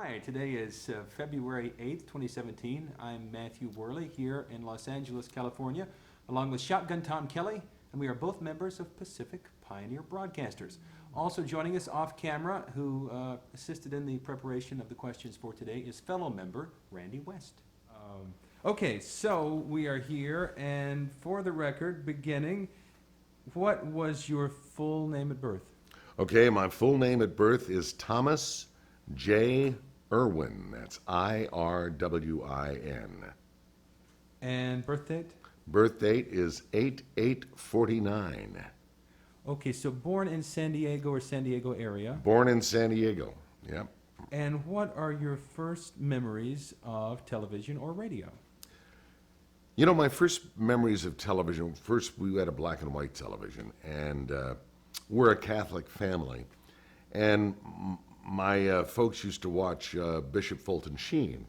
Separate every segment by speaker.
Speaker 1: Hi, today is February 8th, 2017. I'm Matthew Worley here in Los Angeles, California, along with Shotgun Tom Kelly, and we are both members of Pacific Pioneer Broadcasters. Also joining us off camera, who assisted in the preparation of the questions for today, is fellow member Randy West. Okay, so we are here, and for the record, beginning, what was your full name at birth?
Speaker 2: Okay, my full name at birth is Thomas J. Irwin. That's Irwin.
Speaker 1: And birth date?
Speaker 2: Birth date is 8/8/49.
Speaker 1: Okay, so born in San Diego or San Diego area.
Speaker 2: Born in San Diego. Yep.
Speaker 1: And what are your first memories of television or radio?
Speaker 2: You know, my first memories of television, first we had a black and white television, and we're a Catholic family. And my folks used to watch Bishop Fulton Sheen.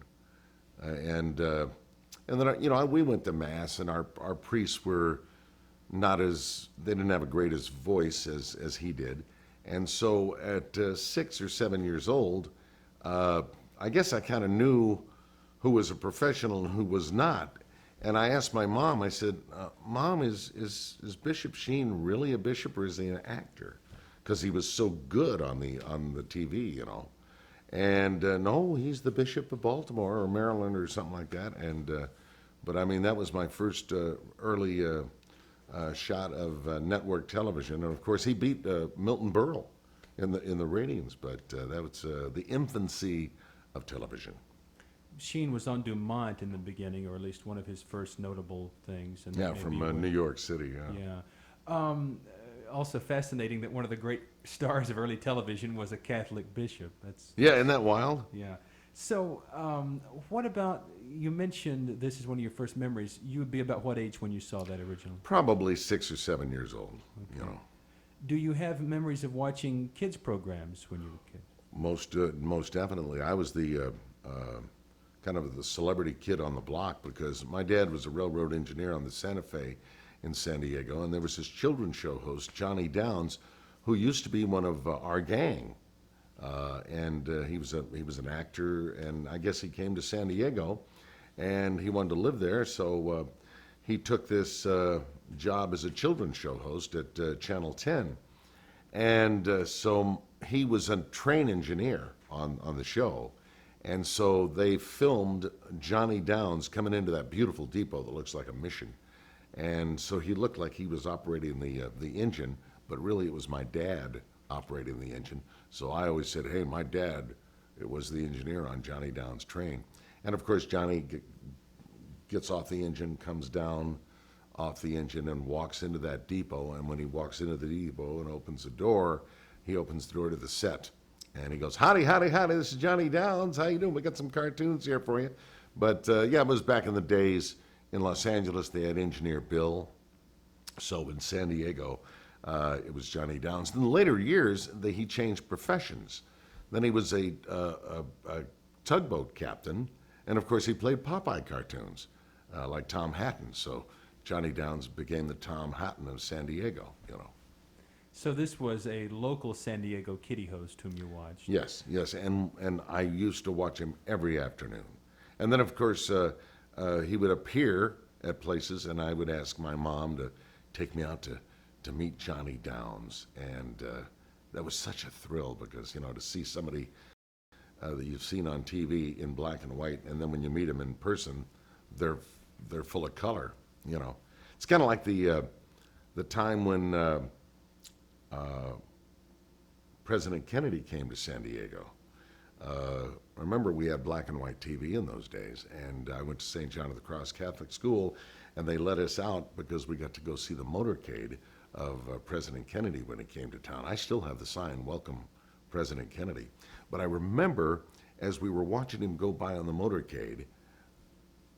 Speaker 2: And then, we went to Mass, and our priests were not as, they didn't have a great as voice as he did. And so at 6 or 7 years old, I guess I kind of knew who was a professional and who was not. And I asked my mom, I said, Mom, is Bishop Sheen really a bishop, or is he an actor? Because he was so good on the TV, And no, he's the Bishop of Baltimore or Maryland or something like that. And but I mean, that was my first early shot of network television. And of course, he beat Milton Berle in the ratings. But that was the infancy of television.
Speaker 1: Sheen was on Dumont in the beginning, or at least one of his first notable things. And
Speaker 2: yeah, from New York City.
Speaker 1: Yeah. Also fascinating that one of the great stars of early television was a Catholic bishop.
Speaker 2: Yeah, isn't that wild?
Speaker 1: Yeah. So, what about, you mentioned this is one of your first memories. You would be about what age when you saw that originally?
Speaker 2: Probably 6 or 7 years old,
Speaker 1: Okay. Do you have memories of watching kids programs when you were a kid?
Speaker 2: Most definitely. I was the kind of the celebrity kid on the block because my dad was a railroad engineer on the Santa Fe in San Diego, and there was this children's show host, Johnny Downs, who used to be one of our gang, and he was an actor, and I guess he came to San Diego, and he wanted to live there, so he took this job as a children's show host at Channel 10, and so he was a train engineer on the show. And so they filmed Johnny Downs coming into that beautiful depot that looks like a mission. And so he looked like he was operating the engine, but really it was my dad operating the engine. So I always said, hey, my dad, it was the engineer on Johnny Downs' train. And of course, Johnny gets off the engine, comes down off the engine and walks into that depot. And when he walks into the depot and opens the door, he opens the door to the set. And he goes, howdy, howdy, howdy, this is Johnny Downs. How you doing? We got some cartoons here for you. But yeah, it was back in the days in Los Angeles, they had Engineer Bill. So in San Diego, it was Johnny Downs. In the later years, he changed professions. Then he was a tugboat captain. And of course, he played Popeye cartoons, like Tom Hatton. So Johnny Downs became the Tom Hatton of San Diego,
Speaker 1: So this was a local San Diego kiddie host whom you watched?
Speaker 2: Yes, and I used to watch him every afternoon. And then, of course, he would appear at places, and I would ask my mom to take me out to meet Johnny Downs. And that was such a thrill because, to see somebody that you've seen on TV in black and white, and then when you meet them in person, they're full of color, It's kind of like the time when President Kennedy came to San Diego. Remember, we had black and white TV in those days, and I went to St. John of the Cross Catholic School, and they let us out because we got to go see the motorcade of President Kennedy when he came to town. I still have the sign, Welcome President Kennedy. But I remember, as we were watching him go by on the motorcade,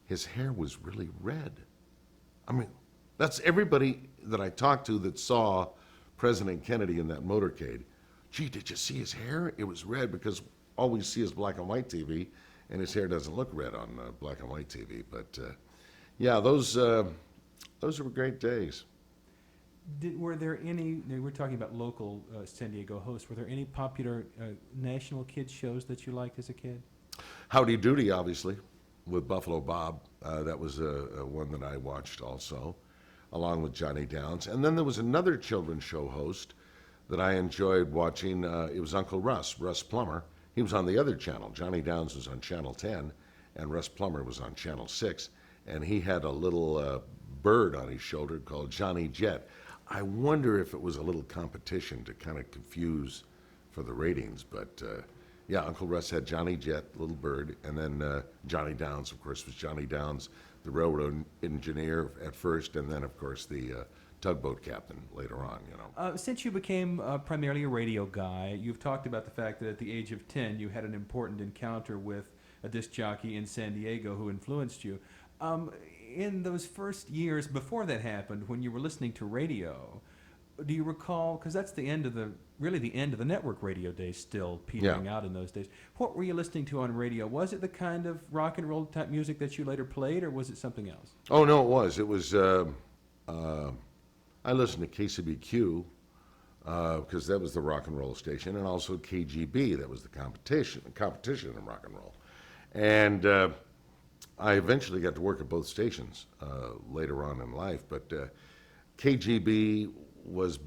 Speaker 2: his hair was really red. I mean, that's everybody that I talked to that saw President Kennedy in that motorcade. Gee, did you see his hair? It was red because all we see is black and white TV, and his hair doesn't look red on black and white TV. But yeah, those were great days.
Speaker 1: Were there any, we're talking about local San Diego hosts, were there any popular national kids shows that you liked as a kid?
Speaker 2: Howdy Doody, obviously, with Buffalo Bob. That was one that I watched also, along with Johnny Downs. And then there was another children's show host that I enjoyed watching. It was Uncle Russ Plummer. He was on the other channel. Johnny Downs was on Channel 10, and Russ Plummer was on Channel 6. And he had a little bird on his shoulder called Johnny Jet. I wonder if it was a little competition to kind of confuse for the ratings, but yeah, Uncle Russ had Johnny Jet, little bird, and then Johnny Downs, of course, was Johnny Downs, the railroad engineer at first, and then, of course, the tugboat captain later on, you know.
Speaker 1: Since you became primarily a radio guy, you've talked about the fact that at the age of 10, you had an important encounter with a disc jockey in San Diego who influenced you. In those first years before that happened, when you were listening to radio, do you recall, because that's the end of the network radio days still petering out in those days. What were you listening to on radio? Was it the kind of rock and roll type music that you later played, or was it something else?
Speaker 2: Oh, no, it was. It was, I listened to KCBQ, because that was the rock and roll station, and also KGB, that was the competition in rock and roll. And I eventually got to work at both stations later on in life, but KGB was,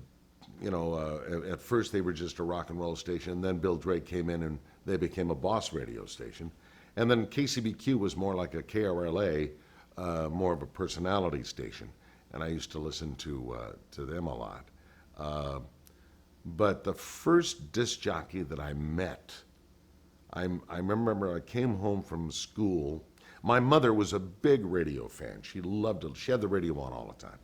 Speaker 2: you know, at first they were just a rock and roll station, and then Bill Drake came in and they became a boss radio station. And then KCBQ was more like a KRLA, more of a personality station, and I used to listen to them a lot. But the first disc jockey that I met, I remember I came home from school. My mother was a big radio fan. She loved it. She had the radio on all the time.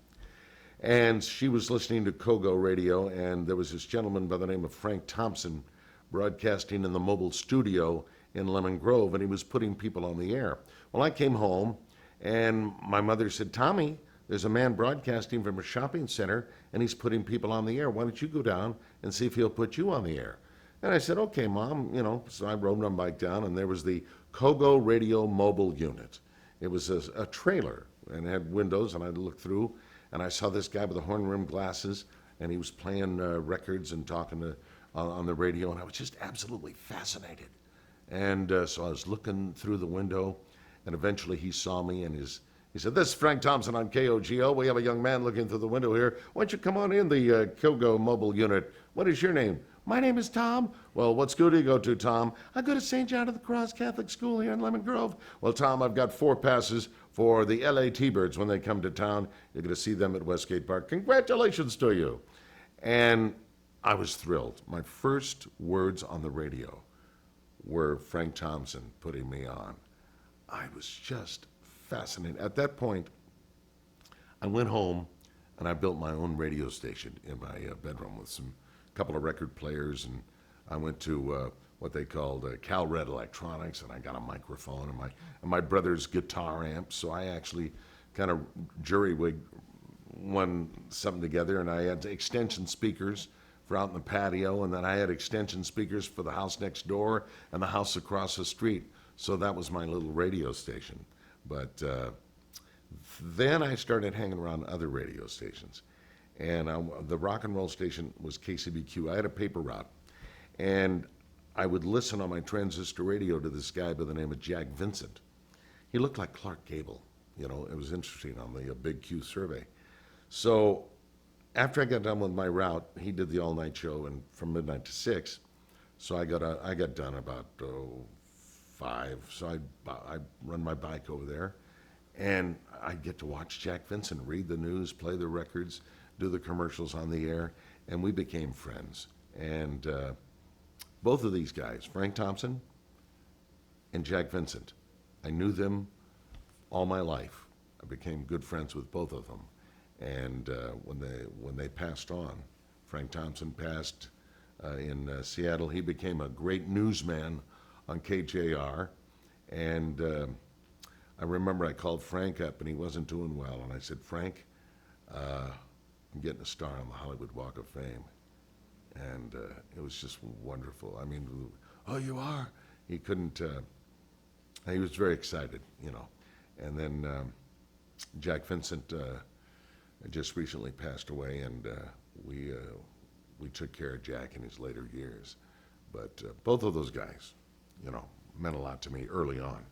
Speaker 2: And she was listening to Kogo radio, and there was this gentleman by the name of Frank Thompson broadcasting in the mobile studio in Lemon Grove, and he was putting people on the air. Well, I came home, and my mother said, Tommy, there's a man broadcasting from a shopping center, and he's putting people on the air. Why don't you go down and see if he'll put you on the air? And I said, okay, Mom, you know. So I rode my bike down, and there was the Kogo radio mobile unit. It was a trailer, and it had windows, and I looked through, and I saw this guy with the horn-rimmed glasses, and he was playing records and talking on the radio, and I was just absolutely fascinated. And so I was looking through the window, and eventually he saw me, and he said, this is Frank Thompson on KOGO. We have a young man looking through the window here. Why don't you come on in the Kogo mobile unit? What is your name? My name is Tom. Well, what school do you go to, Tom? I go to St. John of the Cross Catholic School here in Lemon Grove. Well, Tom, I've got 4 passes for the LA T-Birds when they come to town. You're going to see them at Westgate Park. Congratulations to you. And I was thrilled. My first words on the radio were Frank Thompson putting me on. I was just fascinated. At that point, I went home and I built my own radio station in my bedroom with some couple of record players, and I went to what they called Cal Red Electronics, and I got a microphone and my brother's guitar amp. So I actually kind of jury-rigged something together, and I had extension speakers for out in the patio, and then I had extension speakers for the house next door and the house across the street. So that was my little radio station. But then I started hanging around other radio stations. And the rock and roll station was KCBQ. I had a paper route. And I would listen on my transistor radio to this guy by the name of Jack Vincent. He looked like Clark Gable. You know, it was interesting on the Big Q survey. So after I got done with my route, he did the all-night show and from midnight to 6. So I got done about 5. So I run my bike over there. And I'd get to watch Jack Vincent read the news, play the records, do the commercials on the air, and we became friends. And both of these guys, Frank Thompson and Jack Vincent, I knew them all my life. I became good friends with both of them. And when they passed on, Frank Thompson passed in Seattle. He became a great newsman on KJR. And I remember I called Frank up, and he wasn't doing well. And I said, Frank, I'm getting a star on the Hollywood Walk of Fame. And it was just wonderful. I mean, oh, you are? He couldn't, he was very excited, you know. And then Jack Vincent just recently passed away, and we took care of Jack in his later years. But both of those guys, meant a lot to me early on.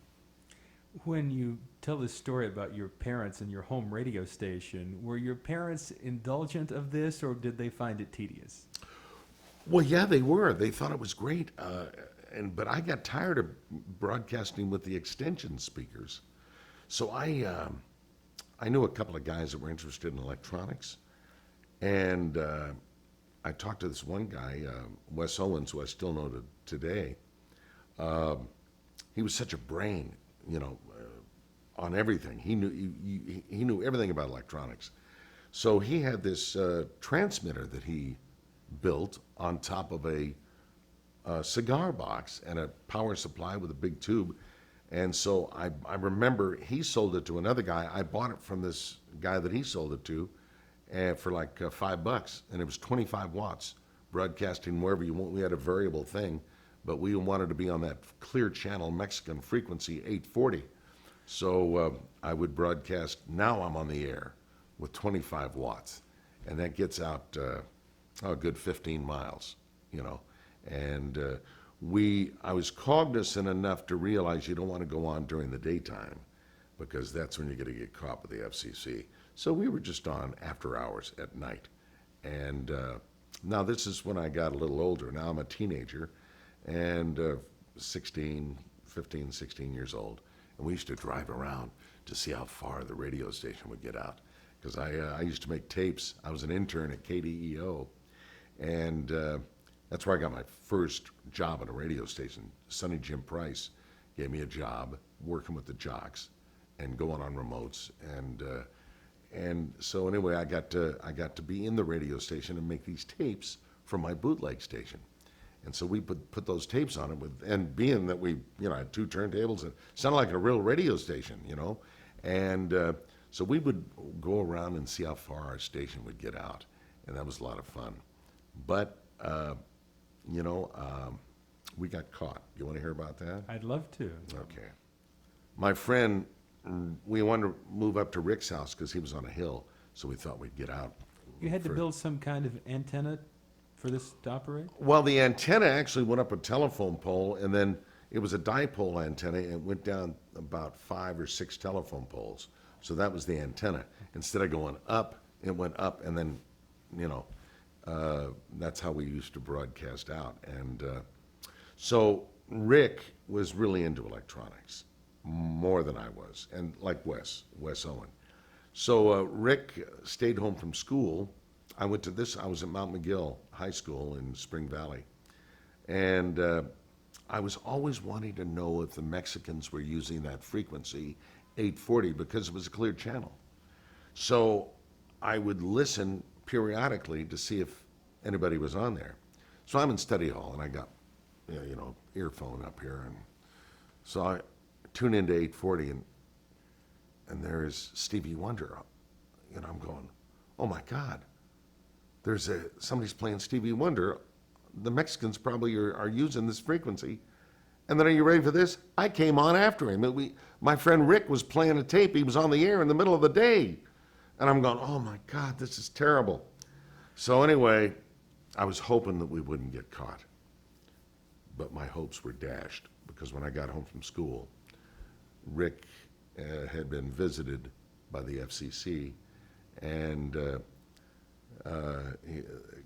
Speaker 1: When you tell this story about your parents and your home radio station, were your parents indulgent of this, or did they find it tedious?
Speaker 2: Well, yeah, they were. They thought it was great, but I got tired of broadcasting with the extension speakers. So I knew a couple of guys that were interested in electronics, and I talked to this one guy, Wes Owens, who I still know today. He was such a brain, on everything. He knew everything about electronics. So he had this transmitter that he built on top of a cigar box and a power supply with a big tube. And so I remember he sold it to another guy. I bought it from this guy that he sold it to for like $5, and it was 25 watts, broadcasting wherever you want. We had a variable thing, but we wanted to be on that clear channel Mexican frequency 840. So I would broadcast. Now I'm on the air with 25 watts, and that gets out a good 15 miles, And I was cognizant enough to realize you don't want to go on during the daytime, because that's when you're going to get caught with the FCC. So we were just on after hours at night. And now this is when I got a little older. Now I'm a teenager and 15, 16 years old. And we used to drive around to see how far the radio station would get out. Because I used to make tapes. I was an intern at KDEO. And that's where I got my first job at a radio station. Sonny Jim Price gave me a job working with the Jocks and going on remotes. And so anyway, I got to be in the radio station and make these tapes for my bootleg station. And so we put those tapes on it and being that we, had two turntables, it sounded like a real radio station, And so we would go around and see how far our station would get out. And that was a lot of fun. But, we got caught. You want to hear about that?
Speaker 1: I'd love to.
Speaker 2: Okay. My friend, we wanted to move up to Rick's house because he was on a hill, so we thought we'd get out.
Speaker 1: You had to build some kind of antenna for this to operate?
Speaker 2: Well, the antenna actually went up a telephone pole, and then it was a dipole antenna, and it went down about 5 or 6 telephone poles. So that was the antenna. Instead of going up, it went up, and then, that's how we used to broadcast out. And so Rick was really into electronics, more than I was, and like Wes Owen. So Rick stayed home from school. I was at Mount McGill High School in Spring Valley. And I was always wanting to know if the Mexicans were using that frequency, 840, because it was a clear channel. So I would listen periodically to see if anybody was on there. So I'm in study hall, and I got, earphone up here. And so I tune into 840, and there's Stevie Wonder. I'm going, oh my God. Somebody's playing Stevie Wonder. The Mexicans probably are using this frequency. And then, are you ready for this? I came on after him. My friend Rick was playing a tape. He was on the air in the middle of the day. And I'm going, oh my God, this is terrible. So anyway, I was hoping that we wouldn't get caught. But my hopes were dashed, because when I got home from school, Rick had been visited by the FCC, and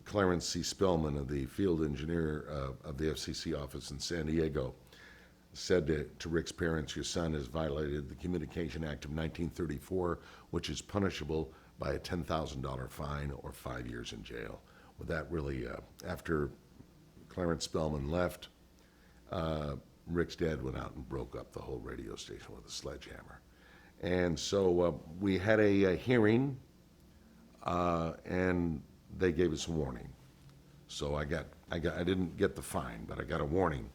Speaker 2: Clarence C. Spellman, the field engineer of the FCC office in San Diego, said to Rick's parents, your son has violated the Communication Act of 1934, which is punishable by a $10,000 fine or 5 years in jail. Well, that really, after Clarence Spellman left, Rick's dad went out and broke up the whole radio station with a sledgehammer. And so we had a hearing, and they gave us a warning. So I didn't get the fine, but I got a warning.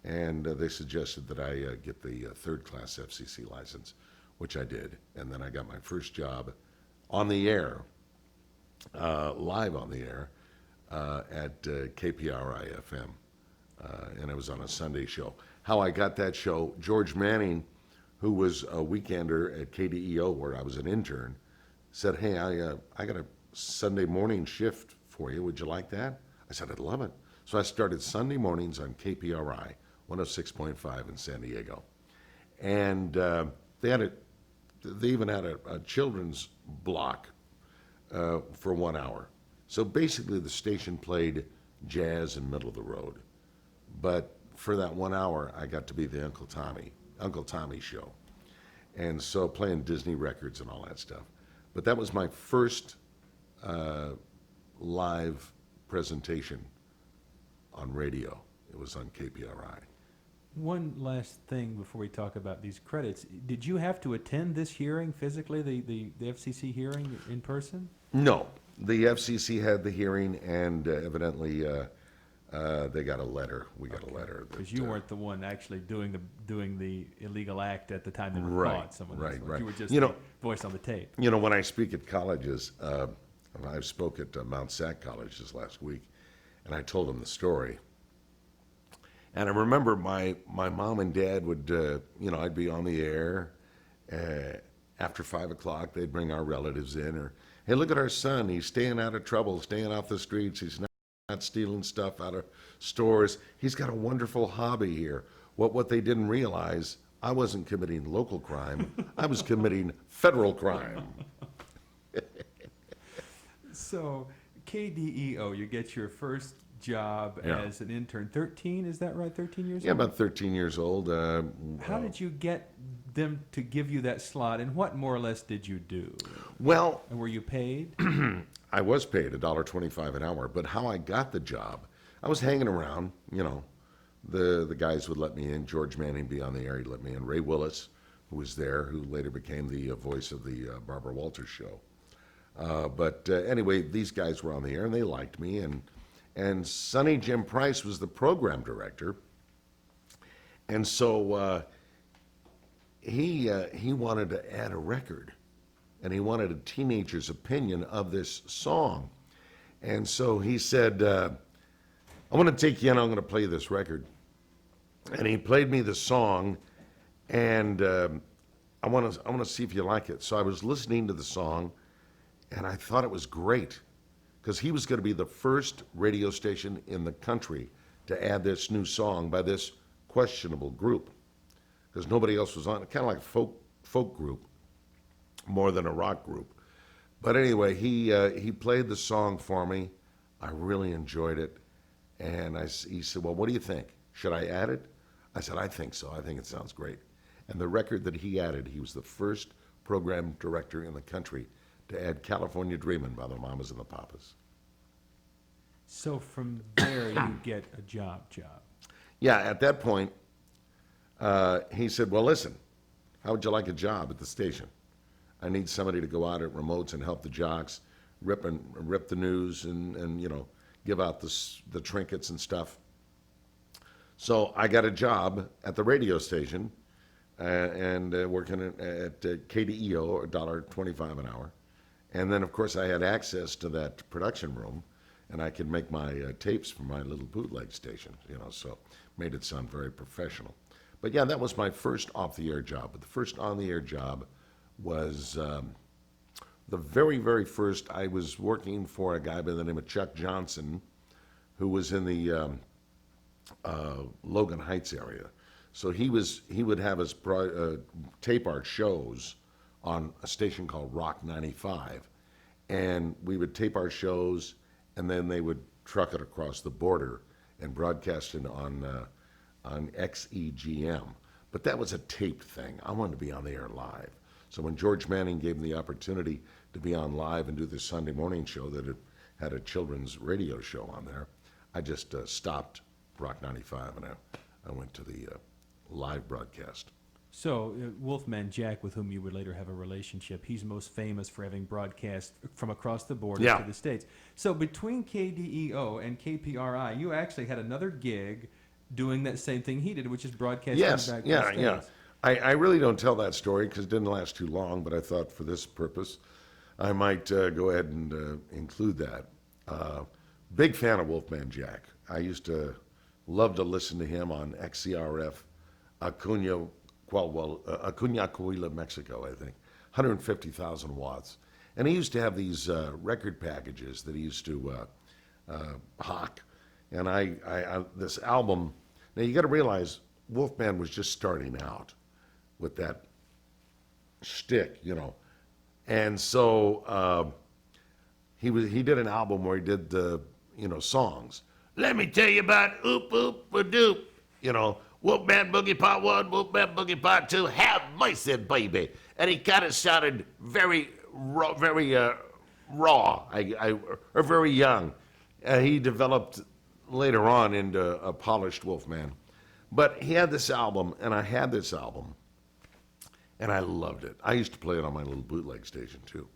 Speaker 2: And they suggested that I get the third-class FCC license, which I did. And then I got my first job on the air, live on the air, at KPRI-FM. And it was on a Sunday show. How I got that show, George Manning, who was a weekender at KDEO, where I was an intern, said, hey, I got a Sunday morning shift for you. Would you like that? I said, I'd love it. So I started Sunday mornings on KPRI 106.5 in San Diego. And they even had a children's block for 1 hour. So basically the station played jazz and middle of the road. But for that 1 hour, I got to be the Uncle Tommy show. And so playing Disney records and all that stuff. But that was my first live presentation on radio. It was on KPRI.
Speaker 1: One last thing before we talk about these credits. Did you have to attend this hearing physically, the FCC hearing in person?
Speaker 2: No. The FCC had the hearing, and evidently they got a letter. We got a letter.
Speaker 1: Because you weren't the one actually doing the illegal act at the time they were caught. Someone else was. You were just the voice on the tape.
Speaker 2: You know, when I speak at colleges, I spoke at Mount Sac College this last week, and I told them the story. And I remember my mom and dad would, I'd be on the air after 5 o'clock. They'd bring our relatives in, or, hey, look at our son. He's staying out of trouble, staying off the streets. He's not stealing stuff out of stores. He's got a wonderful hobby here. What they didn't realize, I wasn't committing local crime. I was committing federal crime.
Speaker 1: So, KDEO, you get your first job as an intern. 13, is that right? 13 years old?
Speaker 2: Yeah, about 13 years old.
Speaker 1: How did you get them to give you that slot, and what more or less did you do?
Speaker 2: Well,
Speaker 1: and were you paid?
Speaker 2: I was paid $1.25 an hour, but how I got the job, I was hanging around, the guys would let me in. George Manning be on the air, he'd let me in. Ray Willis, who was there, who later became the voice of the Barbara Walters show. But anyway, these guys were on the air, and they liked me, and Sonny Jim Price was the program director, and so he wanted to add a record, and he wanted a teenager's opinion of this song, and so he said, "I want to take you in. I'm going to play this record," and he played me the song, and I want to see if you like it. So I was listening to the song, and I thought it was great, because he was going to be the first radio station in the country to add this new song by this questionable group, because nobody else was on it, kind of like a folk group, more than a rock group. But anyway, he played the song for me. I really enjoyed it, and he said, well, what do you think? Should I add it? I said, I think so. I think it sounds great. And the record that he added, he was the first program director in the country to add California Dreamin' by the Mamas and the Papas.
Speaker 1: So from there, you get a job.
Speaker 2: Yeah, at that point, he said, well, listen, how would you like a job at the station? I need somebody to go out at remotes and help the jocks, rip the news and give out the trinkets and stuff. So I got a job at the radio station and working at KDEO, $1.25 an hour. And then, of course, I had access to that production room, and I could make my tapes for my little bootleg station, so made it sound very professional. But yeah, that was my first off-the-air job. But the first on-the-air job was the very, very first. I was working for a guy by the name of Chuck Johnson, who was in the Logan Heights area. So he would have us tape our shows on a station called Rock 95, and we would tape our shows, and then they would truck it across the border and broadcast it on XEGM. But that was a taped thing. I wanted to be on the air live. So when George Manning gave me the opportunity to be on live and do this Sunday morning show that had a children's radio show on there, I just stopped Rock 95 and I went to the live broadcast.
Speaker 1: So, Wolfman Jack, with whom you would later have a relationship, he's most famous for having broadcast from across the border to the States. So, between KDEO and KPRI, you actually had another gig doing that same thing he did, which is broadcasting back to the States.
Speaker 2: Yeah. I really don't tell that story because it didn't last too long, but I thought for this purpose, I might go ahead and include that. Big fan of Wolfman Jack. I used to love to listen to him on XCRF, Acuña, Coahuila, Mexico, I think, 150,000 watts. And he used to have these record packages that he used to hawk. And this album, now you got to realize Wolfman was just starting out with that shtick, And so he did an album where he did the, songs. Let me tell you about Oop Oop a Doop, Wolfman Boogie Part 1, Wolfman Boogie Part 2, have mercy, baby. And he kind of sounded very raw, or very young. He developed later on into a polished Wolfman. But he had this album, and I had this album, and I loved it. I used to play it on my little bootleg station, too.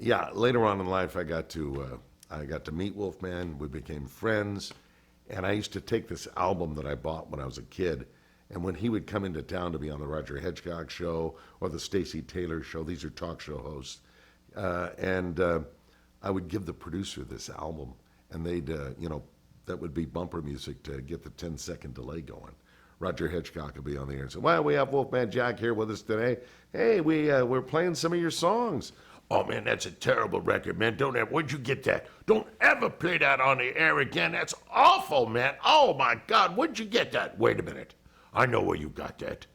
Speaker 2: Yeah, later on in life, I got to meet Wolfman. We became friends, and I used to take this album that I bought when I was a kid, and when he would come into town to be on the Roger Hedgecock show or the Stacey Taylor show, these are talk show hosts, and I would give the producer this album, and they'd, that would be bumper music to get the 10-second delay going. Roger Hedgecock would be on the air and say, well, we have Wolfman Jack here with us today. Hey, we're playing some of your songs. Oh, man, that's a terrible record, man. Where'd you get that? Don't ever play that on the air again. That's awful, man. Oh, my God, where'd you get that? Wait a minute. I know where you got that.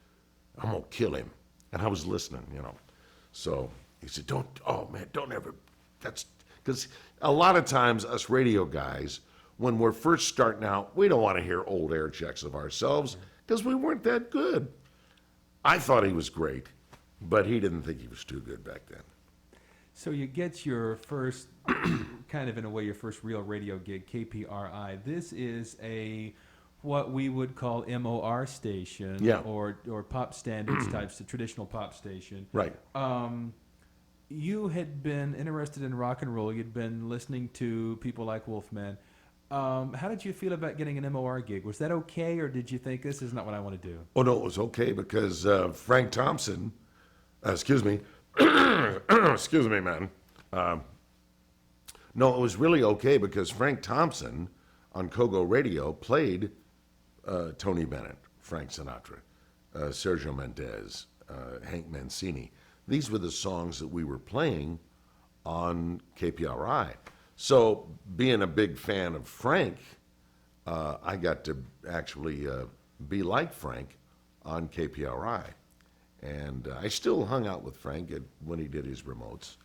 Speaker 2: I'm going to kill him. And I was listening, So he said, don't ever, that's, because a lot of times us radio guys, when we're first starting out, we don't want to hear old air checks of ourselves because we weren't that good. I thought he was great, but he didn't think he was too good back then.
Speaker 1: So you get your first, kind of in a way, your first real radio gig, KPRI. This is what we would call MOR station,
Speaker 2: Yeah.
Speaker 1: or pop standards types, the traditional pop station.
Speaker 2: Right.
Speaker 1: You had been interested in rock and roll. You'd been listening to people like Wolfman. How did you feel about getting an MOR gig? Was that okay, or did you think this is not what I want to do?
Speaker 2: Oh, no, it was okay because Frank Thompson, excuse me, excuse me, man. No, it was really okay because Frank Thompson on Kogo Radio played Tony Bennett, Frank Sinatra, Sergio Mendes, Hank Mancini. These were the songs that we were playing on KPRI. So, being a big fan of Frank, I got to actually be like Frank on KPRI. And I still hung out with Frank when he did his remotes.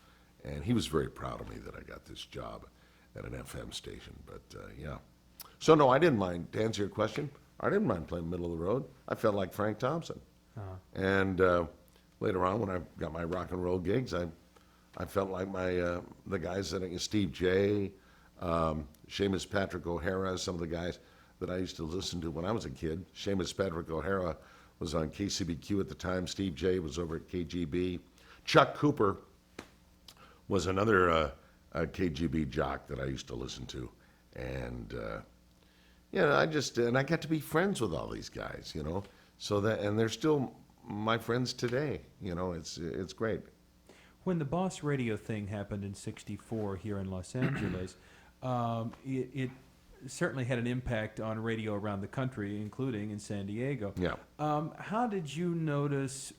Speaker 2: And he was very proud of me that I got this job at an FM station. But, yeah. So, no, I didn't mind. To answer your question, I didn't mind playing middle of the road. I felt like Frank Thompson.
Speaker 1: Uh-huh.
Speaker 2: And later on, when I got my rock and roll gigs, I felt like the guys that Steve J, Seamus Patrick O'Hara, some of the guys that I used to listen to when I was a kid. Seamus Patrick O'Hara was on KCBQ at the time. Steve J was over at KGB. Chuck Cooper was another KGB jock that I used to listen to. And, I got to be friends with all these guys, So and they're still my friends today. It's great.
Speaker 1: When the Boss Radio thing happened in '64 here in Los Angeles, it certainly had an impact on radio around the country, including in San Diego.
Speaker 2: Yeah.
Speaker 1: How did you notice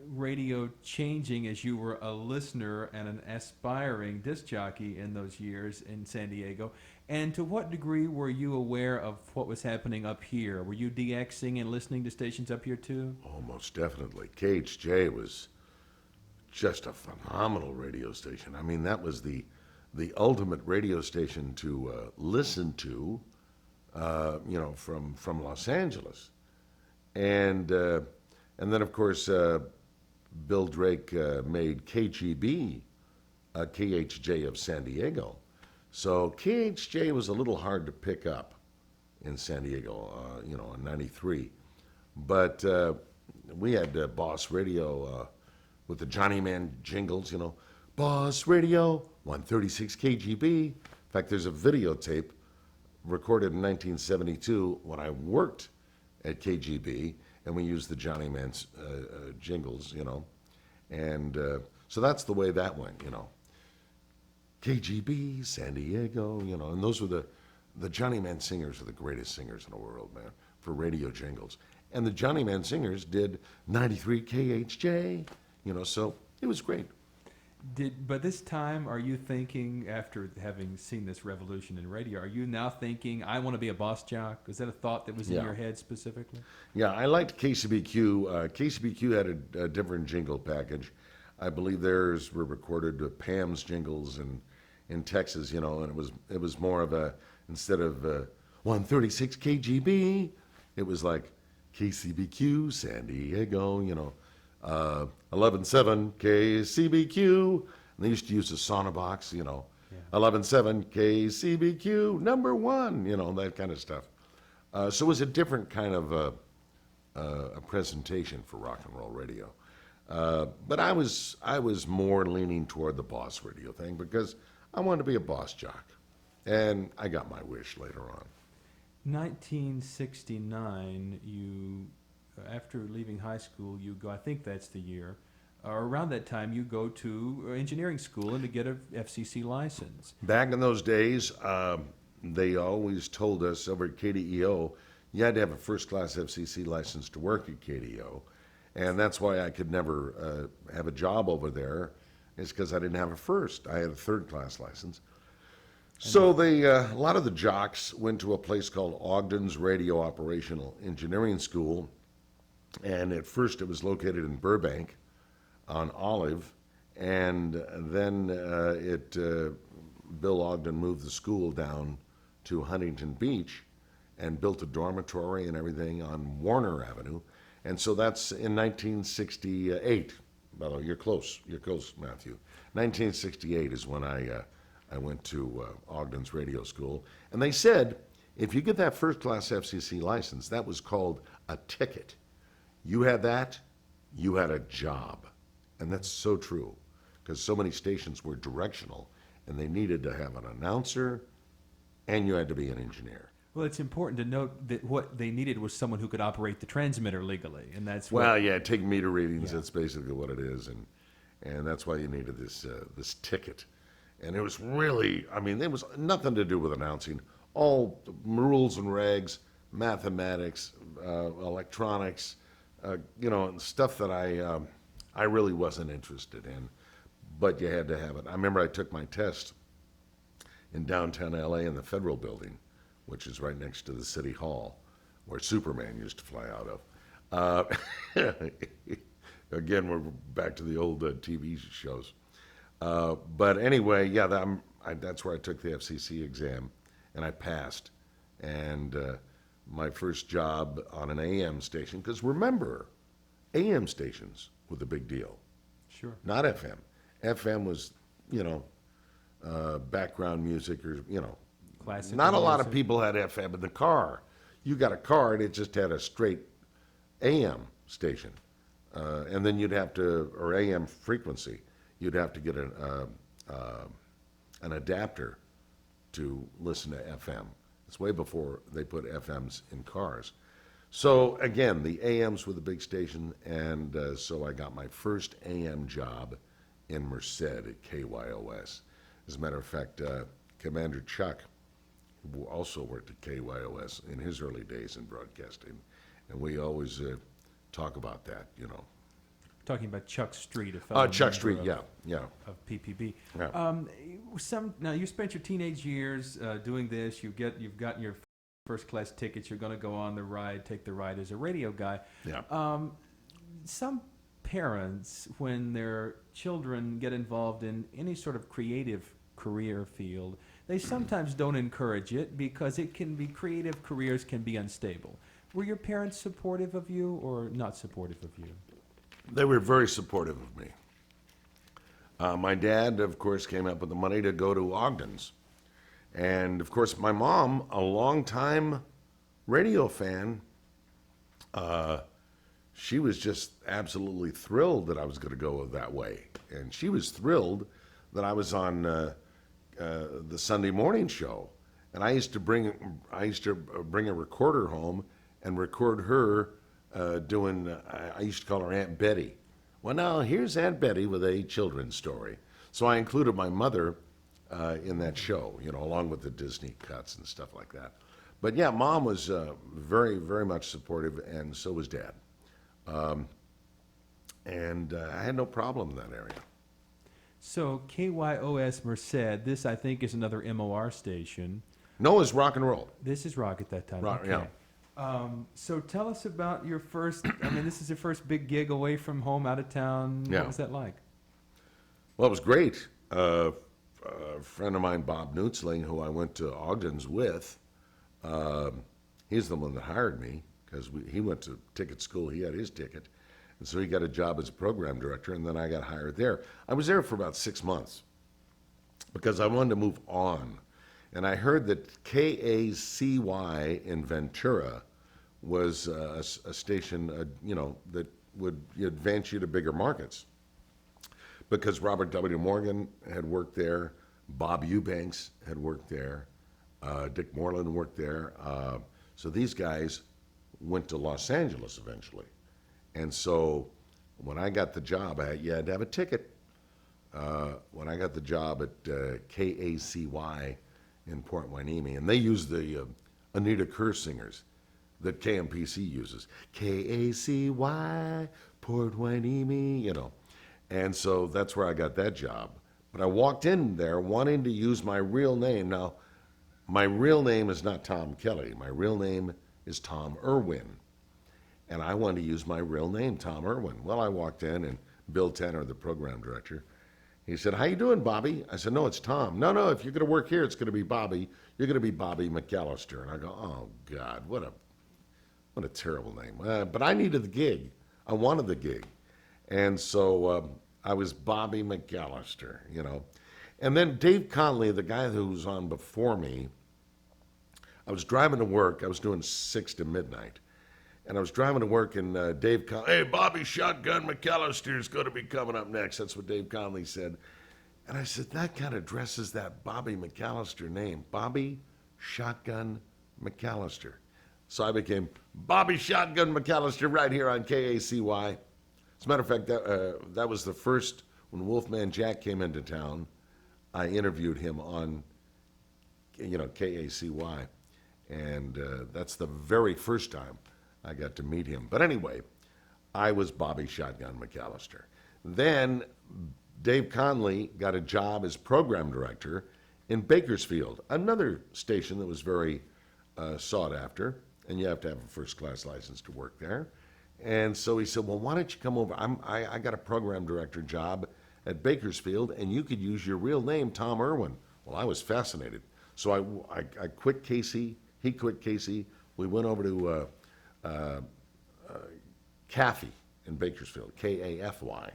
Speaker 1: radio changing as you were a listener and an aspiring disc jockey in those years in San Diego? And to what degree were you aware of what was happening up here? Were you DXing and listening to stations up here too?
Speaker 2: Oh, most definitely. KHJ was just a phenomenal radio station. I mean, that was the ultimate radio station to listen to, from Los Angeles. And then, of course, Bill Drake made KGB KHJ of San Diego. So KHJ was a little hard to pick up in San Diego, in 93. But we had Boss Radio with the Johnny Man jingles, Boss Radio, 136 KGB. In fact, there's a videotape recorded in 1972 when I worked at KGB, and we used the Johnny Man's jingles, And so that's the way that went, KGB, San Diego, and those were the Johnny Man singers are the greatest singers in the world, man, for radio jingles. And the Johnny Man singers did 93 KHJ, so it was great.
Speaker 1: But this time, are you thinking, after having seen this revolution in radio, are you now thinking, I want to be a boss jock? Is that a thought that was in
Speaker 2: Yeah.
Speaker 1: your head specifically?
Speaker 2: Yeah, I liked KCBQ. KCBQ had a different jingle package. I believe theirs were recorded with Pam's jingles in Texas, you know, and it was more of a, instead of 136 KGB, it was like KCBQ, San Diego, you know, 11.7 KCBQ. And they used to use the Sonobox, you know, 11.7 KCBQ, number one, you know, that kind of stuff. So it was a different kind of a presentation for rock and roll radio. But I was more leaning toward the boss radio thing because I wanted to be a boss jock. And I got my wish later on.
Speaker 1: 1969, you, after leaving high school, you go, I think that's the year, or around that time, you go to engineering school and to get a FCC license.
Speaker 2: Back in those days, they always told us over at KDEO, you had to have a first-class FCC license to work at KDEO. And that's why I could never have a job over there, is because I didn't have a first. I had a third-class license. So a lot of the jocks went to a place called Ogden's Radio Operational Engineering School. And at first it was located in Burbank on Olive. And then Bill Ogden moved the school down to Huntington Beach and built a dormitory and everything on Warner Avenue. And so that's in 1968. By the way, you're close, Matthew. 1968 is when I went to Ogden's radio school. And they said, if you get that first-class FCC license, that was called a ticket. You had that, you had a job. And that's so true, because so many stations were directional, and they needed to have an announcer, and you had to be an engineer.
Speaker 1: Well, it's important to note that what they needed was someone who could operate the transmitter legally, and that's
Speaker 2: Well, yeah, take meter readings. That's basically what it is, and that's why you needed this ticket. And it was really, I mean, there was nothing to do with announcing. All rules and regs, mathematics, electronics, you know, and stuff that I really wasn't interested in, but you had to have it. I remember I took my test in downtown LA in the Federal Building, which is right next to the City Hall, where Superman used to fly out of. Again, we're back to the old TV shows. But anyway, yeah, that's where I took the FCC exam, and I passed. And my first job on an AM station, because remember, AM stations were the big deal.
Speaker 1: Sure.
Speaker 2: Not FM. FM was, you know, background music or, you know.
Speaker 1: Classical
Speaker 2: Not a lot of
Speaker 1: music.
Speaker 2: people had FM in the car. You got a car and it just had a straight AM station. And then you'd have to, or AM frequency, you'd have to get an adapter to listen to FM. It's way before they put FMs in cars. So again, the AMs were the big station, and so I got my first AM job in Merced at KYOS. As a matter of fact, Commander Chuck, who also worked at KYOS in his early days in broadcasting, and we always talk about that, you know.
Speaker 1: Talking about Chuck Street, a fellow
Speaker 2: Chuck
Speaker 1: member
Speaker 2: Street,
Speaker 1: of,
Speaker 2: yeah.
Speaker 1: of PPB.
Speaker 2: Yeah.
Speaker 1: Now you spent your teenage years doing this. You've gotten your first class tickets. You're going to go on the ride, take the ride as a radio guy.
Speaker 2: Yeah.
Speaker 1: Some parents, when their children get involved in any sort of creative career field, they sometimes don't encourage it because creative careers can be unstable. Were your parents supportive of you or not supportive of you?
Speaker 2: They were very supportive of me. My dad, of course, came up with the money to go to Ogden's. And, of course, my mom, a longtime radio fan, she was just absolutely thrilled that I was going to go that way. And she was thrilled that I was on the Sunday morning show. And I used to bring a recorder home and record her doing, I used to call her Aunt Betty. Well, now here's Aunt Betty with a children's story. So I included my mother in that show, you know, along with the Disney cuts and stuff like that. But yeah, Mom was very, very much supportive, and so was Dad. and I had no problem in that area.
Speaker 1: So KYOS Merced, this I think is another MOR station.
Speaker 2: No, it's rock and roll.
Speaker 1: This is rock at that time.
Speaker 2: Rock,
Speaker 1: okay. So tell us about your first, I mean, this is your first big gig away from home, out of town.
Speaker 2: Yeah.
Speaker 1: What was that like?
Speaker 2: Well, it was great. A friend of mine, Bob Nutzling, who I went to Ogden's with, he's the one that hired me because he went to ticket school. He had his ticket. And so he got a job as a program director, and then I got hired there. I was there for about 6 months because I wanted to move on. And I heard that KACY in Ventura was a station, you know, that would advance you to bigger markets. Because Robert W. Morgan had worked there, Bob Eubanks had worked there, Dick Moreland worked there. So these guys went to Los Angeles eventually. And so when I got the job, you had to have a ticket. When I got the job at KACY in Port Hueneme, and they used the Anita Kerr singers that KMPC uses. KACY, Port Hueneme, you know. And so that's where I got that job. But I walked in there wanting to use my real name. Now, my real name is not Tom Kelly. My real name is Tom Irwin. And I wanted to use my real name, Tom Irwin. Well, I walked in, and Bill Tanner, the program director, he said, "How you doing, Bobby?" I said, "No, it's Tom." "No, if you're going to work here, it's going to be Bobby. You're going to be Bobby McAllister." And I go, "Oh, God, what a terrible name." But I needed the gig. I wanted the gig. And so I was Bobby McAllister, you know. And then Dave Conley, the guy who was on before me, I was driving to work. I was doing 6 to midnight. And I was driving to work, and Dave Conley, "Hey, Bobby Shotgun McAllister is going to be coming up next." That's what Dave Conley said. And I said, that kind of dresses that Bobby McAllister name, Bobby Shotgun McAllister. So I became Bobby Shotgun McAllister right here on KACY. As a matter of fact, that was the first, when Wolfman Jack came into town, I interviewed him on, KACY. And that's the very first time I got to meet him. But anyway, I was Bobby Shotgun McAllister. Then Dave Conley got a job as program director in Bakersfield, another station that was very sought after, and you have to have a first-class license to work there. And so he said, "Well, why don't you come over? I got a program director job at Bakersfield, and you could use your real name, Tom Irwin." Well, I was fascinated. So I quit Casey. He quit Casey. We went over to Kaffy in Bakersfield, Kafy.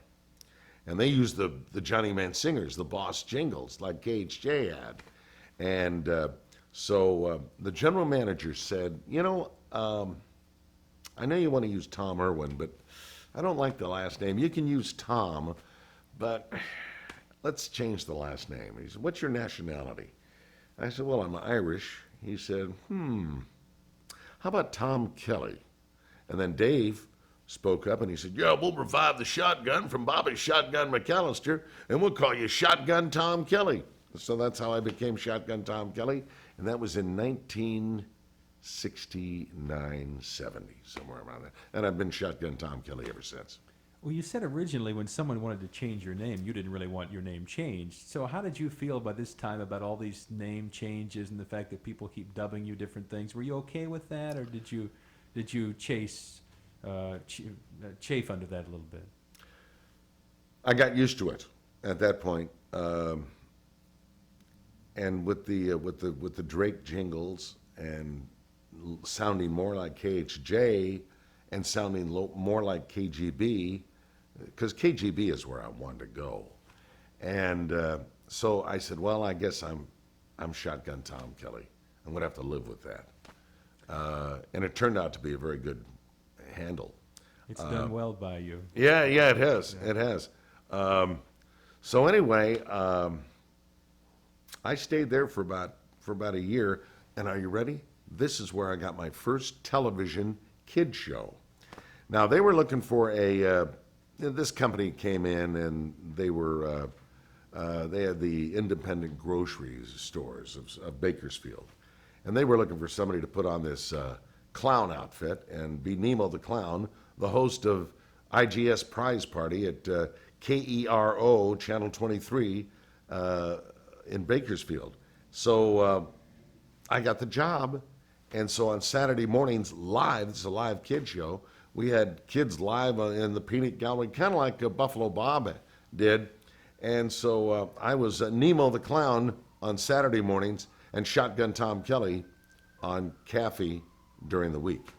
Speaker 2: And they used the Johnny Man Singers, the Boss jingles, like KHJ had. And so the general manager said, "I know you want to use Tom Irwin, but I don't like the last name. You can use Tom, but let's change the last name." He said, "What's your nationality?" I said, "Well, I'm Irish." He said, "How about Tom Kelly?" And then Dave spoke up and he said, "Yeah, we'll revive the shotgun from Bobby Shotgun McAllister, and we'll call you Shotgun Tom Kelly." So that's how I became Shotgun Tom Kelly, and that was in 1969, 70, somewhere around there. And I've been Shotgun Tom Kelly ever since.
Speaker 1: Well, you said originally when someone wanted to change your name, you didn't really want your name changed. So how did you feel by this time about all these name changes and the fact that people keep dubbing you different things? Were you okay with that, or did you chafe under that a little bit?
Speaker 2: I got used to it at that point. And with the Drake jingles and sounding more like KHJ and sounding more like KGB, because KGB is where I wanted to go. And so I said, well, I guess I'm Shotgun Tom Kelly. I'm going to have to live with that. And it turned out to be a very good handle.
Speaker 1: It's done well by you.
Speaker 2: Yeah, it has. Yeah. It has. So anyway, I stayed there for about a year. And are you ready? This is where I got my first television kid show. Now, they were looking for this company came in, and they had the independent grocery stores of Bakersfield. And they were looking for somebody to put on this clown outfit and be Nemo the Clown, the host of IGS prize party at KERO Channel 23 in Bakersfield. So I got the job, and so on Saturday mornings live, this is a live kid show, we had kids live in the peanut gallery, kind of like Buffalo Bob did. And so I was Nemo the Clown on Saturday mornings and Shotgun Tom Kelly on Caffey during the week.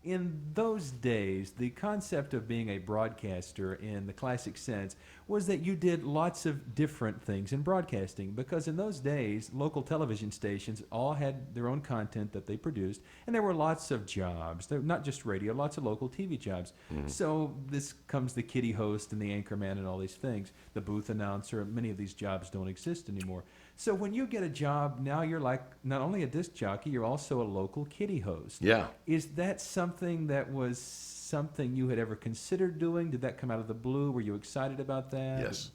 Speaker 1: In those days, the concept of being a broadcaster in the classic sense was that you did lots of different things in broadcasting, because in those days, local television stations all had their own content that they produced, and there were lots of jobs. There, not just radio, lots of local TV jobs. So this comes the kiddie host and the anchorman and all these things, the booth announcer. Many of these jobs don't exist anymore. So when you get a job, now you're like not only a disc jockey, you're also a local kiddie host.
Speaker 2: Yeah.
Speaker 1: Is that something that was something you had ever considered doing? Did that come out of the blue? Were you excited about that?
Speaker 2: Yes.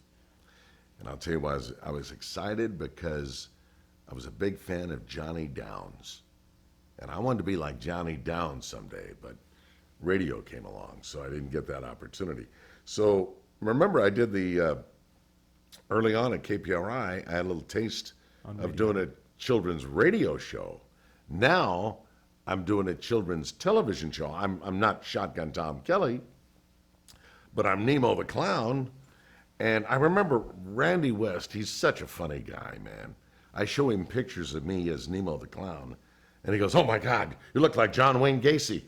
Speaker 2: And I'll tell you why I was excited, because I was a big fan of Johnny Downs. And I wanted to be like Johnny Downs someday, but radio came along, so I didn't get that opportunity. So remember, I did the, early on at KPRI, I had a little taste of doing a children's radio show. Now I'm doing a children's television show. I'm not Shotgun Tom Kelly, but I'm Nemo the Clown. And I remember Randy West, he's such a funny guy, man. I show him pictures of me as Nemo the Clown, and he goes, "Oh my God, you look like John Wayne Gacy."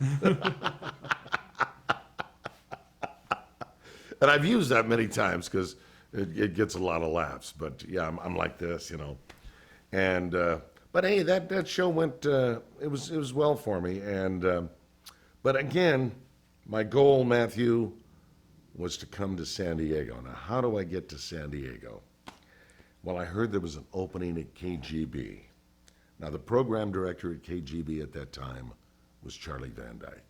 Speaker 2: And I've used that many times because it gets a lot of laughs. But yeah, I'm like this, you know. And but hey, that show went. It was well for me. And but again, my goal, Matthew, was to come to San Diego. Now, how do I get to San Diego? Well, I heard there was an opening at KGB. Now, the program director at KGB at that time was Charlie Van Dyke.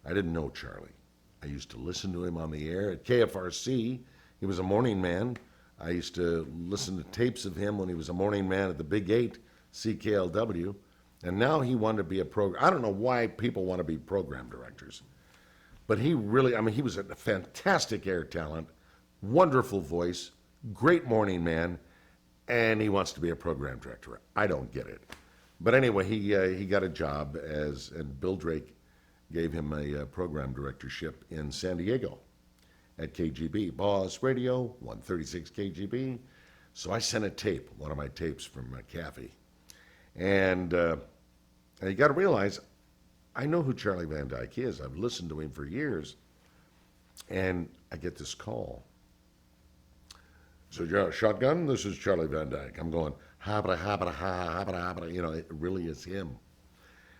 Speaker 2: I didn't know Charlie. I used to listen to him on the air at KFRC. He was a morning man. I used to listen to tapes of him when he was a morning man at the Big 8, CKLW. And now he wanted to be a program. I don't know why people want to be program directors. But he really, I mean, he was a fantastic air talent, wonderful voice, great morning man, and he wants to be a program director. I don't get it. But anyway, he got a job and Bill Drake gave him a program directorship in San Diego at KGB. Boss Radio, 136 KGB. So I sent a tape, one of my tapes from Caffey. And you got to realize, I know who Charlie Van Dyke is. I've listened to him for years. And I get this call. So, yeah, Shotgun, this is Charlie Van Dyke. I'm going, habra, habra, ha, habra, habra. You know, it really is him.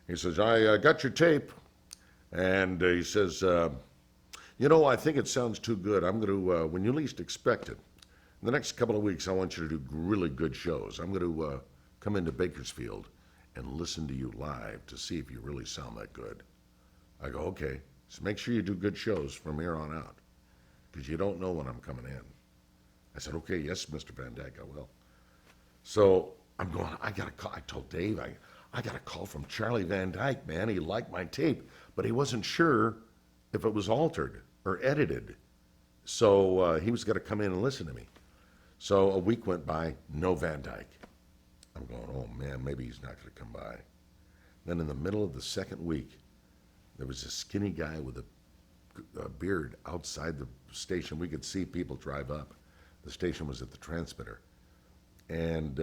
Speaker 2: He says, I got your tape. And he says, you know, I think it sounds too good. I'm going to, when you least expect it, in the next couple of weeks, I want you to do really good shows. I'm going to come into Bakersfield and listen to you live to see if you really sound that good. I go, okay, so make sure you do good shows from here on out, because you don't know when I'm coming in. I said, okay, yes, Mr. Van Dyke, I will. So I'm going, I got a call. I told Dave, I got a call from Charlie Van Dyke, man. He liked my tape, but he wasn't sure if it was altered or edited. So he was going to come in and listen to me. So a week went by, no Van Dyke. I'm going, oh man, maybe he's not going to come by. Then in the middle of the second week, there was a skinny guy with a beard outside the station. We could see people drive up. The station was at the transmitter. And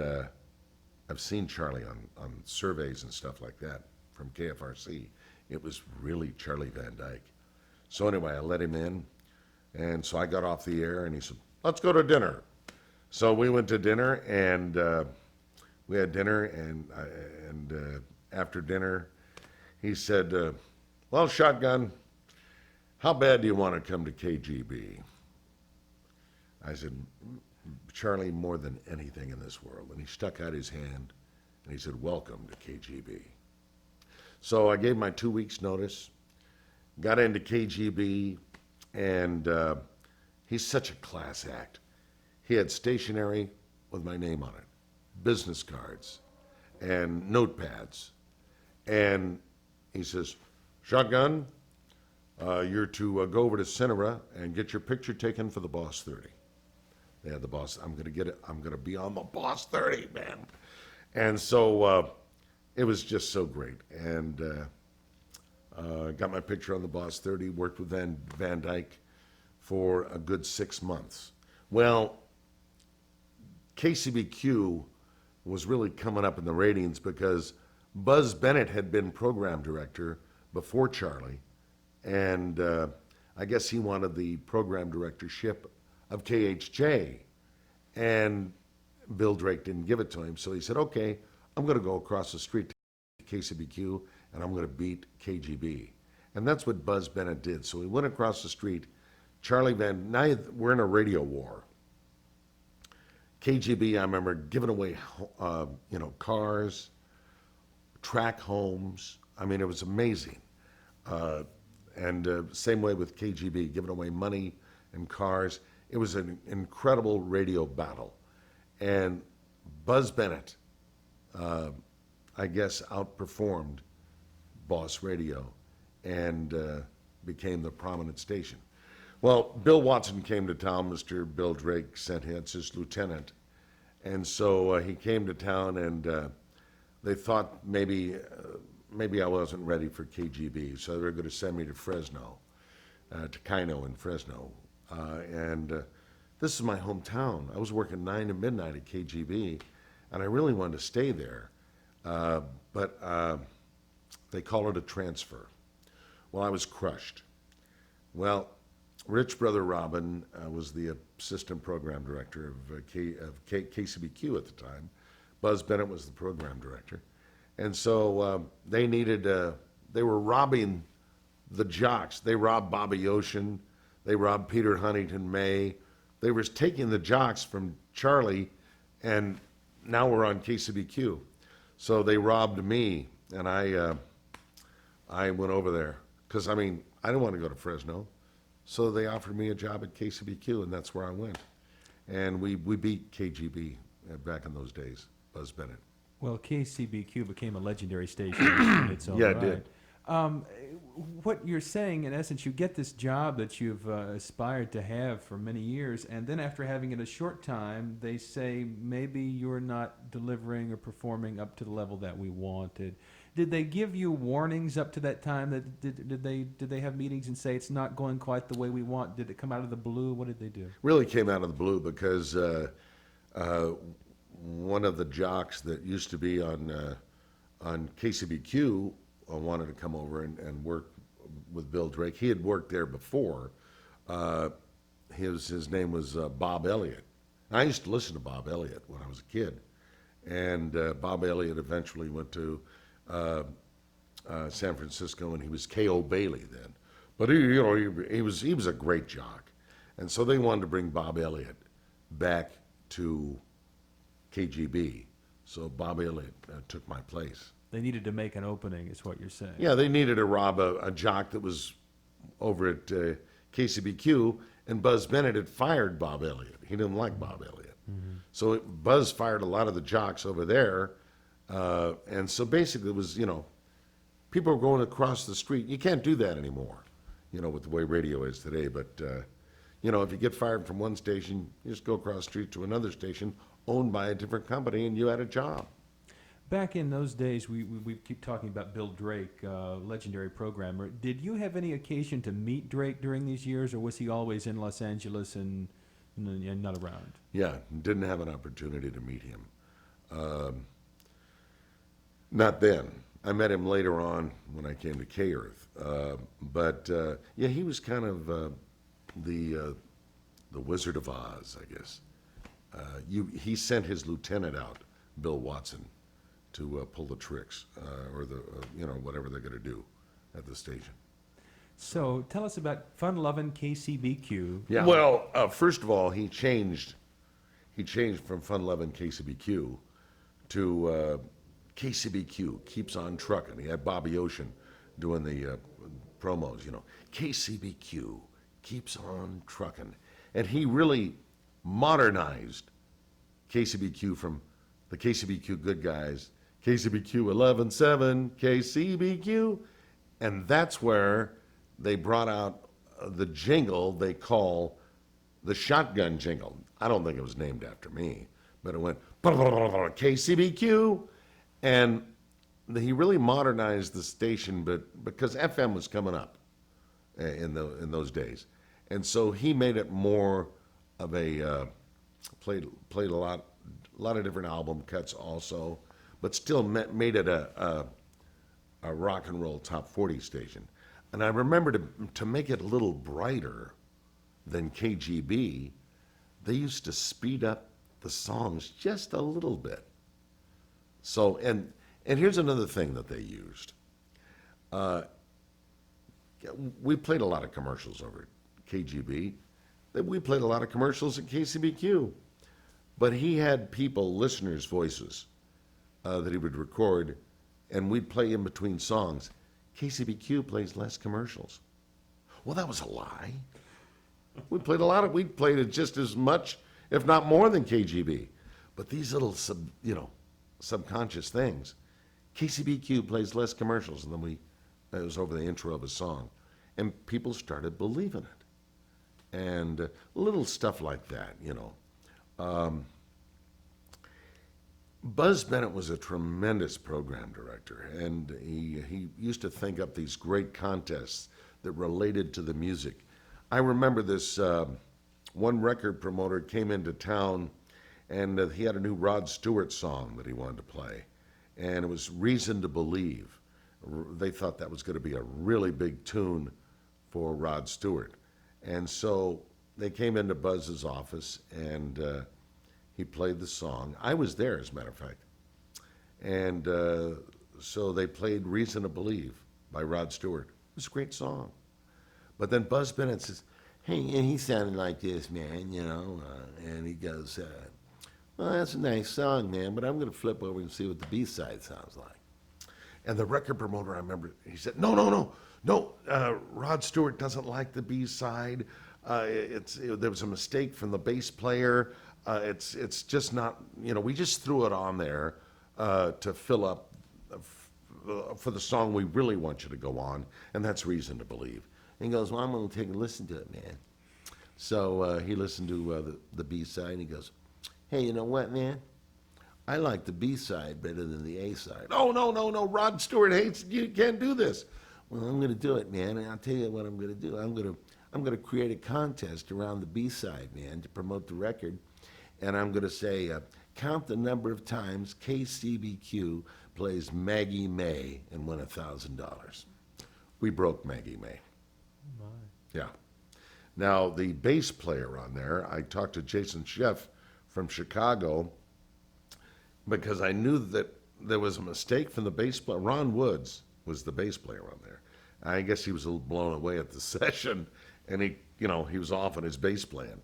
Speaker 2: I've seen Charlie on surveys and stuff like that from KFRC. It was really Charlie Van Dyke. So anyway, I let him in. And so I got off the air, and he said, let's go to dinner. So we went to dinner, and we had dinner, and after dinner, he said, well, Shotgun, how bad do you want to come to KGB? I said, Charlie, more than anything in this world. And he stuck out his hand, and he said, welcome to KGB. So I gave my 2 weeks' notice, got into KGB, and he's such a class act. He had stationery with my name on it, business cards, and notepads. And he says, Shotgun, you're to go over to Cinera and get your picture taken for the Boss 30. They had the Boss. I'm gonna get it. I'm gonna be on the Boss 30, man. And so it was just so great. And got my picture on the Boss 30. Worked with Van Dyke for a good 6 months. Well, KCBQ was really coming up in the ratings because Buzz Bennett had been program director before Charlie, and I guess he wanted the program directorship of KHJ, and Bill Drake didn't give it to him, so he said, okay, I'm going to go across the street to KCBQ, and I'm going to beat KGB. And that's what Buzz Bennett did. So he went across the street. Now we're in a radio war. KGB, I remember giving away, cars, track homes. I mean, it was amazing. And same way with KGB, giving away money and cars. It was an incredible radio battle. And Buzz Bennett, I guess, outperformed Boss Radio and became the prominent station. Well, Bill Watson came to town. Mr. Bill Drake sent him, it's his lieutenant. And so he came to town, and they thought maybe I wasn't ready for KGB, so they were going to send me to Fresno, to Kino in Fresno. This is my hometown. I was working 9 to midnight at KGB, and I really wanted to stay there. But they call it a transfer. Well, I was crushed. Well, Rich Brother Robin was the assistant program director of KCBQ at the time. Buzz Bennett was the program director. And so they were robbing the jocks. They robbed Bobby Ocean. They robbed Peter Huntington May. They were taking the jocks from Charlie, and now we're on KCBQ. So they robbed me, and I went over there. Because, I didn't want to go to Fresno. So they offered me a job at KCBQ, and that's where I went. And we beat KGB back in those days, Buzz Bennett.
Speaker 1: Well, KCBQ became a legendary station in its own
Speaker 2: Yeah,
Speaker 1: right.
Speaker 2: it did.
Speaker 1: What you're saying, in essence, you get this job that you've aspired to have for many years, and then after having it a short time, they say maybe you're not delivering or performing up to the level that we wanted. Did they give you warnings up to that time? Did they have meetings and say it's not going quite the way we want? Did it come out of the blue? What did they do?
Speaker 2: Really came out of the blue because one of the jocks that used to be on KCBQ wanted to come over and work with Bill Drake. He had worked there before. His name was Bob Elliott. I used to listen to Bob Elliott when I was a kid, and Bob Elliott eventually went to San Francisco, and he was K.O. Bailey then. But he was a great jock, and so they wanted to bring Bob Elliott back to KGB. So Bob Elliott took my place.
Speaker 1: They needed to make an opening, is what you're saying.
Speaker 2: Yeah, they needed to rob a jock that was over at KCBQ, and Buzz Bennett had fired Bob Elliott. He didn't like Bob Elliott. Mm-hmm. So Buzz fired a lot of the jocks over there, and so basically it was, people were going across the street. You can't do that anymore, with the way radio is today. But, if you get fired from one station, you just go across the street to another station owned by a different company, and you had a job.
Speaker 1: Back in those days, we keep talking about Bill Drake, legendary programmer. Did you have any occasion to meet Drake during these years, or was he always in Los Angeles and not around?
Speaker 2: Yeah, didn't have an opportunity to meet him. Not then. I met him later on when I came to K-Earth. But he was kind of the Wizard of Oz, I guess. He sent his lieutenant out, Bill Watson, to pull the tricks or whatever they're going to do at the station.
Speaker 1: So tell us about fun-loving KCBQ.
Speaker 2: Yeah. Well, first of all, he changed from fun-loving KCBQ to KCBQ, Keeps on Truckin'. He had Bobby Ocean doing the promos, KCBQ, Keeps on Truckin'. And he really modernized KCBQ from the KCBQ good guys, KCBQ 11.7, KCBQ, and that's where they brought out the jingle they call the shotgun jingle. I don't think it was named after me, but it went KCBQ, and he really modernized the station, but because FM was coming up in those days, and so he made it more of a played a lot of different album cuts also, but still made it a rock and roll top 40 station. And I remember to make it a little brighter than KGB, they used to speed up the songs just a little bit. So, and here's another thing that they used. We played a lot of commercials over at KGB. We played a lot of commercials at KCBQ. But he had people, listeners' voices, that he would record, and we'd play in between songs. KCBQ plays less commercials. Well, that was a lie. We played it just as much, if not more than KGB. But these little subconscious things. KCBQ plays less commercials than it was over the intro of a song. And people started believing it. And little stuff like that, Buzz Bennett was a tremendous program director, and he used to think up these great contests that related to the music. I remember this one record promoter came into town, and he had a new Rod Stewart song that he wanted to play, and it was Reason to Believe. They thought that was going to be a really big tune for Rod Stewart. And so they came into Buzz's office, and he played the song. I was there, as a matter of fact. And so they played Reason to Believe by Rod Stewart. It was a great song. But then Buzz Bennett says, hey, and he sounded like this, man, and he goes, well, that's a nice song, man, but I'm going to flip over and see what the B-side sounds like. And the record promoter, I remember, he said, no, Rod Stewart doesn't like the B-side. There was a mistake from the bass player. It's just not, we just threw it on there to fill up for the song we really want you to go on, and that's Reason to Believe. And he goes, well, I'm going to take a listen to it, man. So he listened to the B-side, and he goes, hey, you know what, man? I like the B-side better than the A-side. Oh, no, Rod Stewart hates, you can't do this. Well, I'm going to do it, man, and I'll tell you what I'm going to do. I'm going to create a contest around the B-side, man, to promote the record. And I'm going to say, count the number of times KCBQ plays Maggie May and win $1,000. We broke Maggie May.
Speaker 1: My.
Speaker 2: Yeah. Now, the bass player on there, I talked to Jason Sheff from Chicago because I knew that there was a mistake from the bass player. Ron Woods was the bass player on there. I guess he was a little blown away at the session, and he was off on his bass playing.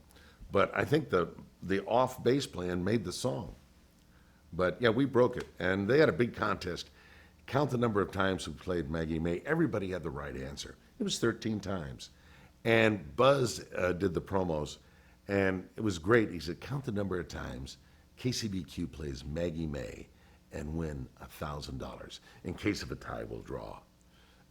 Speaker 2: But I think the off bass playing made the song. But yeah, we broke it, and they had a big contest. Count the number of times we played Maggie May. Everybody had the right answer. It was 13 times. And Buzz did the promos, and it was great. He said, count the number of times KCBQ plays Maggie May and win $1,000. In case of a tie, we'll draw.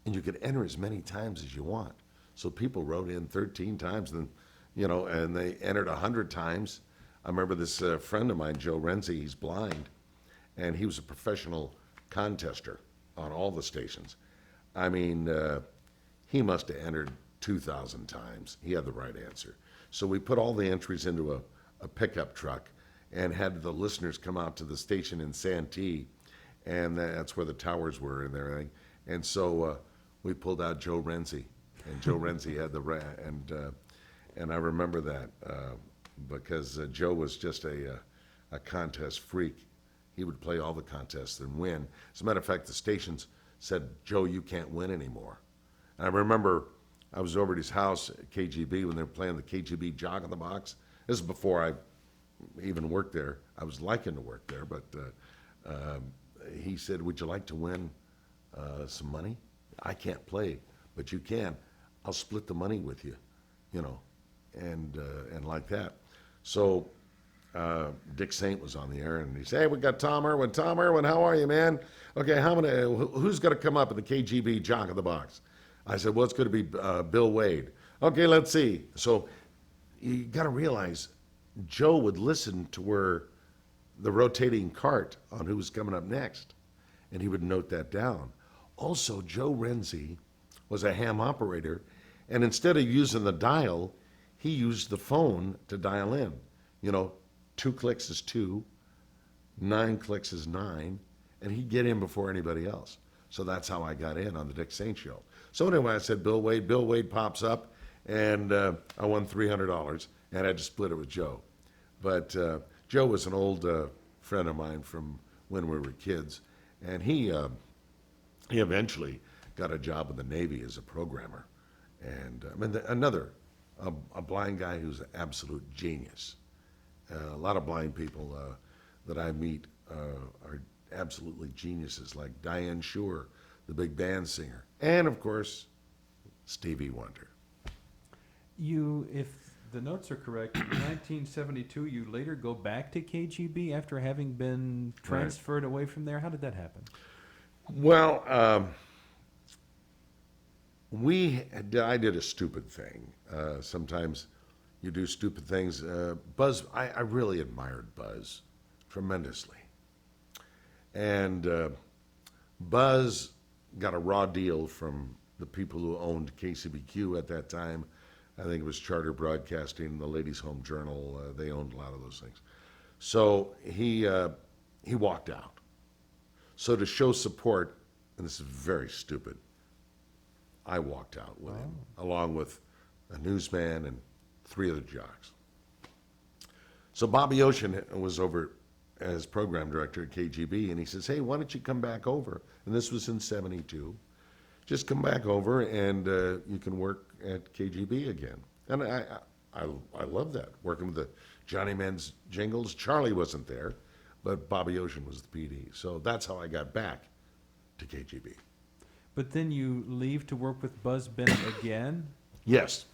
Speaker 2: And you could enter as many times as you want. So people wrote in 13 times, and they entered 100 times. I remember this friend of mine, Joe Renzi, he's blind, and he was a professional contester on all the stations. I mean, he must have entered 2,000 times. He had the right answer. So we put all the entries into a pickup truck and had the listeners come out to the station in Santee, and that's where the towers were and everything. And so we pulled out Joe Renzi, and Joe Renzi had and I remember that because Joe was just a contest freak. He would play all the contests and win. As a matter of fact, the stations said, Joe, you can't win anymore. And I remember I was over at his house at KGB when they were playing the KGB Jock in the Box. This is before I even worked there. I was liking to work there, but he said, would you like to win some money? I can't play, but you can. I'll split the money with you, and like that. So Dick Saint was on the air, and he said, hey, we got Tom Irwin. Tom Irwin, how are you, man? Okay, who's going to come up in the KGB Jock in the Box? I said, well, it's going to be Bill Wade. Okay, let's see. So you got to realize Joe would listen to where the rotating cart on who was coming up next, and he would note that down. Also, Joe Renzi was a ham operator, and instead of using the dial, he used the phone to dial in. 2 clicks is 2, 9 clicks is 9, and he'd get in before anybody else. So that's how I got in on the Dick Saint Show. So anyway, I said, Bill Wade. Bill Wade pops up, and I won $300, and I had to split it with Joe. But Joe was an old friend of mine from when we were kids, and he eventually got a job in the Navy as a programmer. And a blind guy who's an absolute genius. A lot of blind people that I meet are absolutely geniuses, like Diane Shore, the big band singer, and of course, Stevie Wonder.
Speaker 1: If the notes are correct, in 1972, you later go back to KGB after having been transferred away from there. How did that happen?
Speaker 2: Well, I did a stupid thing. Sometimes you do stupid things. Buzz, I really admired Buzz tremendously. And Buzz got a raw deal from the people who owned KCBQ at that time. I think it was Charter Broadcasting, the Ladies' Home Journal. They owned a lot of those things. So he walked out. So to show support, and this is very stupid, I walked out with him, along with a newsman and 3 other jocks. So Bobby Ocean was over as program director at KGB, and he says, hey, why don't you come back over? And this was in 72. Just come back over, and you can work at KGB again. And I love that, working with the Johnny Men's jingles. Charlie wasn't there, but Bobby Ocean was the PD. So that's how I got back to KGB.
Speaker 1: But then you leave to work with Buzz Bennett again?
Speaker 2: Yes.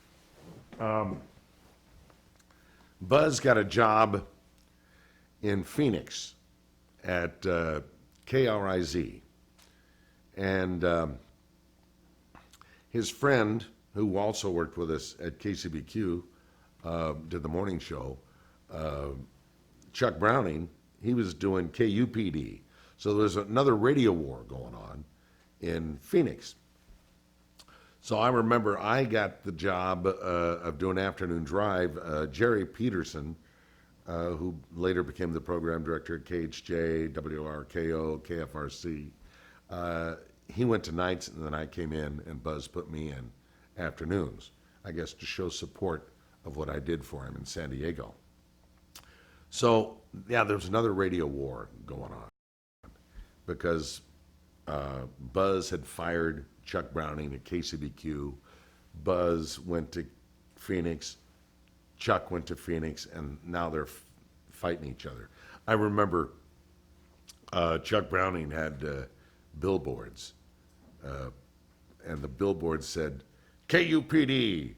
Speaker 2: Buzz got a job in Phoenix at KRIZ. And his friend, who also worked with us at KCBQ, did the morning show, Chuck Browning, he was doing KUPD. So there was another radio war going on in Phoenix. So I remember I got the job of doing afternoon drive. Jerry Peterson, who later became the program director at KHJ, WRKO, KFRC, he went to nights, and then I came in, and Buzz put me in afternoons, I guess to show support of what I did for him in San Diego. So, yeah, there was another radio war going on because Buzz had fired Chuck Browning at KCBQ. Buzz went to Phoenix. Chuck went to Phoenix, and now they're fighting each other. I remember Chuck Browning had billboards, and the billboard said, KUPD,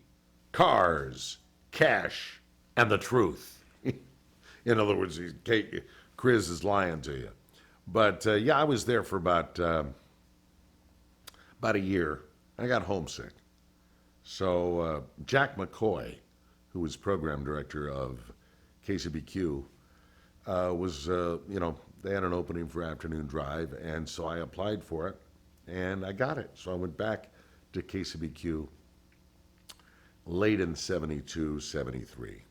Speaker 2: cars, cash, and the truth. In other words, Chris is lying to you. But yeah, I was there for about a year. I got homesick. So Jack McCoy, who was program director of KCBQ, was, they had an opening for afternoon drive, and so I applied for it, and I got it. So I went back to KCBQ late in 72, 73.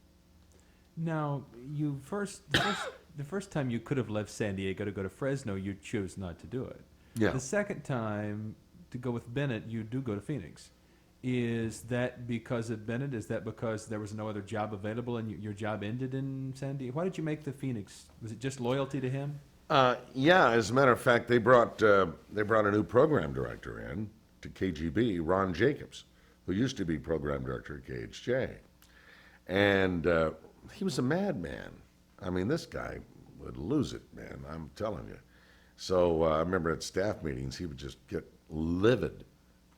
Speaker 1: Now, the first time you could have left San Diego to go to Fresno, you chose not to do it.
Speaker 2: Yeah.
Speaker 1: The second time to go with Bennett, you do go to Phoenix. Is that because of Bennett? Is that because there was no other job available and your job ended in San Diego? Why did you make the Phoenix? Was it just loyalty to him?
Speaker 2: Yeah, as a matter of fact, they brought a new program director in to KGB, Ron Jacobs, who used to be program director at KHJ. And he was a madman. I mean, this guy would lose it, man, I'm telling you. So I remember at staff meetings, he would just get livid.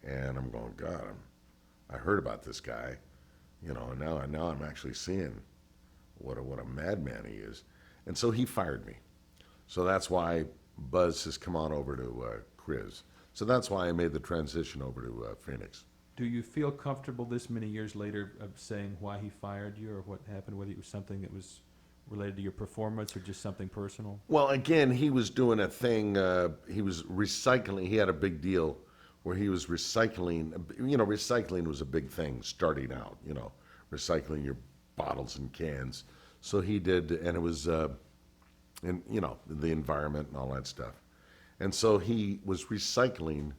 Speaker 2: And I'm going, God, I heard about this guy, and now I'm actually seeing what a madman he is. And so he fired me. So that's why Buzz has come on over to Chris. So that's why I made the transition over to Phoenix.
Speaker 1: Do you feel comfortable this many years later of saying why he fired you or what happened, whether it was something that was related to your performance or just something personal?
Speaker 2: Well, again, he was doing a thing. He was recycling. He had a big deal where he was recycling. You know, recycling was a big thing starting out. You know, recycling your bottles and cans. So he did, and it was, and you know, the environment and all that stuff. And so he was recycling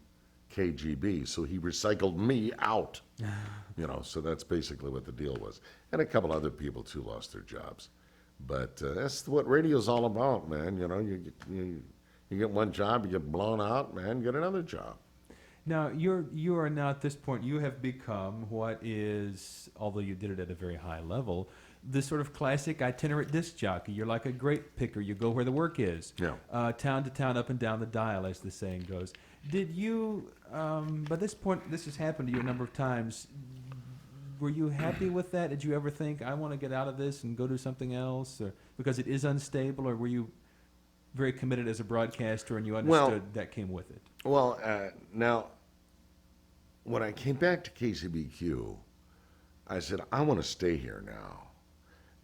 Speaker 2: KGB. So he recycled me out. You know, so that's basically what the deal was. And a couple other people too lost their jobs. But that's what radio's all about, man. You know, you get one job, you get blown out, man, get another job.
Speaker 1: Now, you are now at this point, you have become what is, although you did it at a very high level, this sort of classic itinerant disc jockey. You're like a grape picker. You go where the work is.
Speaker 2: Yeah.
Speaker 1: Town to town, up and down the dial, as the saying goes. Did you, by this point, this has happened to you a number of times, were you happy with that? Did you ever think, I want to get out of this and go do something else? Or, because it is unstable, or were you very committed as a broadcaster and you understood that came with it?
Speaker 2: Well, now, when I came back to KCBQ, I said, I want to stay here now.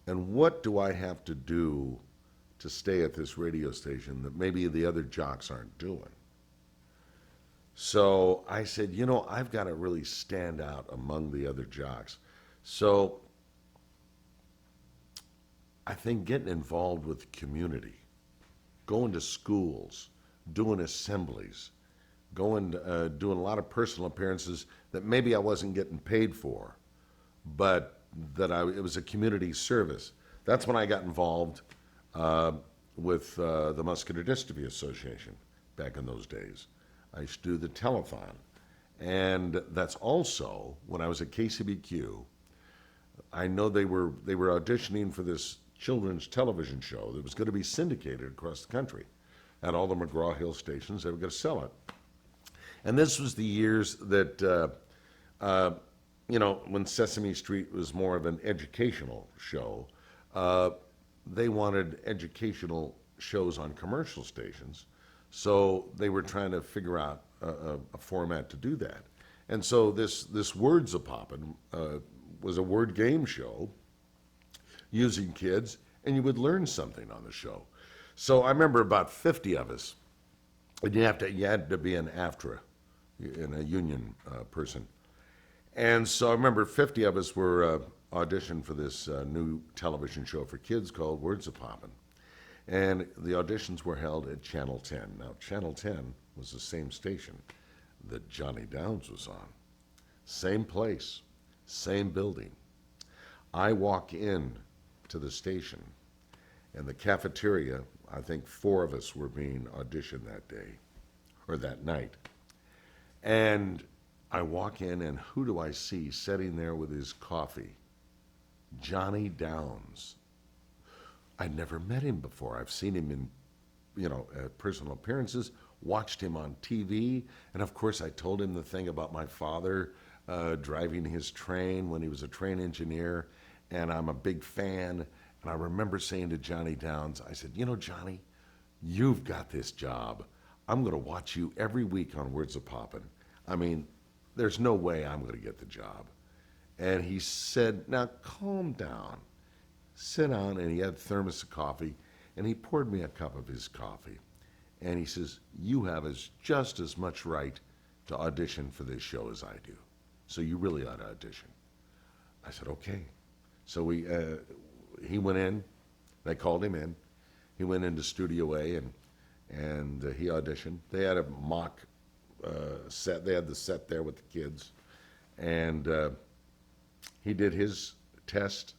Speaker 2: And what do I have to do to stay at this radio station that maybe the other jocks aren't doing? So I said, you know, I've got to really stand out among the other jocks. So I think getting involved with the community, going to schools, doing assemblies, doing a lot of personal appearances that maybe I wasn't getting paid for, but that it was a community service. That's when I got involved with the Muscular Dystrophy Association back in those days. I used to do the telethon. And that's also, when I was at KCBQ, I know they were auditioning for this children's television show that was going to be syndicated across the country. At all the McGraw-Hill stations, they were going to sell it. And this was the years that, you know, when Sesame Street was more of an educational show, they wanted educational shows on commercial stations. So they were trying to figure out a format to do that. And so this Words of Poppin' was a word game show using kids, and you would learn something on the show. So I remember about 50 of us, and you had to be an AFTRA, in a union person. And so I remember 50 of us were auditioned for this new television show for kids called Words of Poppin'. And the auditions were held at Channel 10. Now, Channel 10 was the same station that Johnny Downs was on. Same place, same building. I walk in to the station, and the cafeteria, I think 4 of us were being auditioned that day, or that night. And I walk in, and who do I see sitting there with his coffee? Johnny Downs. I'd never met him before. I've seen him in, you know, personal appearances, watched him on TV, and of course I told him the thing about my father driving his train when he was a train engineer, and I'm a big fan. And I remember saying to Johnny Downs, I said, you know, Johnny, you've got this job. I'm going to watch you every week on Words of Poppin'. I mean, there's no way I'm going to get the job. And he said, now calm down. Sit down, and he had a thermos of coffee, and he poured me a cup of his coffee. And he says, you have just as much right to audition for this show as I do. So you really ought to audition. I said, okay. So he went in, they called him in. He went into Studio A, and he auditioned. They had a mock set. They had the set there with the kids. And he did his test,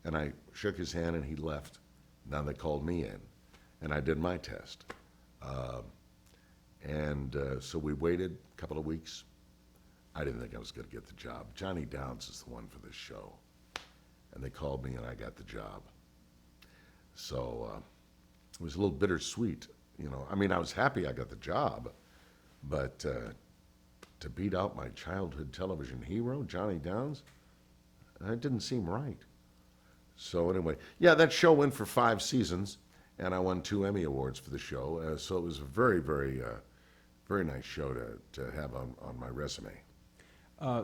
Speaker 2: and I shook his hand, and he left. Now they called me in, and I did my test. So we waited a couple of weeks. I didn't think I was going to get the job. Johnny Downs is the one for this show. And they called me, and I got the job. So it was a little bittersweet, you know. I mean, I was happy I got the job, but to beat out my childhood television hero, Johnny Downs, that didn't seem right. So anyway, yeah, that show went for 5 seasons, and I won 2 Emmy Awards for the show. So it was a very, very very nice show to have on my resume.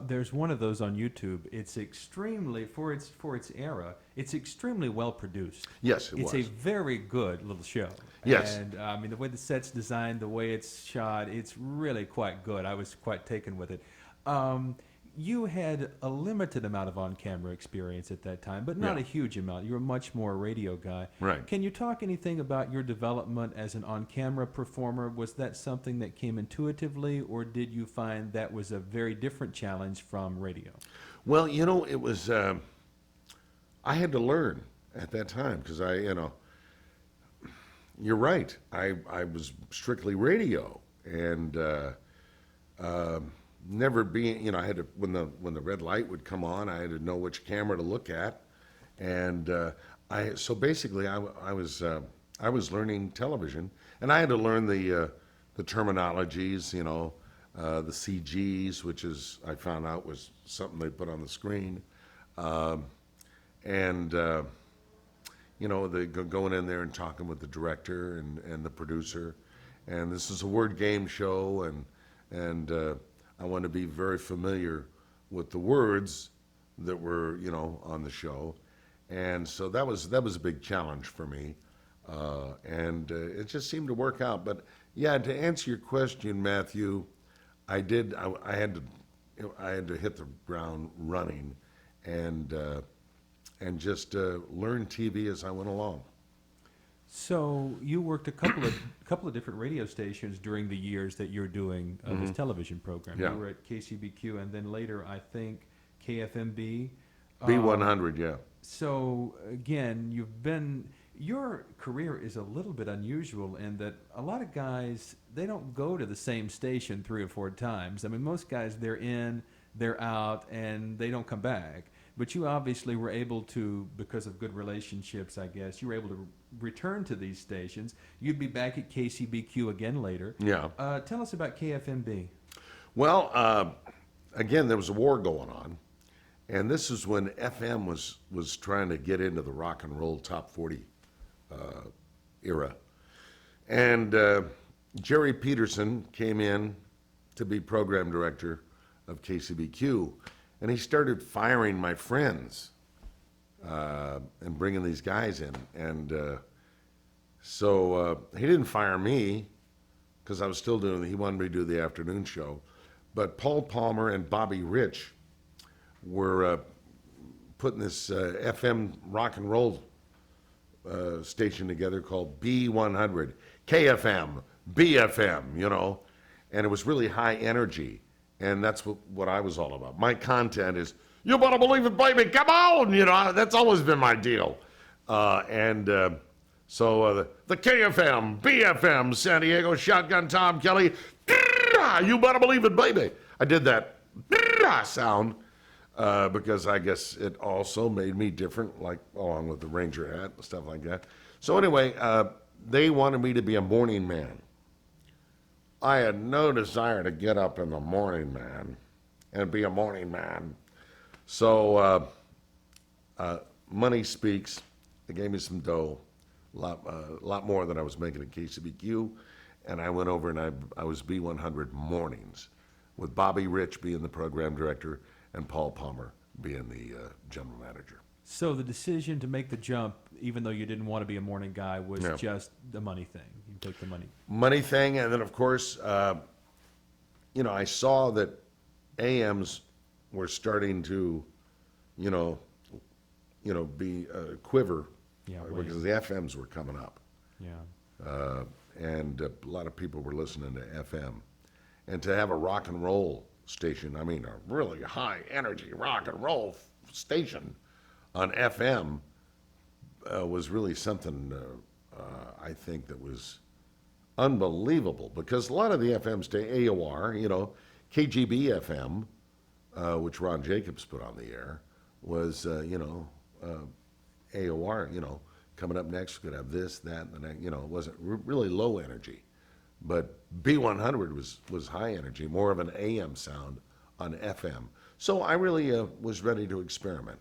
Speaker 1: There's one of those on YouTube. It's extremely for its era. It's extremely well produced.
Speaker 2: Yes,
Speaker 1: It's a very good little show.
Speaker 2: Yes.
Speaker 1: And I mean the way the set's designed, the way it's shot, it's really quite good. I was quite taken with it. You had a limited amount of on-camera experience at that time, but not
Speaker 2: Yeah.
Speaker 1: a huge amount. You were much more a radio guy.
Speaker 2: Right.
Speaker 1: Can you talk anything about your development as an on-camera performer? Was that something that came intuitively, or did you find that was a very different challenge from radio?
Speaker 2: Well, it was, I had to learn at that time because you're right. I was strictly radio and never being, I had to, when the red light would come on, I had to know which camera to look at. And so basically I was learning television and I had to learn the terminologies, the CGs, which I found out was something they put on the screen. Going in there and talking with the director and the producer. And this is a word game show, and I want to be very familiar with the words that were, on the show. And so that was a big challenge for me. It just seemed to work out. But yeah, to answer your question, Matthew, I had to hit the ground running and just learn TV as I went along.
Speaker 1: So you worked a couple of different radio stations during the years that you're doing this television program.
Speaker 2: Yeah.
Speaker 1: You were at KCBQ and then later I think KFMB.
Speaker 2: B100, yeah.
Speaker 1: So again, your career is a little bit unusual in that a lot of guys, they don't go to the same station 3 or 4 times. I mean, most guys, they're in, they're out, and they don't come back. But you obviously were able to, because of good relationships, I guess, you were able to return to these stations. You'd be back at KCBQ again later.
Speaker 2: Yeah.
Speaker 1: Tell us about KFMB.
Speaker 2: Well, again, there was a war going on, and this is when FM was trying to get into the rock and roll top 40 era. And Jerry Peterson came in to be program director of KCBQ. And he started firing my friends and bringing these guys in. And so he didn't fire me because I was still he wanted me to do the afternoon show. But Paul Palmer and Bobby Rich were putting this FM rock and roll station together called B100, KFM, BFM, and it was really high energy. And that's what I was all about. My content is, you better believe it, baby, come on! That's always been my deal. So the KFM, BFM, San Diego, Shotgun Tom Kelly, you better believe it, baby. I did that sound because I guess it also made me different, like along with the Ranger hat and stuff like that. So anyway, they wanted me to be a morning man. I had no desire to get up in the morning, man, and be a morning man. So money speaks. They gave me some dough, a lot more than I was making at KCBQ, and I went over and I was B100 mornings, with Bobby Rich being the program director and Paul Palmer being the general manager.
Speaker 1: So the decision to make the jump, even though you didn't want to be a morning guy, was just the money thing. You take the money.
Speaker 2: Money thing, and then of course, I saw that AMs were starting to, be quiver because the FMs were coming up.
Speaker 1: Yeah.
Speaker 2: And a lot of people were listening to FM, and to have a rock and roll station, I mean, a really high energy rock and roll station on FM was really something I think that was unbelievable, because a lot of the FMs to AOR, KGB FM, which Ron Jacobs put on the air, was, AOR, coming up next, could have this, that, and that, it wasn't really low energy. But B100 was high energy, more of an AM sound on FM. So I really was ready to experiment.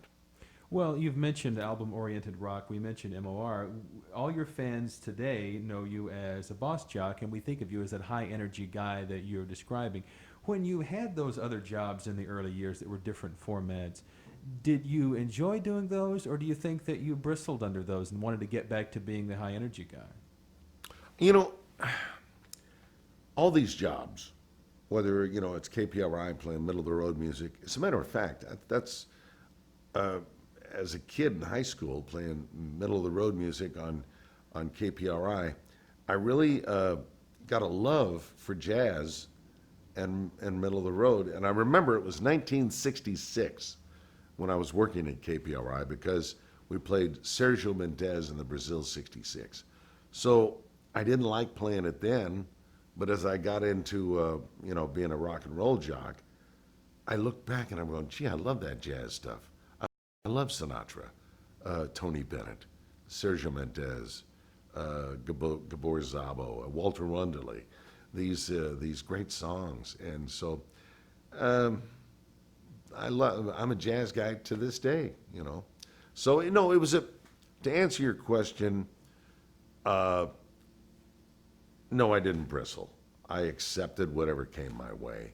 Speaker 1: Well, you've mentioned album-oriented rock. We mentioned MOR. All your fans today know you as a boss jock, and we think of you as that high-energy guy that you're describing. When you had those other jobs in the early years that were different formats, did you enjoy doing those, or do you think that you bristled under those and wanted to get back to being the high-energy guy?
Speaker 2: You know, all these jobs, whether, it's KPRI playing middle-of-the-road music, as a matter of fact, that's as a kid in high school playing middle-of-the-road music on KPRI, I really got a love for jazz and middle of the road. And I remember it was 1966 when I was working at KPRI because we played Sergio Mendes in the Brazil 66. So I didn't like playing it then, but as I got into, being a rock and roll jock, I look back and I'm going, gee, I love that jazz stuff. I love Sinatra, Tony Bennett, Sergio Mendes, Gabor Szabo, Walter Rondelli, these great songs. And so I'm a jazz guy to this day, So, it was to answer your question, no, I didn't bristle. I accepted whatever came my way.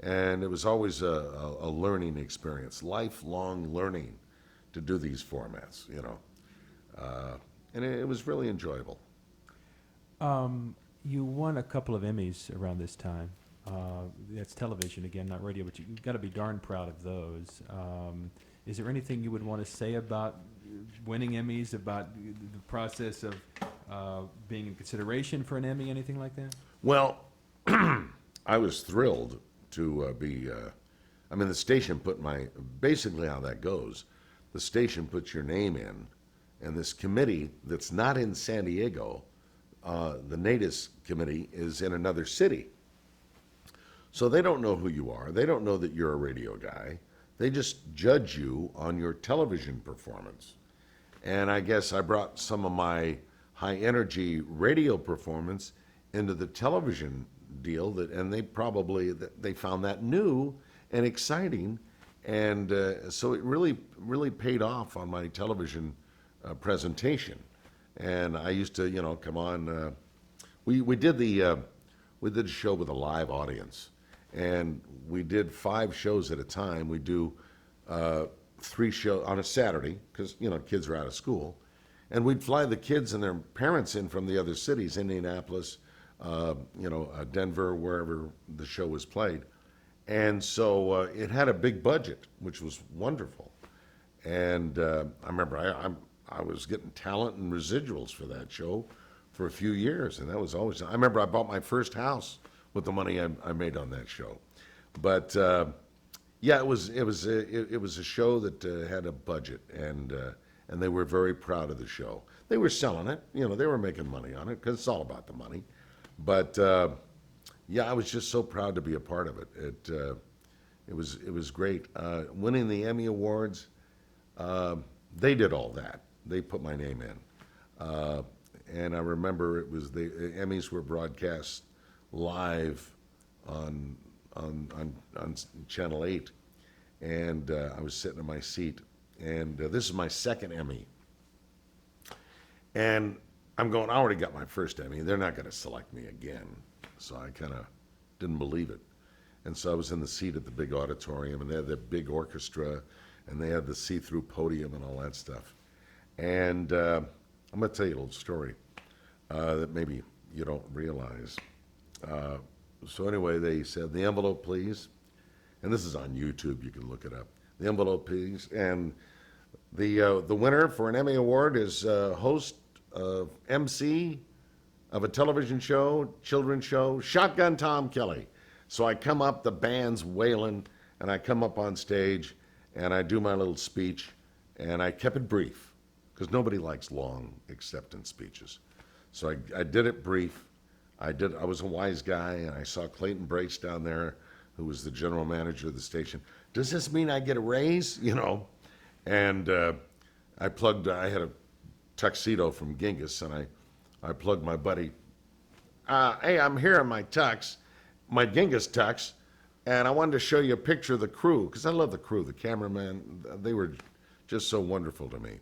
Speaker 2: And it was always a learning experience, lifelong learning to do these formats, and it was really enjoyable.
Speaker 1: You won a couple of Emmys around this time. That's television again, not radio, but you've got to be darn proud of those. Is there anything you would want to say about winning Emmys, about the process of being in consideration for an Emmy, anything like that?
Speaker 2: Well, I was thrilled to be, the station put basically how that goes, the station puts your name in, and this committee that's not in San Diego, the NATIS committee, is in another city. So they don't know who you are. They don't know that you're a radio guy. They just judge you on your television performance. And I guess I brought some of my high-energy radio performance into the television deal, and they found that new and exciting, and so it really paid off on my television presentation. And I used to, come on. We did a show with a live audience, and we did 5 shows at a time. We do 3 shows on a Saturday because kids are out of school, and we'd fly the kids and their parents in from the other cities, Indianapolis, Denver, wherever the show was played. And so it had a big budget, which was wonderful. And I remember I was getting talent and residuals for that show for a few years, and that was always. I remember I bought my first house with the money I made on that show. But yeah, it was a show that had a budget, and they were very proud of the show. They were selling it, they were making money on it because it's all about the money. But yeah, I was just so proud to be a part of it. It was great. Winning the Emmy Awards, they did all that. They put my name in, and I remember the Emmys were broadcast live on Channel 8, and I was sitting in my seat, and this is my second Emmy, and I'm going, I already got my first Emmy. They're not going to select me again. So I kind of didn't believe it. And so I was in the seat at the big auditorium, and they had the big orchestra, and they had the see-through podium and all that stuff. And I'm going to tell you a little story that maybe you don't realize. So anyway, they said, the envelope, please. And this is on YouTube. You can look it up. The envelope, please. And the winner for an Emmy Award is host of MC of a television show, children's show, Shotgun Tom Kelly. So I come up, the band's wailing, and I come up on stage, and I do my little speech, and I kept it brief, because nobody likes long acceptance speeches. So I did it brief. I was a wise guy, and I saw Clayton Brace down there, who was the general manager of the station. Does this mean I get a raise? And I had a tuxedo from Genghis, and I plugged my buddy. Hey, I'm here in my tux, my Genghis tux, and I wanted to show you a picture of the crew, because I love the crew, the cameraman. They were just so wonderful to me.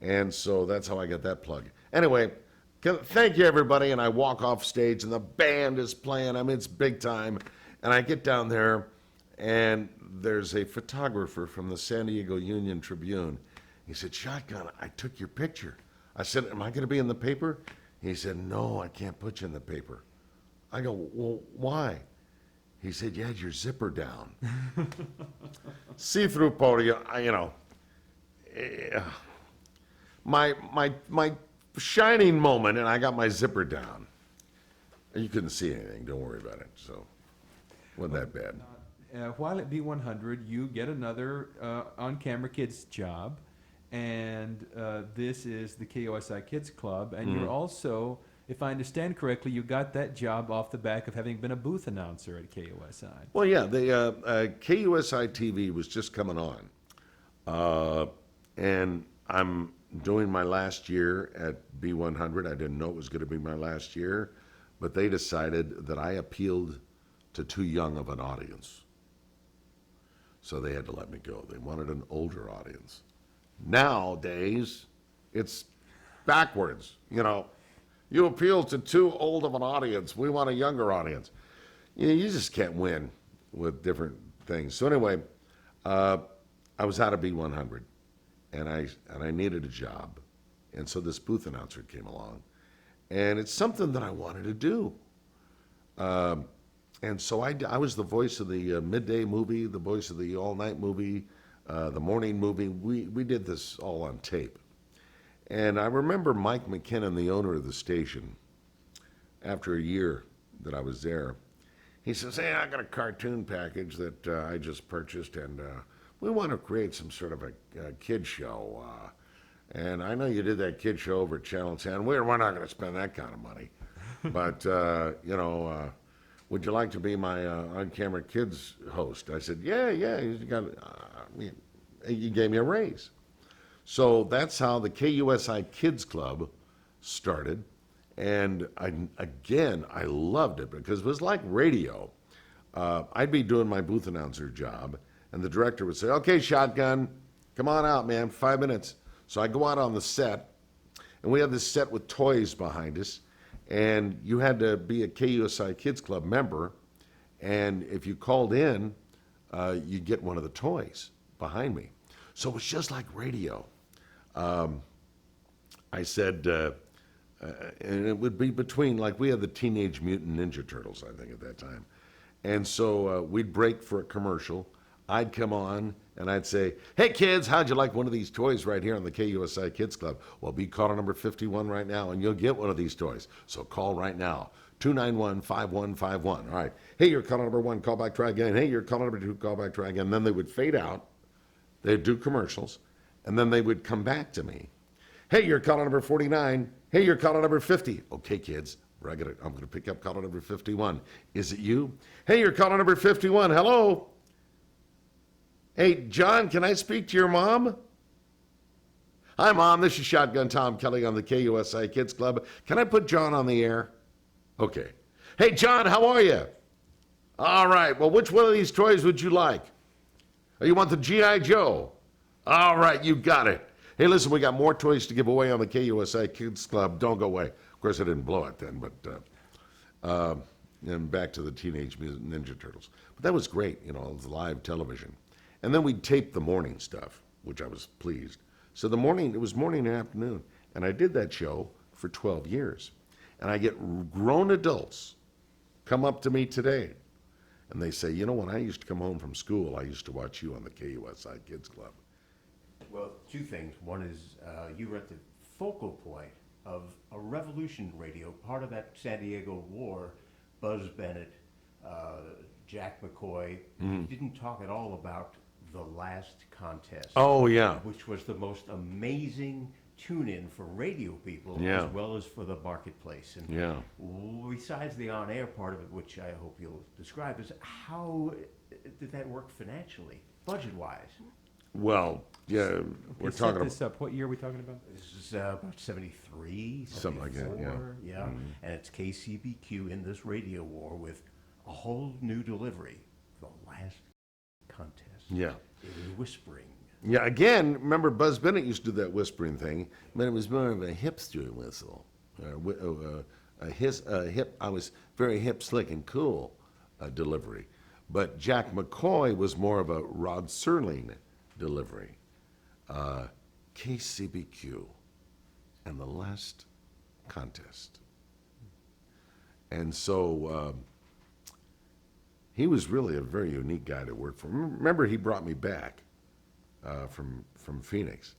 Speaker 2: And so that's how I got that plug. Anyway, thank you, everybody. And I walk off stage, and the band is playing. I mean, it's big time. And I get down there, and there's a photographer from the San Diego Union Tribune. He said, "Shotgun, I took your picture." I said, "Am I going to be in the paper?" He said, "No, I can't put you in the paper." I go, "Well, why?" He said, "You had your zipper down." See-through podium, my shining moment, and I got my zipper down. You couldn't see anything. Don't worry about it. So, wasn't that bad.
Speaker 1: While at B100, you get another on-camera kids job, and this is the KUSI Kids Club, and you're also, if I understand correctly, you got that job off the back of having been a booth announcer at KUSI.
Speaker 2: Well, yeah, the KUSI TV was just coming on, and I'm doing my last year at B100. I didn't know it was going to be my last year, but they decided that I appealed to too young of an audience. So they had to let me go. They wanted an older audience. Nowadays, it's backwards. You appeal to too old of an audience. We want a younger audience. You just can't win with different things. So anyway, I was out of B100, and I needed a job. And so this booth announcer came along. And it's something that I wanted to do. And so I was the voice of the midday movie, the voice of the all-night movie, the morning movie. We did this all on tape. And I remember Mike McKinnon, the owner of the station, after a year that I was there, he says, "Hey, I got a cartoon package that I just purchased, and we want to create some sort of a kid show. And I know you did that kid show over at Channel 10. We're not going to spend that kind of money. But, would you like to be my on-camera kids host?" I said, yeah. He gave me a raise. So that's how the KUSI Kids Club started. And I loved it because it was like radio. I'd be doing my booth announcer job, and the director would say, "Okay, Shotgun, come on out, man, 5 minutes." So I go out on the set, and we had this set with toys behind us, and you had to be a KUSI Kids Club member, and if you called in, you'd get one of the toys behind me. So it was just like radio. I said, and it would be between, like we had the Teenage Mutant Ninja Turtles, I think, at that time. And so we'd break for a commercial. I'd come on, and I'd say, "Hey, kids, how'd you like one of these toys right here on the KUSI Kids Club? Well, be caller number 51 right now, and you'll get one of these toys. So call right now, 291-5151. All right. Hey, you're caller number 1, call back, try again. Hey, you're caller number 2, call back, try again." Then they would fade out. They'd do commercials, and then they would come back to me. "Hey, you're caller number 49. Hey, you're caller number 50. Okay, kids, I'm going to pick up caller number 51. Is it you? Hey, you're caller number 51. Hello? Hey, John, can I speak to your mom? Hi, Mom. This is Shotgun Tom Kelly on the KUSI Kids Club. Can I put John on the air? Okay. Hey, John, how are you? All right. Well, which one of these toys would you like? Oh, you want the G.I. Joe? All right, you got it. Hey, listen, we got more toys to give away on the KUSI Kids Club. Don't go away. Of course, I didn't blow it then, but and back to the Teenage Mutant Ninja Turtles. But that was great, it was live television. And then we'd tape the morning stuff, which I was pleased. So it was morning and afternoon. And I did that show for 12 years. And I get grown adults come up to me today, and they say, "When I used to come home from school, I used to watch you on the KUSI Kids Club."
Speaker 3: Well, two things. One is you were at the focal point of a revolution radio, part of that San Diego war. Buzz Bennett, Jack McCoy. You didn't talk at all about the last contest.
Speaker 2: Oh, yeah.
Speaker 3: Which was the most amazing tune-in for radio people
Speaker 2: Yeah.
Speaker 3: as well as for the marketplace. And
Speaker 2: Yeah.
Speaker 3: besides the on-air part of it, which I hope you'll describe, is how did that work financially, budget-wise?
Speaker 2: Well, yeah, we're
Speaker 1: Set
Speaker 2: talking
Speaker 1: this
Speaker 2: about...
Speaker 1: up. What year are we talking about?
Speaker 3: This is about 73,
Speaker 2: Something like that, yeah.
Speaker 3: 74, yeah. And it's KCBQ in this radio war with a whole new delivery, the last contest.
Speaker 2: Yeah.
Speaker 3: It was whispering.
Speaker 2: Yeah, again, remember Buzz Bennett used to do that whispering thing, but it was more of a hipster whistle. I was very hip, slick, and cool delivery. But Jack McCoy was more of a Rod Serling delivery. KCBQ and the last contest. And so he was really a very unique guy to work for. Remember, he brought me back from Phoenix.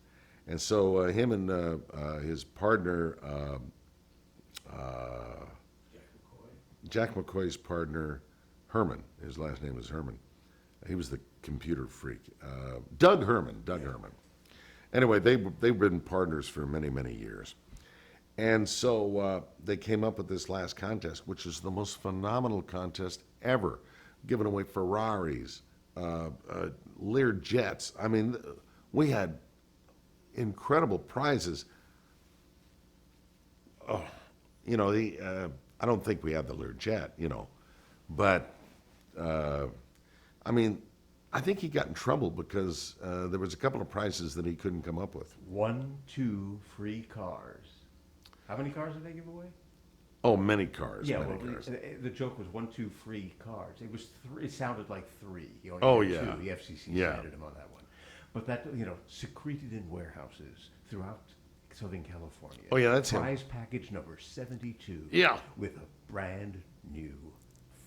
Speaker 2: And so him and his partner, Jack McCoy's partner, Herman, his last name was Herman. He was the computer freak. Doug Herman. Anyway, they've been partners for many, many years. And so they came up with this last contest, which is the most phenomenal contest ever, giving away Ferraris, Lear jets. I mean, we had incredible prizes. Oh, you know, I don't think we had the Lear jet, you know, but I mean, I think he got in trouble because there was a couple of prizes that he couldn't come up with.
Speaker 3: 1, 2 free cars. How many cars did they give away?
Speaker 2: Oh, many cars.
Speaker 3: Yeah,
Speaker 2: many
Speaker 3: well,
Speaker 2: cars.
Speaker 3: the joke was 1, 2 free cars. It was three. It sounded like 3. You only
Speaker 2: Oh,
Speaker 3: had
Speaker 2: yeah.
Speaker 3: 2. The FCC
Speaker 2: Yeah.
Speaker 3: cited him on that one. But that, secreted in warehouses throughout Southern California.
Speaker 2: Oh, yeah, that's him.
Speaker 3: Prize package number 72.
Speaker 2: Yeah.
Speaker 3: With a brand new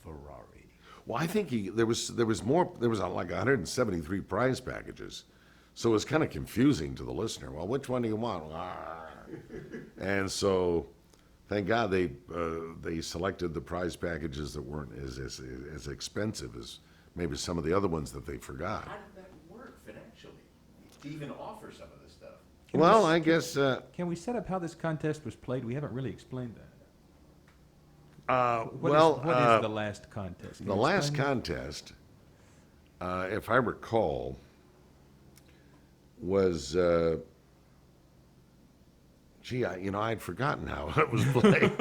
Speaker 3: Ferrari.
Speaker 2: Well, I think there was like 173 prize packages, so it was kind of confusing to the listener. Well, which one do you want? And so, thank God they selected the prize packages that weren't as expensive as maybe some of the other ones that they forgot.
Speaker 3: How did that work financially to even offer some of this stuff?
Speaker 2: Well, I guess
Speaker 1: Can we set up how this contest was played? We haven't really explained that. What is the last contest? Can
Speaker 2: the
Speaker 1: you
Speaker 2: last
Speaker 1: explain
Speaker 2: contest, if I recall, was. I'd forgotten how it was played.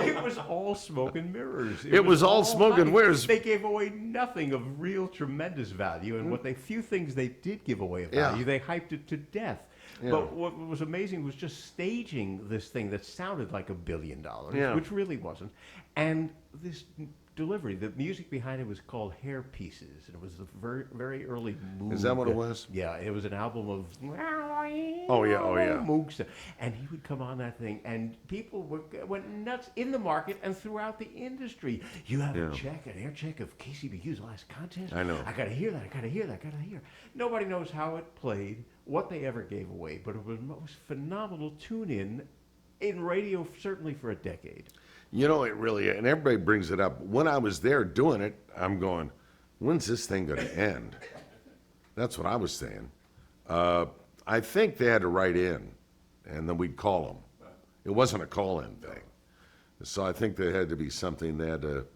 Speaker 3: It was all smoke and mirrors.
Speaker 2: It was all smoke and
Speaker 3: hype.
Speaker 2: mirrors.
Speaker 3: They gave away nothing of real tremendous value, and few things they did give away of value,
Speaker 2: Yeah.
Speaker 3: they hyped it to death.
Speaker 2: Yeah.
Speaker 3: But what was amazing was just staging this thing that sounded like $1 billion,
Speaker 2: Yeah.
Speaker 3: which really wasn't, and this delivery. The music behind it was called Hair Pieces, and it was the very, very early Moog.
Speaker 2: Is that what it was?
Speaker 3: Yeah, it was an album of
Speaker 2: Oh, yeah.
Speaker 3: Moog stuff. And he would come on that thing, and people went nuts in the market and throughout the industry. You have
Speaker 2: Yeah.
Speaker 3: an air check of KCBQ's last contest?
Speaker 2: I know.
Speaker 3: I gotta hear that, I gotta hear. Nobody knows how it played, what they ever gave away, but it was most phenomenal tune-in radio, certainly for a decade.
Speaker 2: It really, and everybody brings it up. When I was there doing it, I'm going, when's this thing going to end? That's what I was saying. I think they had to write in, and then we'd call them. It wasn't a call-in thing. So I think there had to be something they had to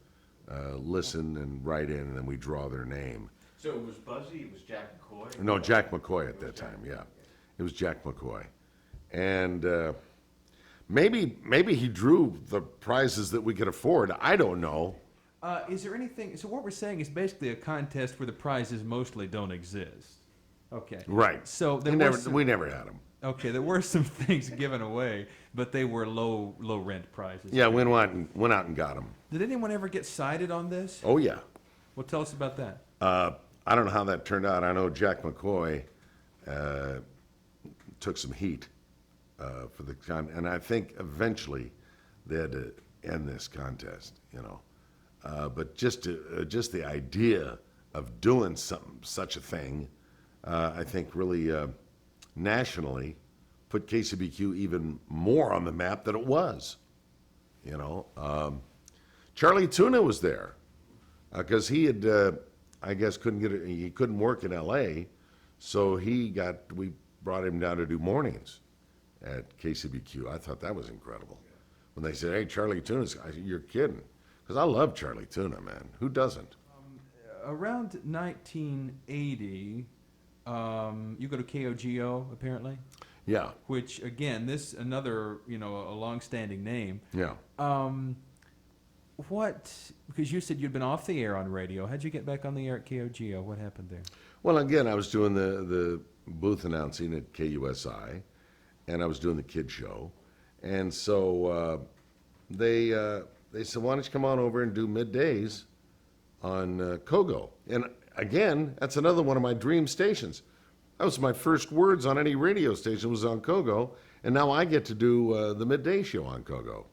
Speaker 2: listen and write in, and then we draw their name.
Speaker 3: So it was Buzzy, it was Jack McCoy?
Speaker 2: No, Jack McCoy at that time, yeah. It was Jack McCoy. And maybe he drew the prizes that we could afford. I don't know.
Speaker 1: Is there anything? So what we're saying is basically a contest where the prizes mostly don't exist. Okay.
Speaker 2: Right.
Speaker 1: So there
Speaker 2: We never had them.
Speaker 1: Okay, there were some things given away, but they were low rent prizes.
Speaker 2: Yeah, we went out and got them.
Speaker 1: Did anyone ever get cited on this?
Speaker 2: Oh, yeah.
Speaker 1: Well, tell us about that.
Speaker 2: I don't know how that turned out. I know Jack McCoy took some heat for the and I think eventually they had to end this contest, But just the idea of doing such a thing, I think really nationally put KCBQ even more on the map than it was. Charlie Tuna was there because he had, I guess, he couldn't work in L.A., so we brought him down to do mornings at KCBQ. I thought that was incredible. When they said, hey, Charlie Tuna's, you're kidding. Because I love Charlie Tuna, man. Who doesn't?
Speaker 1: Around 1980, you go to KOGO, apparently?
Speaker 2: Yeah.
Speaker 1: Which, again, another, a long-standing name.
Speaker 2: Yeah.
Speaker 1: Because you said you'd been off the air on radio. How'd you get back on the air at KOGO? What happened there?
Speaker 2: Well, again, I was doing the booth announcing at KUSI, and I was doing the kid show. And so they said, why don't you come on over and do middays on Kogo? And again, that's another one of my dream stations. That was my first words on any radio station was on Kogo, and now I get to do the midday show on Kogo.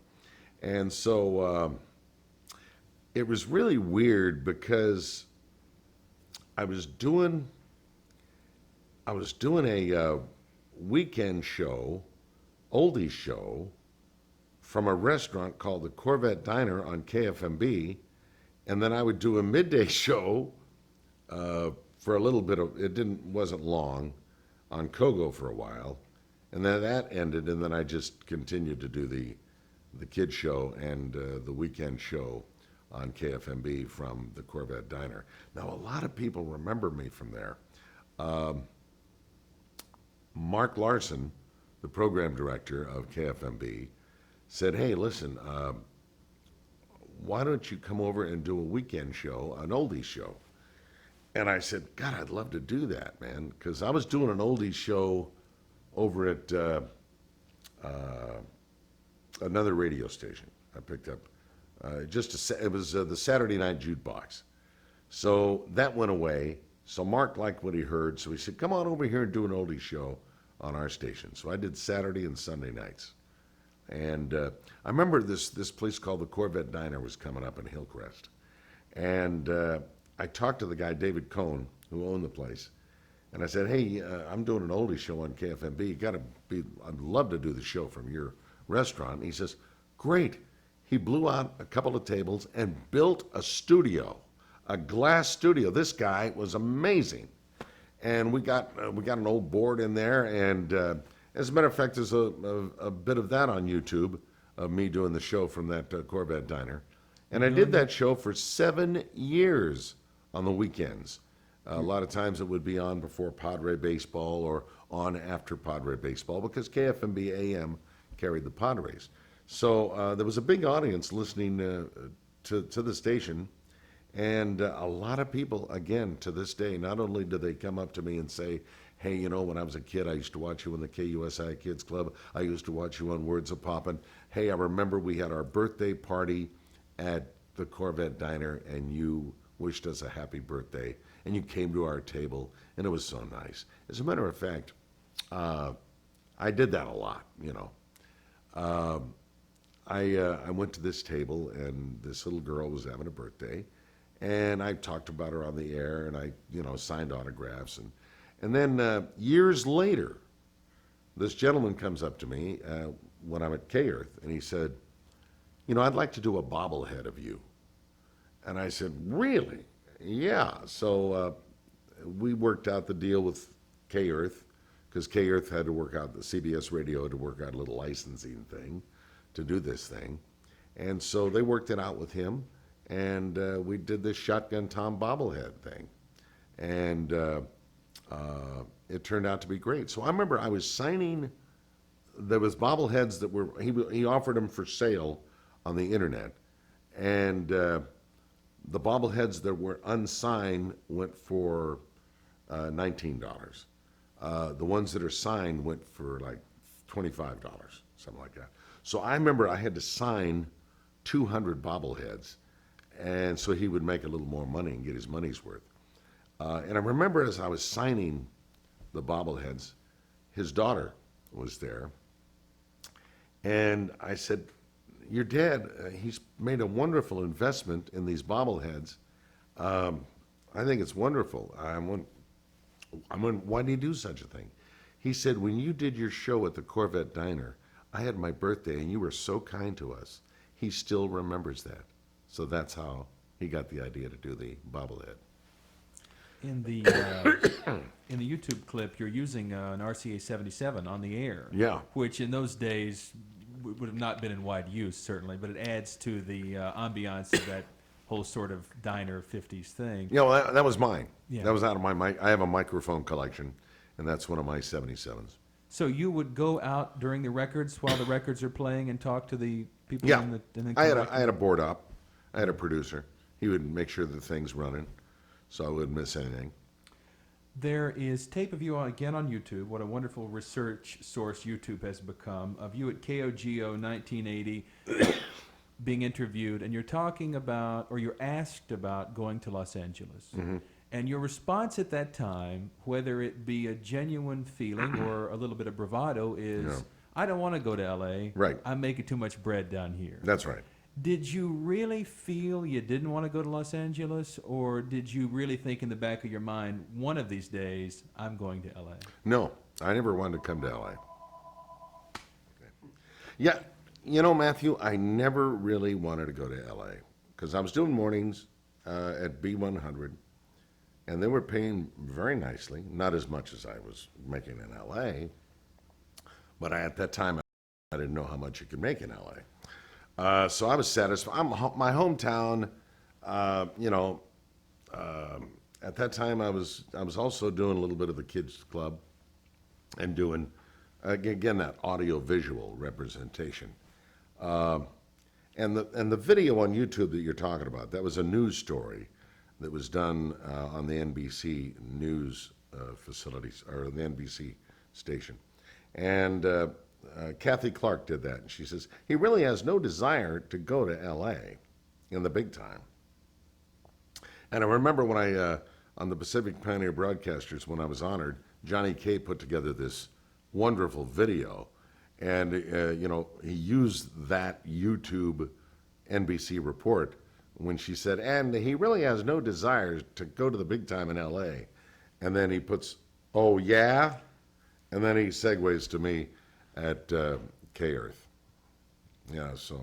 Speaker 2: And so it was really weird because I was doing a weekend show, oldies show, from a restaurant called the Corvette Diner on KFMB, and then I would do a midday show for a little bit of, wasn't long, on Kogo for a while, and then that ended, and then I just continued to do the kid show and the weekend show on KFMB from the Corvette Diner. Now, a lot of people remember me from there. Mark Larson, the program director of KFMB, said, hey, listen, why don't you come over and do a weekend show, an oldies show? And I said, God, I'd love to do that, man, because I was doing an oldies show over at another radio station. I picked up it was the Saturday Night Jukebox. So that went away. So Mark liked what he heard, so he said, come on over here and do an oldies show on our station. So I did Saturday and Sunday nights. And I remember this place called the Corvette Diner was coming up in Hillcrest. And I talked to the guy, David Cohn, who owned the place. And I said, hey, I'm doing an oldies show on KFMB. I'd love to do the show from your restaurant. And he says, great. He blew out a couple of tables and built a studio, a glass studio. This guy was amazing. And we got an old board in there. And as a matter of fact, there's a bit of that on YouTube of me doing the show from that Corvette Diner. And I did that show for 7 years on the weekends. A lot of times it would be on before Padre baseball or on after Padre baseball because KFMB AM carried the Padres. So there was a big audience listening to the station. And a lot of people, again, to this day, not only do they come up to me and say, hey, you know, when I was a kid, I used to watch you in the KUSI Kids Club. I used to watch you on Words of Poppin'. Hey, I remember we had our birthday party at the Corvette Diner, and you wished us a happy birthday, and you came to our table, and it was so nice. As a matter of fact, I did that a lot, you know. I went to this table, and this little girl was having a birthday, and I talked about her on the air, and I, you know, signed autographs, and then years later, this gentleman comes up to me when I'm at K-Earth, and he said, you know, I'd like to do a bobblehead of you. And I said, really? Yeah. So we worked out the deal with K-Earth, because K-Earth had to work out, the CBS radio had to work out a little licensing thing to do this thing. And so they worked it out with him, and we did this Shotgun Tom bobblehead thing. And it turned out to be great. So I remember I was signing, there was bobbleheads that were, he offered them for sale on the internet. And the bobbleheads that were unsigned went for $19. The ones that are signed went for like $25, something like that. So I remember I had to sign 200 bobbleheads, and so he would make a little more money and get his money's worth. And I remember as I was signing the bobbleheads, his daughter was there, and I said, your dad, he's made a wonderful investment in these bobbleheads. I think it's wonderful. Why did he do such a thing? He said, when you did your show at the Corvette Diner, I had my birthday and you were so kind to us. He still remembers that. So that's how he got the idea to do the bobblehead.
Speaker 1: In the YouTube clip, you're using an RCA 77 on the air.
Speaker 2: Yeah.
Speaker 1: Which in those days would have not been in wide use, certainly, but it adds to the ambiance of that whole sort of diner 50s thing.
Speaker 2: Yeah, well, that was mine.
Speaker 1: Yeah.
Speaker 2: That was out of my mic. I have a microphone collection, and that's one of my 77s.
Speaker 1: So you would go out during the records while the records are playing and talk to the people
Speaker 2: Yeah.
Speaker 1: in the
Speaker 2: I had a board op. I had a producer. He would make sure the thing's running, so I wouldn't miss anything.
Speaker 1: There is tape of you again on YouTube. What a wonderful research source YouTube has become, of you at KOGO 1980 being interviewed, and you're talking about, or you're asked about going to Los Angeles. And your response at that time, whether it be a genuine feeling or a little bit of bravado, is,
Speaker 2: Yeah.
Speaker 1: I don't want to go to LA.
Speaker 2: Right.
Speaker 1: I'm making too much bread down here.
Speaker 2: That's right.
Speaker 1: Did you really feel you didn't want to go to Los Angeles, or did you really think in the back of your mind, one of these days, I'm going to LA?
Speaker 2: No, I never wanted to come to LA. Yeah, you know, Matthew, I never really wanted to go to LA because I was doing mornings at B100, and they were paying very nicely, not as much as I was making in LA, but at that time I didn't know how much you could make in LA. So I was satisfied. My hometown, you know, at that time I was also doing a little bit of the kids club and doing, again, that audio-visual representation. And the video on YouTube that you're talking about, that was a news story that was done on the NBC news facilities, or the NBC station. And Kathy Clark did that, and she says, he really has no desire to go to L.A. in the big time. And I remember when I, on the Pacific Pioneer Broadcasters, when I was honored, Johnny Kay put together this wonderful video, and, you know, he used that YouTube NBC report when she said, and he really has no desire to go to the big time in L.A. And then he puts, oh, yeah? And then he segues to me at K-Earth. Yeah, so,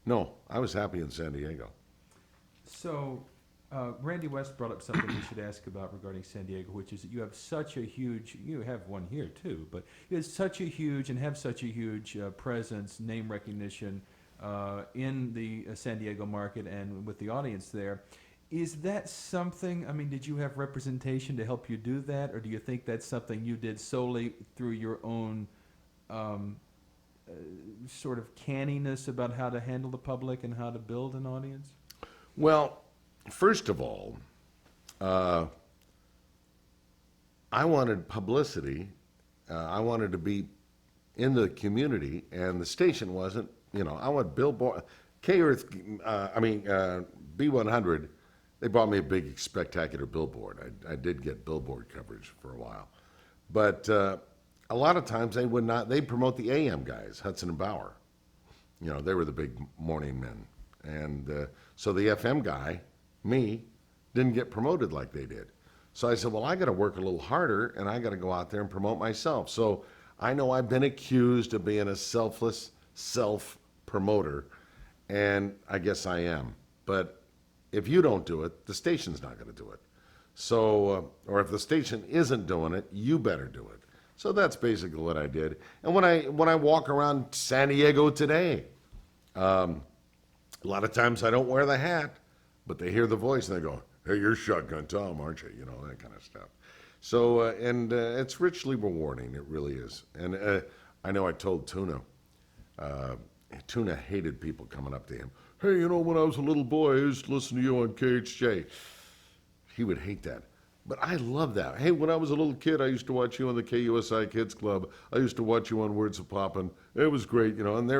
Speaker 2: no, I was happy in San Diego.
Speaker 1: So, Randy West brought up something we should ask about regarding San Diego, which is that you have such a huge, you have one here too, but you have such a huge, and have such a huge presence, name recognition in the San Diego market and with the audience there. Is that something, I mean, did you have representation to help you do that, or do you think that's something you did solely through your own sort of canniness about how to handle the public and how to build an audience?
Speaker 2: Well, first of all, I wanted publicity. I wanted to be in the community, and the station wasn't. You know, I want billboard. K-Earth, B100, they bought me a big, spectacular billboard. I did get billboard coverage for a while. But a lot of times they would not, they'd promote the AM guys, Hudson and Bauer. You know, they were the big morning men. And so the FM guy, me, didn't get promoted like they did. So I said, well, I got to work a little harder, and I got to go out there and promote myself. So I know I've been accused of being a selfless self-promoter, and I guess I am. But if you don't do it, the station's not going to do it. So, or if the station isn't doing it, you better do it. So that's basically what I did. And when I walk around San Diego today, a lot of times I don't wear the hat, but they hear the voice and they go, hey, you're Shotgun Tom, aren't you? You know, that kind of stuff. So, it's richly rewarding. It really is. And I know I told Tuna, Tuna hated people coming up to him. Hey, you know, when I was a little boy, I used to listen to you on KHJ. He would hate that. But I love that. Hey, when I was a little kid, I used to watch you on the KUSI Kids Club. I used to watch you on Words of Poppin. It was great, you know, and they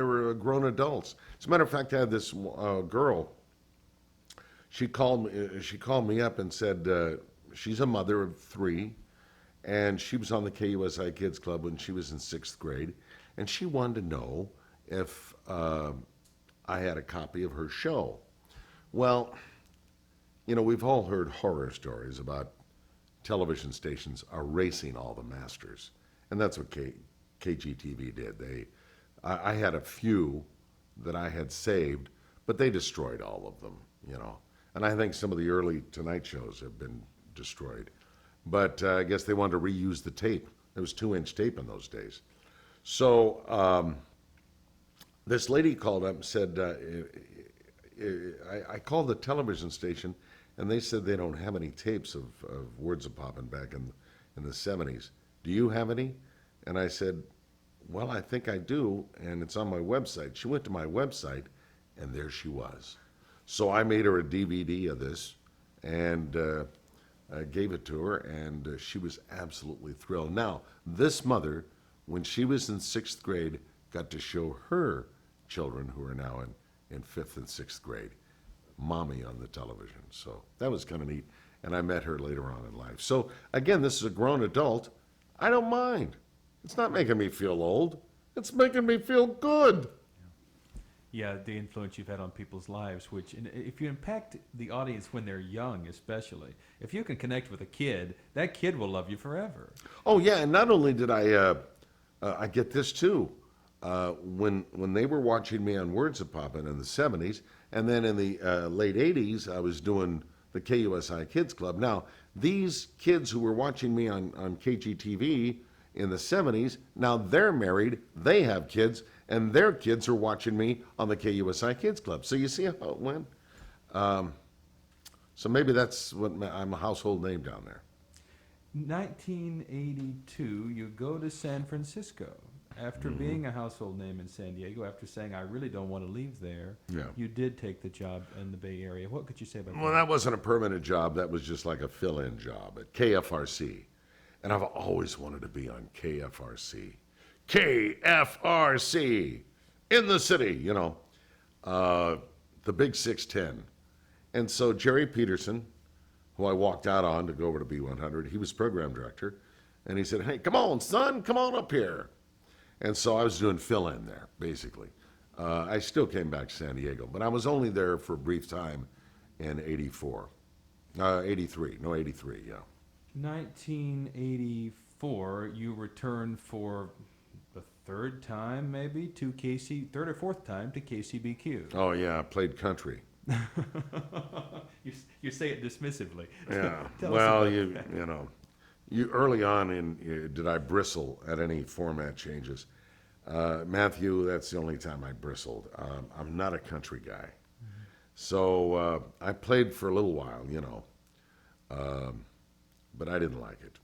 Speaker 2: were grown adults. As a matter of fact, I had this girl. She called me up and said she's a mother of 3, and she was on the KUSI Kids Club when she was in 6th grade, and she wanted to know if I had a copy of her show. Well, you know, we've all heard horror stories about television stations erasing all the masters, and that's what KGTV did. I had a few that I had saved, but they destroyed all of them, you know. And I think some of the early Tonight shows have been destroyed. But I guess they wanted to reuse the tape. It was 2-inch tape in those days. So this lady called up and said, I called the television station, and they said they don't have any tapes of Words of Poppin' back in the 70s. Do you have any? And I said, well, I think I do, and it's on my website. She went to my website, and there she was. So I made her a DVD of this, and gave it to her, and she was absolutely thrilled. Now, this mother, when she was in 6th grade, got to show her children, who are now in 5th and 6th grade, Mommy on the television. So that was kind of neat, and I met her later on in life. So again, this is a grown adult. I don't mind. It's not making me feel old. It's making me feel good.
Speaker 1: Yeah, the influence you've had on people's lives, which, and if you impact the audience when they're young especially, if you can connect with a kid, that kid will love you forever.
Speaker 2: Oh yeah, and not only did I get this too, when they were watching me on Words of Poppin in the 70s, and then in the late 80s, I was doing the KUSI Kids Club. Now, these kids who were watching me on KGTV in the 70s, now they're married, they have kids, and their kids are watching me on the KUSI Kids Club. So you see how it went? So maybe that's what I'm a household name down there.
Speaker 1: 1982, you go to San Francisco. After being a household name in San Diego, after saying, I really don't want to leave there,
Speaker 2: Yeah.
Speaker 1: you did take the job in the Bay Area. What could you say about
Speaker 2: Well, that wasn't a permanent job. That was just like a fill-in job at KFRC. And I've always wanted to be on KFRC. KFRC! In the city, you know. The big 610. And so Jerry Peterson, who I walked out on to go over to B100, he was program director. And he said, hey, come on, son, come on up here. And so I was doing fill-in there, basically. I still came back to San Diego, but I was only there for a brief time in 83, yeah.
Speaker 1: 1984, you returned for the third time, maybe, to third or fourth time to KCBQ.
Speaker 2: Oh, yeah, I played country.
Speaker 1: You say it dismissively.
Speaker 2: Yeah,
Speaker 1: Tell us
Speaker 2: well,
Speaker 1: about
Speaker 2: you
Speaker 1: that.
Speaker 2: know, you early on did I bristle at any format changes? Matthew, that's the only time I bristled. I'm not a country guy. So I played for a little while, you know, but I didn't like it.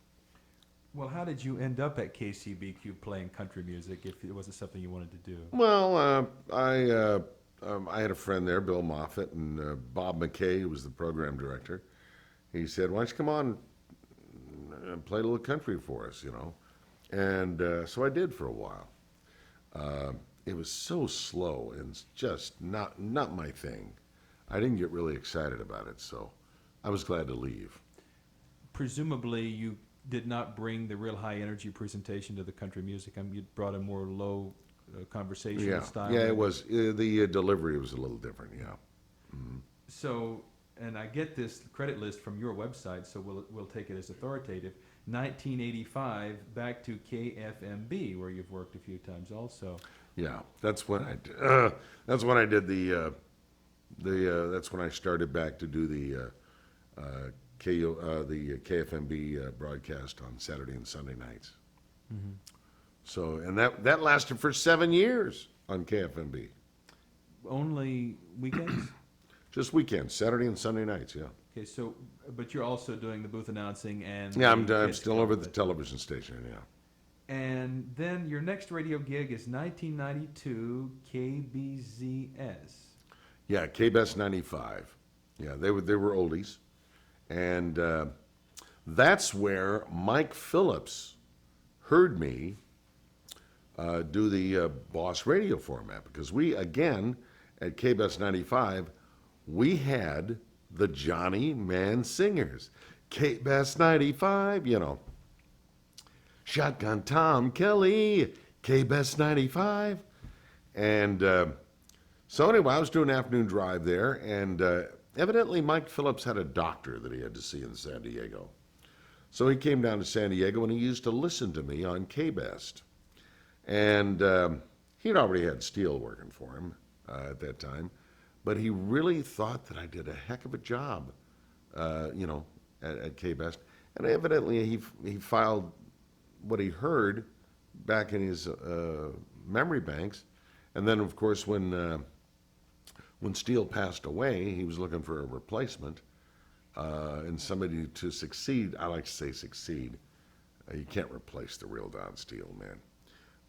Speaker 1: Well, how did you end up at KCBQ playing country music if it wasn't something you wanted to do?
Speaker 2: Well, I had a friend there, Bill Moffett, and Bob McKay, who was the program director. He said, why don't you come on and play a little country for us, you know? And so I did for a while. It was so slow and just not my thing. I didn't get really excited about it, so I was glad to leave.
Speaker 1: Presumably, you did not bring the real high energy presentation to the country music. I mean, you brought a more low conversational style.
Speaker 2: Yeah, it was. The delivery was a little different, yeah. Mm-hmm.
Speaker 1: So, and I get this credit list from your website, so we'll take it as authoritative. 1985, back to KFMB, where you've worked a few times also.
Speaker 2: Yeah, that's when I that's when I did that's when I started back to do the KFMB broadcast on Saturday and Sunday nights.
Speaker 1: Mm-hmm.
Speaker 2: So, and that lasted for 7 years on KFMB.
Speaker 1: Only weekends?
Speaker 2: Just weekends, Saturday and Sunday nights, yeah.
Speaker 1: Okay, so, but you're also doing the booth announcing and...
Speaker 2: Yeah,
Speaker 1: the
Speaker 2: I'm
Speaker 1: kids
Speaker 2: still
Speaker 1: club
Speaker 2: over
Speaker 1: of
Speaker 2: at the
Speaker 1: it.
Speaker 2: television station, yeah.
Speaker 1: And then your next radio gig is 1992 KBZS.
Speaker 2: Yeah, KBS 95. Yeah, they were oldies. And that's where Mike Phillips heard me do the Boss Radio format, because we, again, at KBS 95, we had the Johnny Man Singers. KBS 95, you know. Shotgun Tom Kelly, KBS 95. And so anyway, I was doing an afternoon drive there, and evidently Mike Phillips had a doctor that he had to see in San Diego. So he came down to San Diego, and he used to listen to me on KBest. And he'd already had Steele working for him at that time, but he really thought that I did a heck of a job, you know, at KBest. And evidently he filed what he heard back in his memory banks. And then, of course, when Steele passed away, he was looking for a replacement and somebody to succeed. I like to say succeed. You can't replace the real Don Steele, man.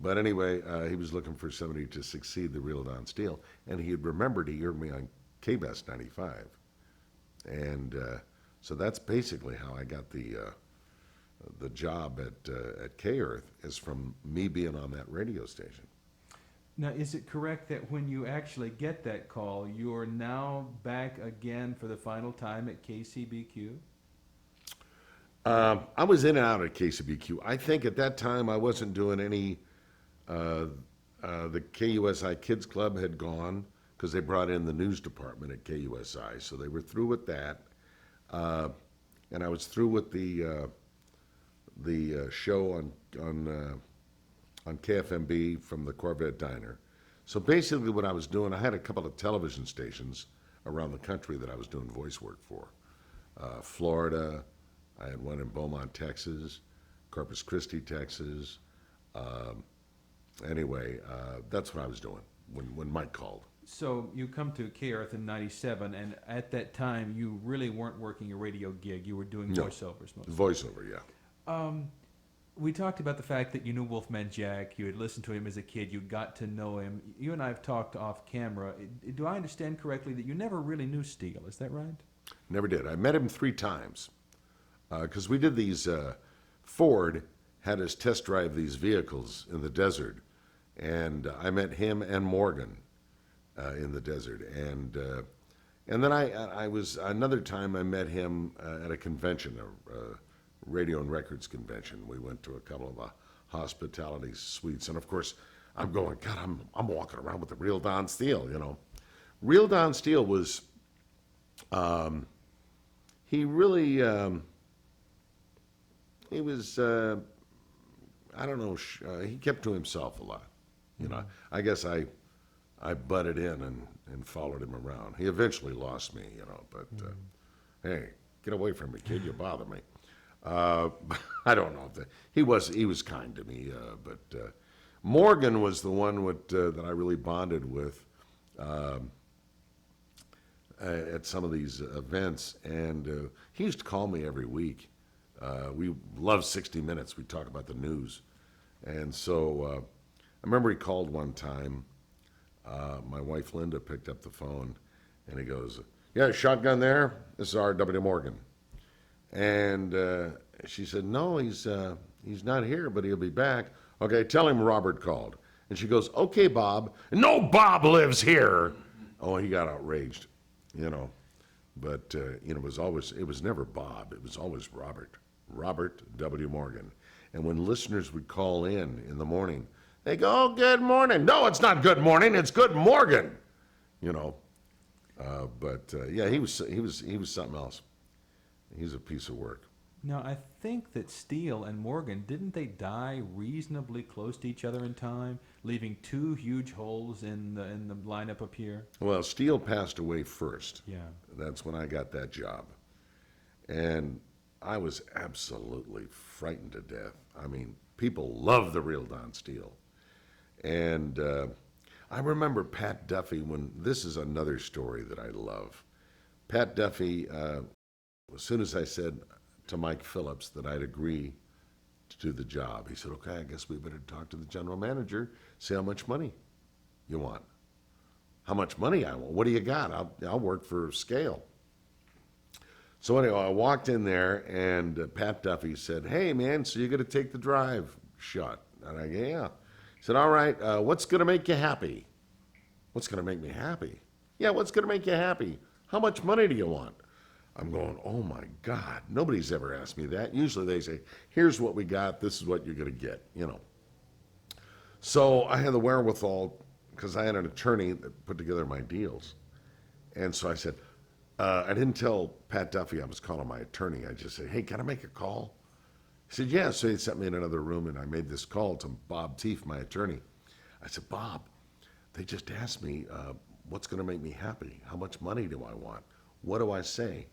Speaker 2: But anyway, he was looking for somebody to succeed the real Don Steele, and he had remembered he heard me on KBest 95. And So that's basically how I got the job at K-Earth, is from me being on that radio station.
Speaker 1: Now, is it correct that when you actually get that call, you're now back again for the final time at KCBQ?
Speaker 2: I was in and out at KCBQ. I think at that time I wasn't doing any. The KUSI Kids Club had gone because they brought in the news department at KUSI, so they were through with that. And I was through with the show on KFMB from the Corvette Diner. So basically what I was doing, I had a couple of television stations around the country that I was doing voice work for. Florida, I had one in Beaumont, Texas, Corpus Christi, Texas. That's what I was doing when Mike called.
Speaker 1: So you come to K-Earth in '97, and at that time you really weren't working a radio gig. You were doing
Speaker 2: No.
Speaker 1: voiceovers mostly.
Speaker 2: Voiceover, yeah.
Speaker 1: We talked about the fact that you knew Wolfman Jack. You had listened to him as a kid. You got to know him. You and I have talked off camera. Do I understand correctly that you never really knew Steele? Is that right?
Speaker 2: Never did. I met him 3 times because we did these. Ford had us test drive these vehicles in the desert, and I met him and Morgan in the desert, and then I was another time I met him at a convention, a radio and records convention. We went to a couple of hospitality suites, and of course I'm going, God, I'm walking around with the real Don Steele, you know. Real Don Steele was. He really, he was, I don't know, he kept to himself a lot. You know, I guess I butted in and followed him around. He eventually lost me, you know, but hey, get away from me, kid, you bother me. I don't know if he was kind to me, but Morgan was the one that I really bonded with. At some of these events, and he used to call me every week. We loved 60 Minutes. We'd talk about the news. And so I remember he called one time. My wife Linda picked up the phone, and he goes, "Yeah, shotgun there? This is R.W. Morgan." And she said, "No, he's not here, but he'll be back." "Okay, tell him Robert called." And she goes, "Okay, Bob." "No, Bob lives here." Oh, he got outraged. You know, but you know, it was never Bob. It was always Robert W. Morgan. And when listeners would call in the morning, they go, "Oh, good morning." "No, it's not good morning. It's good Morgan." You know, yeah, he was something else. He's a piece of work.
Speaker 1: Now, I think that Steele and Morgan, didn't they die reasonably close to each other in time, leaving 2 huge holes in the lineup up here?
Speaker 2: Well, Steele passed away first.
Speaker 1: Yeah.
Speaker 2: That's when I got that job. And I was absolutely frightened to death. I mean, people love the real Don Steele. And I remember Pat Duffy, this is another story that I love. Pat Duffy, as soon as I said to Mike Phillips that I'd agree to do the job, he said, "Okay, I guess we better talk to the general manager, see how much money you want." "How much money I want? What do you got? I'll work for scale." So anyway, I walked in there, and Pat Duffy said, "Hey, man, so you're going to take the drive shot?" And I go, "Yeah." He said, "All right, what's going to make you happy?" "What's going to make me happy?" "Yeah, what's going to make you happy? How much money do you want?" I'm going, oh my God, nobody's ever asked me that. Usually they say, "Here's what we got, this is what you're gonna get," you know. So I had the wherewithal, because I had an attorney that put together my deals. And so I said, I didn't tell Pat Duffy I was calling my attorney. I just said, "Hey, can I make a call?" He said, "Yeah." So he sent me in another room, and I made this call to Bob Teef, my attorney. I said, "Bob, they just asked me, what's gonna make me happy? How much money do I want? What do I say?"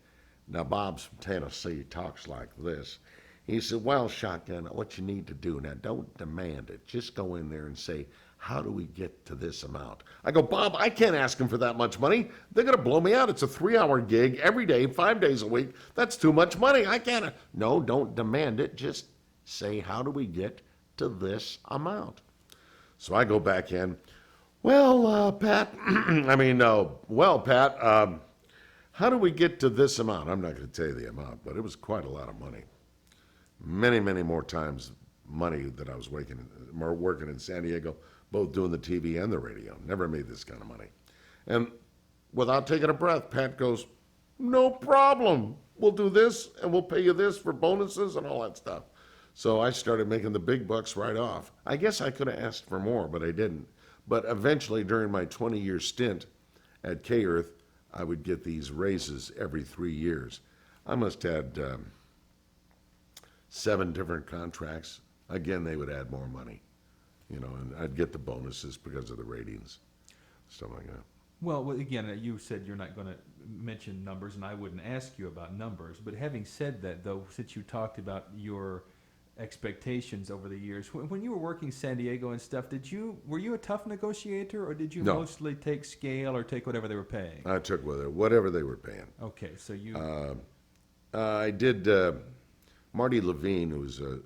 Speaker 2: Now, Bob's from Tennessee, talks like this. He said, "Well, Shotgun, what you need to do now, don't demand it. Just go in there and say, how do we get to this amount?" I go, "Bob, I can't ask him for that much money. They're going to blow me out. It's a 3-hour gig every day, 5 days a week. That's too much money. I can't." "No, don't demand it. Just say, how do we get to this amount?" So I go back in. "Well, Pat, Pat, how do we get to this amount? I'm not going to tell you the amount, but it was quite a lot of money. Many, many more times money that I was working in San Diego, both doing the TV and the radio. Never made this kind of money. And without taking a breath, Pat goes, no problem. We'll do this, and we'll pay you this for bonuses and all that stuff. So I started making the big bucks right off. I guess I could have asked for more, but I didn't. But eventually, during my 20-year stint at K-Earth, I would get these raises every 3 years. I must have had 7 different contracts. Again, they would add more money, you know, and I'd get the bonuses because of the ratings, stuff like that.
Speaker 1: Well, again, you said you're not going to mention numbers, and I wouldn't ask you about numbers. But having said that, though, since you talked about your expectations over the years, when you were working San Diego and stuff, were you a tough negotiator, or did you
Speaker 2: No.
Speaker 1: mostly take scale or take whatever they were paying?
Speaker 2: I took whatever they were paying.
Speaker 1: Okay, so you.
Speaker 2: I did. Marty Levine, who was a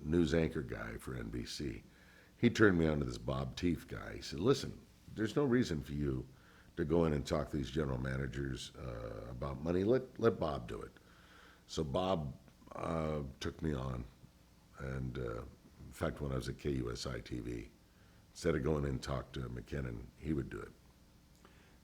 Speaker 2: news anchor guy for NBC, he turned me on to this Bob Teef guy. He said, "Listen, there's no reason for you to go in and talk to these general managers about money. Let Bob do it." So Bob took me on, and in fact, when I was at KUSI TV, instead of going in and talk to McKinnon, he would do it.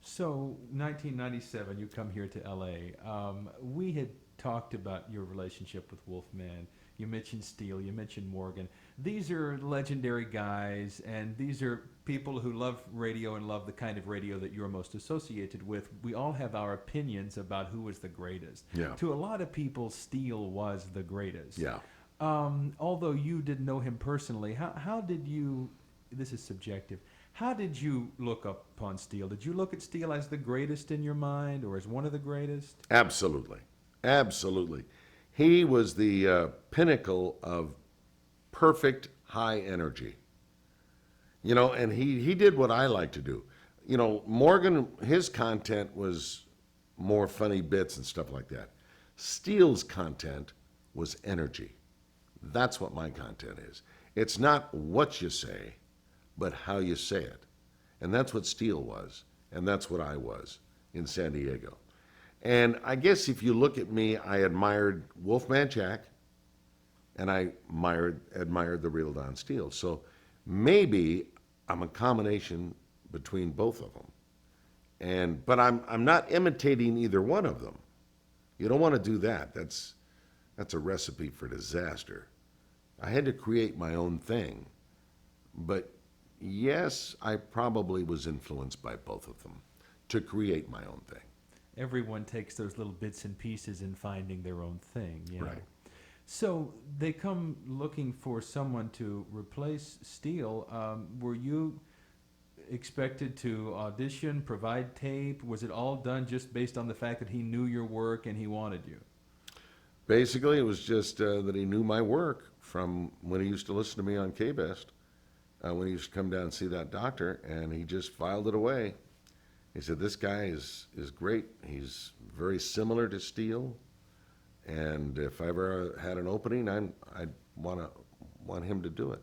Speaker 1: So, 1997, you come here to LA. We had talked about your relationship with Wolfman. You mentioned Steele, you mentioned Morgan. These are legendary guys, and these are people who love radio and love the kind of radio that you're most associated with. We all have our opinions about who was the greatest.
Speaker 2: Yeah.
Speaker 1: To a lot of people, Steele was the greatest.
Speaker 2: Yeah.
Speaker 1: Although you didn't know him personally, how did you, this is subjective, how did you look upon Steele? Did you look at Steele as the greatest in your mind, or as one of the greatest?
Speaker 2: Absolutely. Absolutely. He was the pinnacle of perfect high energy. You know, and he did what I like to do. You know, Morgan, his content was more funny bits and stuff like that. Steele's content was energy. That's what my content is. It's not what you say, but how you say it. And that's what Steele was, and that's what I was in San Diego. And I guess if you look at me, I admired Wolfman Jack, and I admired the real Don Steele. So maybe I'm a combination between both of them. But I'm not imitating either one of them. You don't want to do that. That's a recipe for disaster. I had to create my own thing. But yes, I probably was influenced by both of them to create my own thing.
Speaker 1: Everyone takes those little bits and pieces in finding their own thing. You know?
Speaker 2: Right.
Speaker 1: So they come looking for someone to replace Steele. Were you expected to audition, provide tape? Was it all done just based on the fact that he knew your work and he wanted you?
Speaker 2: Basically, it was just that he knew my work from when he used to listen to me on K-Best, when he used to come down and see that doctor, and he just filed it away. He said, "This guy is great. He's very similar to Steele, and if I ever had an opening, I'd want him to do it."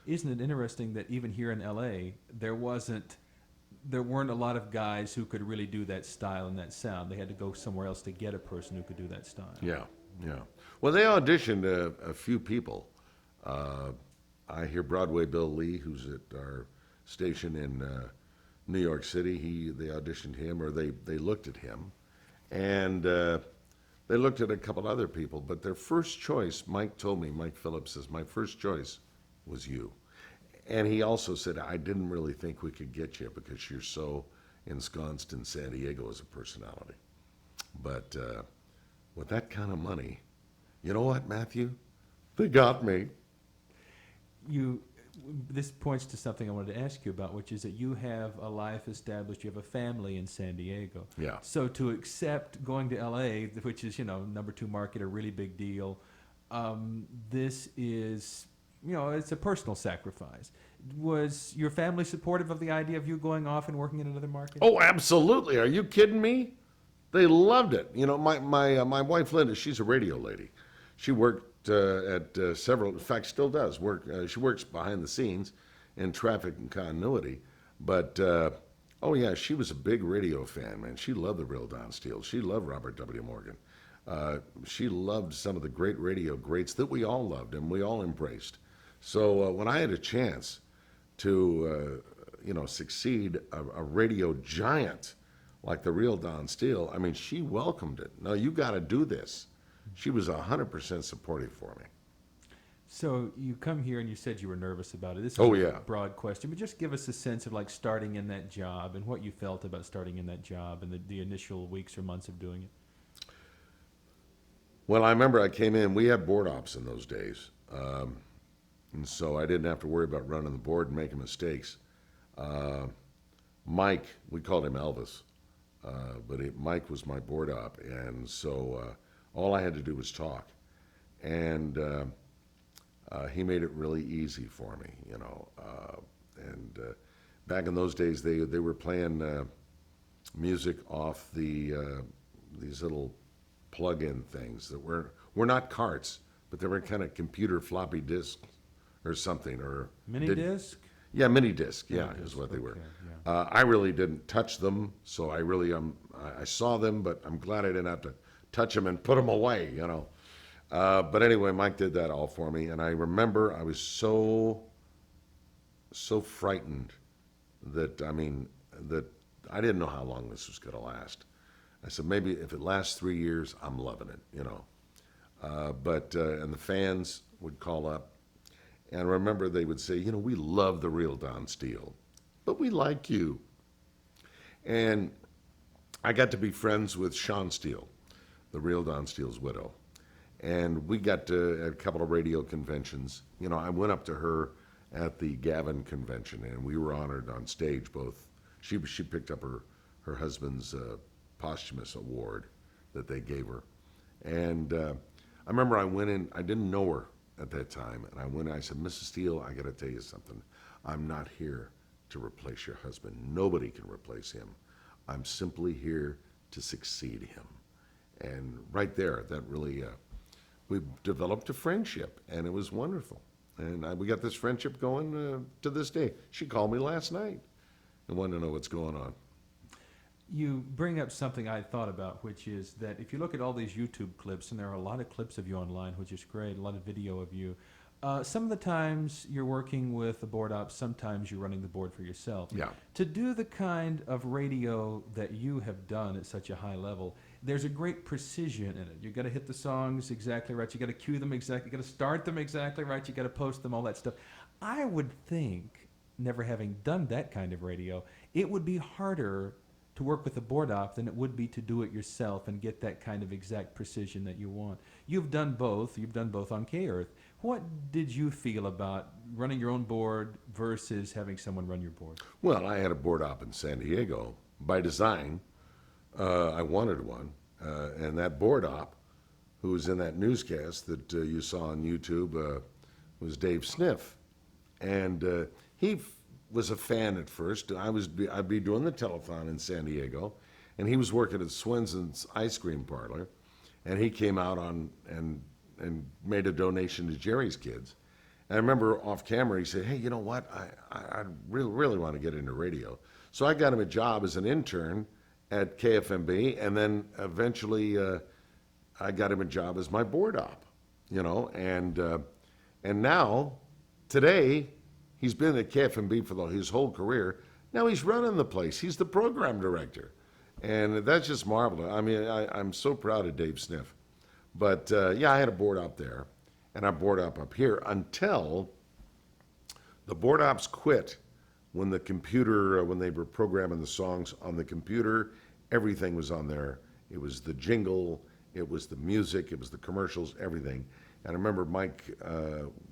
Speaker 1: Isn't it interesting that even here in LA, there weren't a lot of guys who could really do that style and that sound. They had to go somewhere else to get a person who could do that style.
Speaker 2: Yeah, yeah. Well, they auditioned a few people. I hear Broadway Bill Lee, who's at our station in New York City. They auditioned him, or they looked at him, and they looked at a couple other people. But their first choice, Mike Phillips says, "My first choice was you." And he also said, "I didn't really think we could get you because you're so ensconced in San Diego as a personality. But with that kind of money, you know what, Matthew? They got me."
Speaker 1: This points to something I wanted to ask you about, which is that you have a life established, you have a family in San Diego.
Speaker 2: Yeah.
Speaker 1: So to accept going to LA, which is, number 2 market, a really big deal, this is, it's a personal sacrifice. Was your family supportive of the idea of you going off and working in another market?
Speaker 2: Oh, absolutely. Are you kidding me? They loved it. My wife Linda, she's a radio lady. She worked at several, in fact, still does work. She works behind the scenes in traffic and continuity. But Oh yeah, she was a big radio fan, man. She loved the real Don Steele. She loved Robert W. Morgan. She loved some of the great radio greats that we all loved and we all embraced. So when I had a chance to, succeed a radio giant like the real Don Steele, I mean, she welcomed it. No, you got to do this. She was 100% supportive for me.
Speaker 1: So you come here and you said you were nervous about it. This is
Speaker 2: Oh,
Speaker 1: a
Speaker 2: yeah.
Speaker 1: broad question, but just give us a sense of like starting in that job and what you felt about starting in that job and the initial weeks or months of doing it.
Speaker 2: Well, I remember I came in, we had board ops in those days. And so I didn't have to worry about running the board and making mistakes. Mike, we called him Elvis, but Mike was my board op. And so all I had to do was talk. And he made it really easy for me, And back in those days, they were playing music off these little plug-in things that were not carts, but they were kind of computer floppy disks or something. Or
Speaker 1: Mini disc?
Speaker 2: Yeah, mini disc. Yeah,
Speaker 1: Mini
Speaker 2: is
Speaker 1: disc,
Speaker 2: what they were.
Speaker 1: okay, yeah.
Speaker 2: I really didn't touch them, so I really I saw them, but I'm glad I didn't have to touch them and put them away. But anyway, Mike did that all for me, and I remember I was so frightened that that I didn't know how long this was going to last. I said, maybe if it lasts 3 years, I'm loving it, and the fans would call up, and I remember they would say, we love the real Don Steele, but we like you. And I got to be friends with Shawn Steele, the real Don Steele's widow. And we got to at a couple of radio conventions. I went up to her at the Gavin convention, and we were honored on stage. Both she picked up her husband's posthumous award that they gave her, and I remember I went in. I didn't know her at that time, and I went in, I said, Mrs. Steele, I got to tell you something. I'm not here to replace your husband. Nobody can replace him. I'm simply here to succeed him. And right there, that really, we developed a friendship, and it was wonderful. And we got this friendship going to this day. She called me last night and wanted to know what's going on.
Speaker 1: You bring up something I thought about, which is that if you look at all these YouTube clips, and there are a lot of clips of you online, which is great, a lot of video of you, some of the times you're working with the board ops, sometimes you're running the board for yourself.
Speaker 2: Yeah.
Speaker 1: To do the kind of radio that you have done at such a high level, there's a great precision in it. You got to hit the songs exactly right. You got to cue them exactly. You got to start them exactly right. You got to post them, all that stuff. I would think, never having done that kind of radio, it would be harder to work with a board op than it would be to do it yourself and get that kind of exact precision that you want. You've done both. You've done both on K-Earth. What did you feel about running your own board versus having someone run your board?
Speaker 2: Well, I had a board op in San Diego. By design, I wanted one. And that board op, who was in that newscast that you saw on YouTube, was Dave Sniff. And he was a fan at first. I'd be doing the telethon in San Diego, and he was working at Swenson's ice cream parlor, and he came out and made a donation to Jerry's Kids. And I remember off camera he said, hey, you know what, I really want to get into radio. So I got him a job as an intern at KFMB, and then eventually I got him a job as my board op, and now today he's been at KFMB for his whole career. Now he's running the place. He's the program director. And that's just marvelous. I mean, I'm so proud of Dave Sniff. But, I had a board op there, and I board op up here until the board ops quit when the computer, when they were programming the songs on the computer, everything was on there. It was the jingle, it was the music, it was the commercials, everything. And I remember Mike,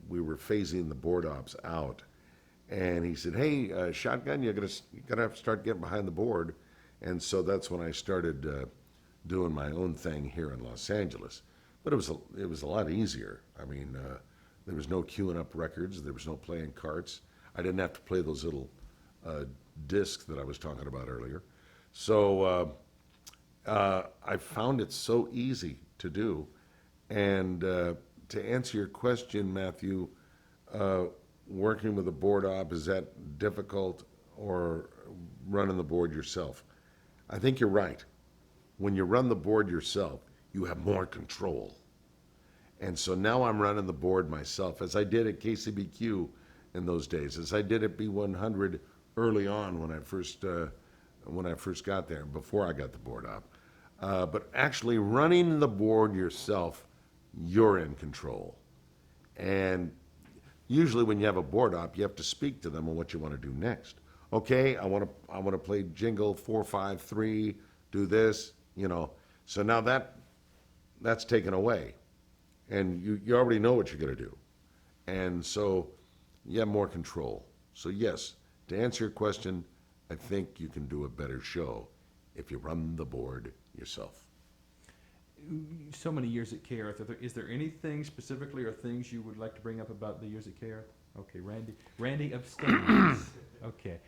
Speaker 2: we were phasing the board ops out. And he said, hey, Shotgun, you're gonna have to start getting behind the board. And so that's when I started doing my own thing here in Los Angeles. But it was a lot easier. I mean, there was no queuing up records. There was no playing carts. I didn't have to play those little discs that I was talking about earlier. So I found it so easy to do. And to answer your question, Matthew, working with a board op, is that difficult or running the board yourself. I think you're right. When you run the board yourself, you have more control. And so now I'm running the board myself, as I did at KCBQ in those days, as I did at B100 early on when I first got there, before I got the board up. But actually running the board yourself, you're in control. And usually when you have a board op, you have to speak to them on what you want to do next. Okay, I want to play jingle 4-5-3, do this, you know. So now that's taken away. And you already know what you're going to do. And so you have more control. So yes, to answer your question, I think you can do a better show if you run the board yourself.
Speaker 1: So many years at KRF. Is there anything specifically or things you would like to bring up about the years at KRF? Okay, Randy abstains. Okay.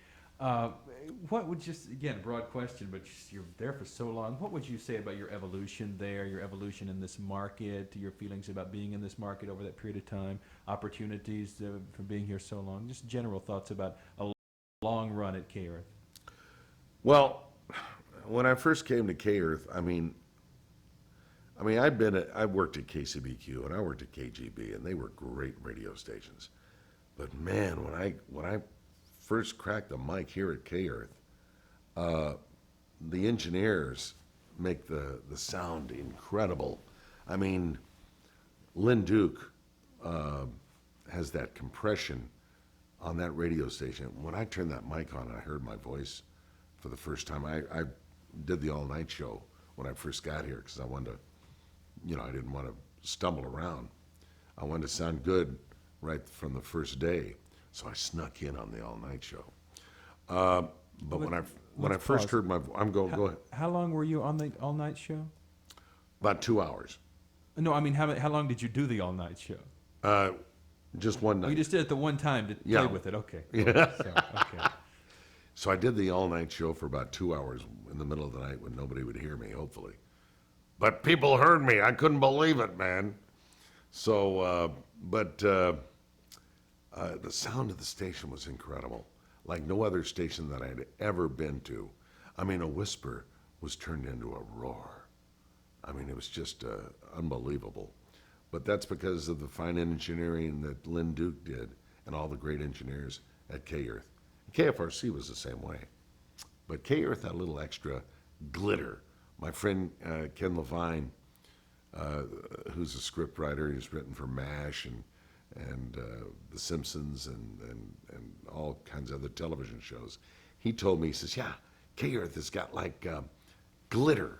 Speaker 1: What would again, broad question, but you're there for so long. What would you say about your evolution there, your evolution in this market, your feelings about being in this market over that period of time, opportunities for being here so long? Just general thoughts about a long run at K-Earth.
Speaker 2: Well, when I first came to K-Earth, I worked at KCBQ and I worked at KGB, and they were great radio stations. But man, when I first cracked the mic here at K-Earth, the engineers make the sound incredible. I mean, Lynn Duke has that compression on that radio station. When I turned that mic on and I heard my voice for the first time, I did the all-night show when I first got here because I wanted to, you know, I didn't want to stumble around. I wanted to sound good right from the first day. So I snuck in on the all-night show. But when I first heard my voice, go ahead.
Speaker 1: How long were you on the all-night show?
Speaker 2: About 2 hours.
Speaker 1: No, I mean, how long did you do the all-night show?
Speaker 2: Just one night.
Speaker 1: You just did it the one time to play with it. Okay.
Speaker 2: Yeah.
Speaker 1: Okay.
Speaker 2: So I did the all-night show for about 2 hours in the middle of the night when nobody would hear me, hopefully. But people heard me. I couldn't believe it, man. So, the sound of the station was incredible, like no other station that I'd ever been to. I mean, a whisper was turned into a roar. I mean, it was just unbelievable. But that's because of the fine engineering that Lynn Duke did and all the great engineers at K-Earth. KFRC was the same way. But K-Earth had a little extra glitter. My friend Ken Levine, who's a script writer, he's written for MASH and The Simpsons and all kinds of other television shows. He told me, he says, yeah, K-Earth has got like glitter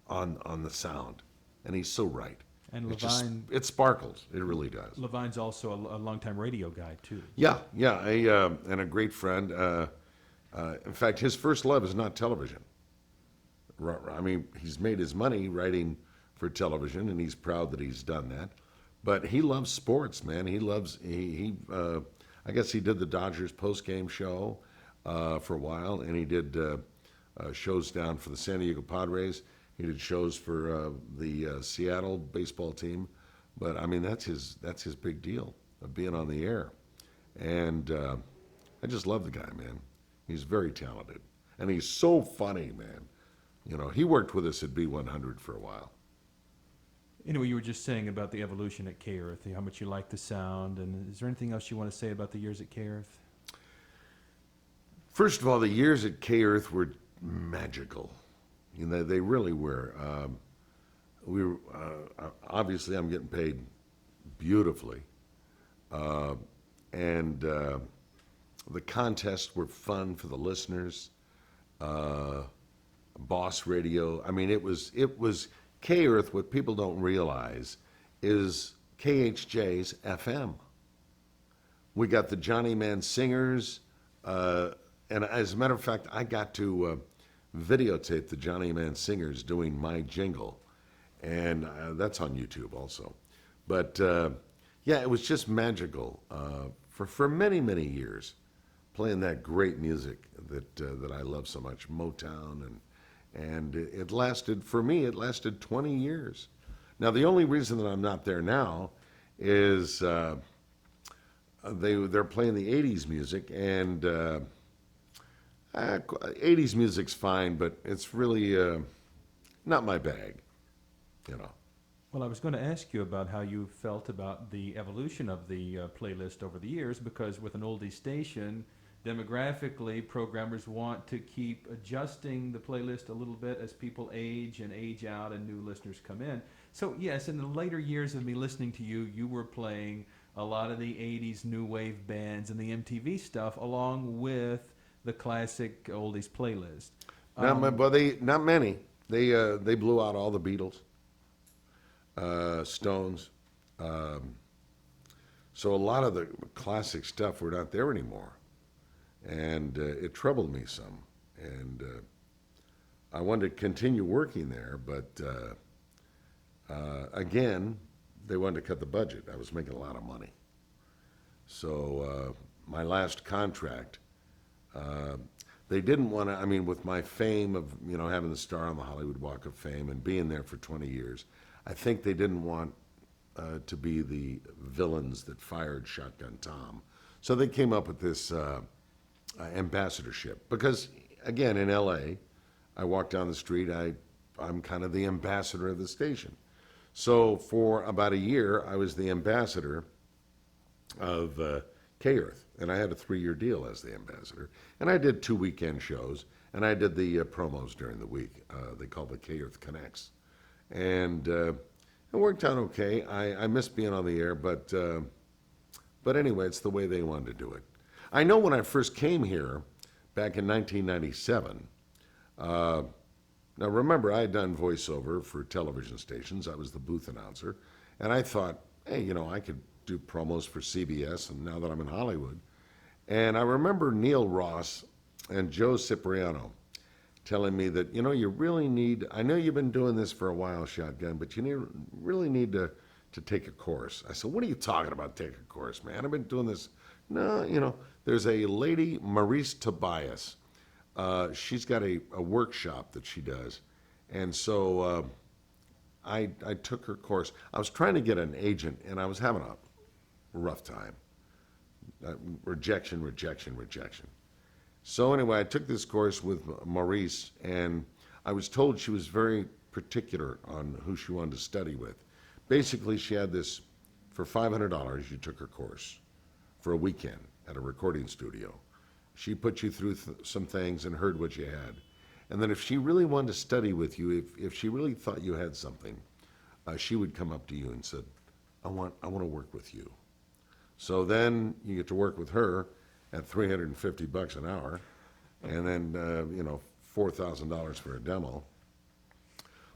Speaker 2: on the sound. And he's so right.
Speaker 1: And
Speaker 2: Levine, it sparkles. It really does.
Speaker 1: Levine's also a longtime radio guy, too.
Speaker 2: Yeah, and a great friend. In fact, his first love is not television. I mean, he's made his money writing for television, and he's proud that he's done that. But he loves sports, man. I guess he did the Dodgers post-game show for a while, and he did shows down for the San Diego Padres. He did shows for the Seattle baseball team. But I mean, that's his big deal of being on the air. And I just love the guy, man. He's very talented, and he's so funny, man. You know, he worked with us at B100 for a while.
Speaker 1: Anyway, you were just saying about the evolution at K-Earth, how much you like the sound, and is there anything else you want to say about the years at K-Earth?
Speaker 2: First of all, the years at K-Earth were magical. You know, they really were. Obviously, I'm getting paid beautifully, and the contests were fun for the listeners. Boss Radio. I mean, it was K-Earth. What people don't realize is KHJ's FM. We got the Johnny Man Singers, and as a matter of fact, I got to videotape the Johnny Man Singers doing my jingle, and that's on YouTube also. But yeah, it was just magical for many, many years, playing that great music that I love so much, Motown, and it lasted, for me, it lasted 20 years. Now, the only reason that I'm not there now is they're playing the 80s music, and 80s music's fine, but it's really not my bag, you know.
Speaker 1: Well, I was going to ask you about how you felt about the evolution of the playlist over the years, because with an oldie station, demographically, programmers want to keep adjusting the playlist a little bit as people age and age out and new listeners come in. So, yes, in the later years of me listening to you, you were playing a lot of the 80s new wave bands and the MTV stuff along with the classic oldies playlist.
Speaker 2: Not many. They blew out all the Beatles. Stones. So a lot of the classic stuff were not there anymore. And it troubled me some. And I wanted to continue working there, but again, they wanted to cut the budget. I was making a lot of money. So my last contract, they didn't want to, I mean, with my fame of, you know, having the star on the Hollywood Walk of Fame and being there for 20 years, I think they didn't want to be the villains that fired Shotgun Tom. So they came up with this ambassadorship. Because, again, in L.A., I walk down the street, I'm kind of the ambassador of the station. So for about a year, I was the ambassador of K-Earth, and I had a 3-year deal as the ambassador. And I did 2 weekend shows, and I did the promos during the week. They called the K-Earth Connects. And it worked out okay. I miss being on the air, but anyway, it's the way they wanted to do it. I know when I first came here back in 1997, now remember, I had done voiceover for television stations. I was the booth announcer. And I thought, hey, you know, I could do promos for CBS, and now that I'm in Hollywood. And I remember Neil Ross and Joe Cipriano telling me that, you know, you really need, I know you've been doing this for a while, Shotgun, but you really need to take a course. I said, what are you talking about, take a course, man? I've been doing this. No, you know, there's a lady, Maurice Tobias. She's got a workshop that she does. And so I took her course. I was trying to get an agent, and I was having a rough time. Rejection. So anyway, I took this course with Maurice, and I was told she was very particular on who she wanted to study with. Basically, she had this, for $500, you took her course for a weekend at a recording studio. She put you through some things and heard what you had. And then if she really wanted to study with you, if she really thought you had something, she would come up to you and said, I want to work with you. So then you get to work with her at $350 an hour, and then, you know, $4,000 for a demo.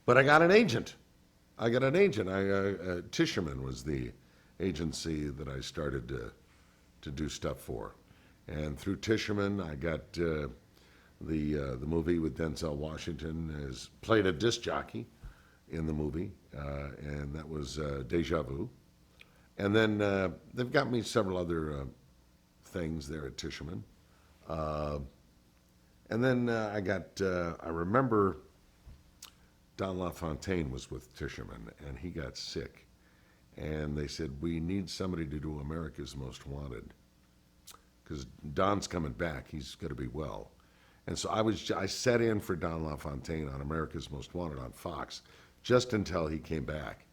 Speaker 2: But I got an agent. Tischerman was the agency that I started to do stuff for. And through Tischerman, I got the movie with Denzel Washington, played a disc jockey in the movie, and that was Deja Vu. And then they've got me several other things there at Tischerman. And then I remember Don LaFontaine was with Tischerman, and he got sick. And they said, we need somebody to do America's Most Wanted, because Don's coming back. He's going to be well. And so I sat in for Don LaFontaine on America's Most Wanted on Fox just until he came back.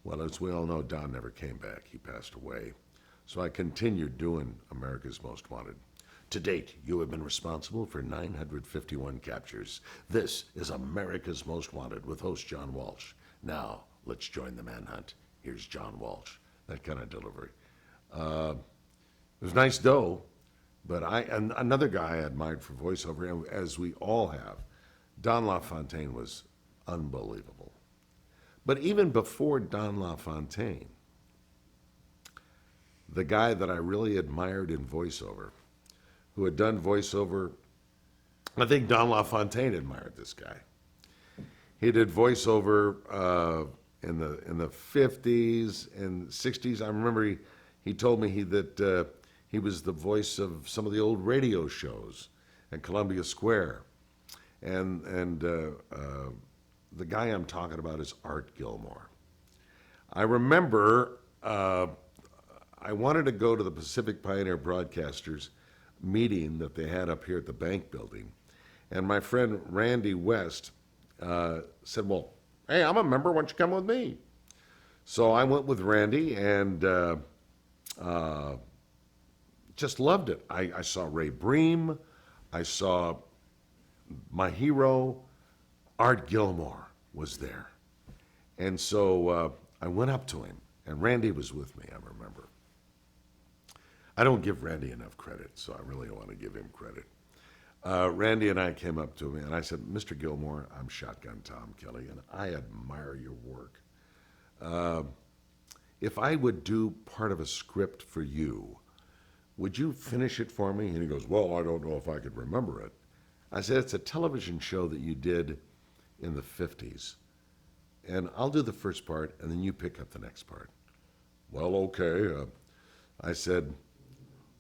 Speaker 2: Well, as we all know, Don never came back. He passed away. So I continued doing America's Most Wanted. To date, you have been responsible for 951 captures. This is America's Most Wanted with host John Walsh. Now, let's join the manhunt. Here's John Walsh. That kind of delivery. It was nice dough, but another guy I admired for voiceover, as we all have, Don LaFontaine was unbelievable. But even before Don LaFontaine, the guy that I really admired in voiceover, who had done voiceover, I think Don LaFontaine admired this guy. He did voiceover in the 50s and 60s. I remember he told me that he was the voice of some of the old radio shows at Columbia Square. And the guy I'm talking about is Art Gilmore. I remember I wanted to go to the Pacific Pioneer Broadcasters meeting that they had up here at the bank building. And my friend Randy West said, well, hey, I'm a member. Why don't you come with me? So I went with Randy and just loved it. I saw Ray Bream. I saw my hero, Art Gilmore, was there. And so I went up to him, and Randy was with me, I remember. I don't give Randy enough credit, so I really want to give him credit. Randy and I came up to him, and I said, Mr. Gilmore, I'm Shotgun Tom Kelly, and I admire your work. If I would do part of a script for you, would you finish it for me? And he goes, well, I don't know if I could remember it. I said, it's a television show that you did in the 50s. And I'll do the first part, and then you pick up the next part. Well, okay. I said,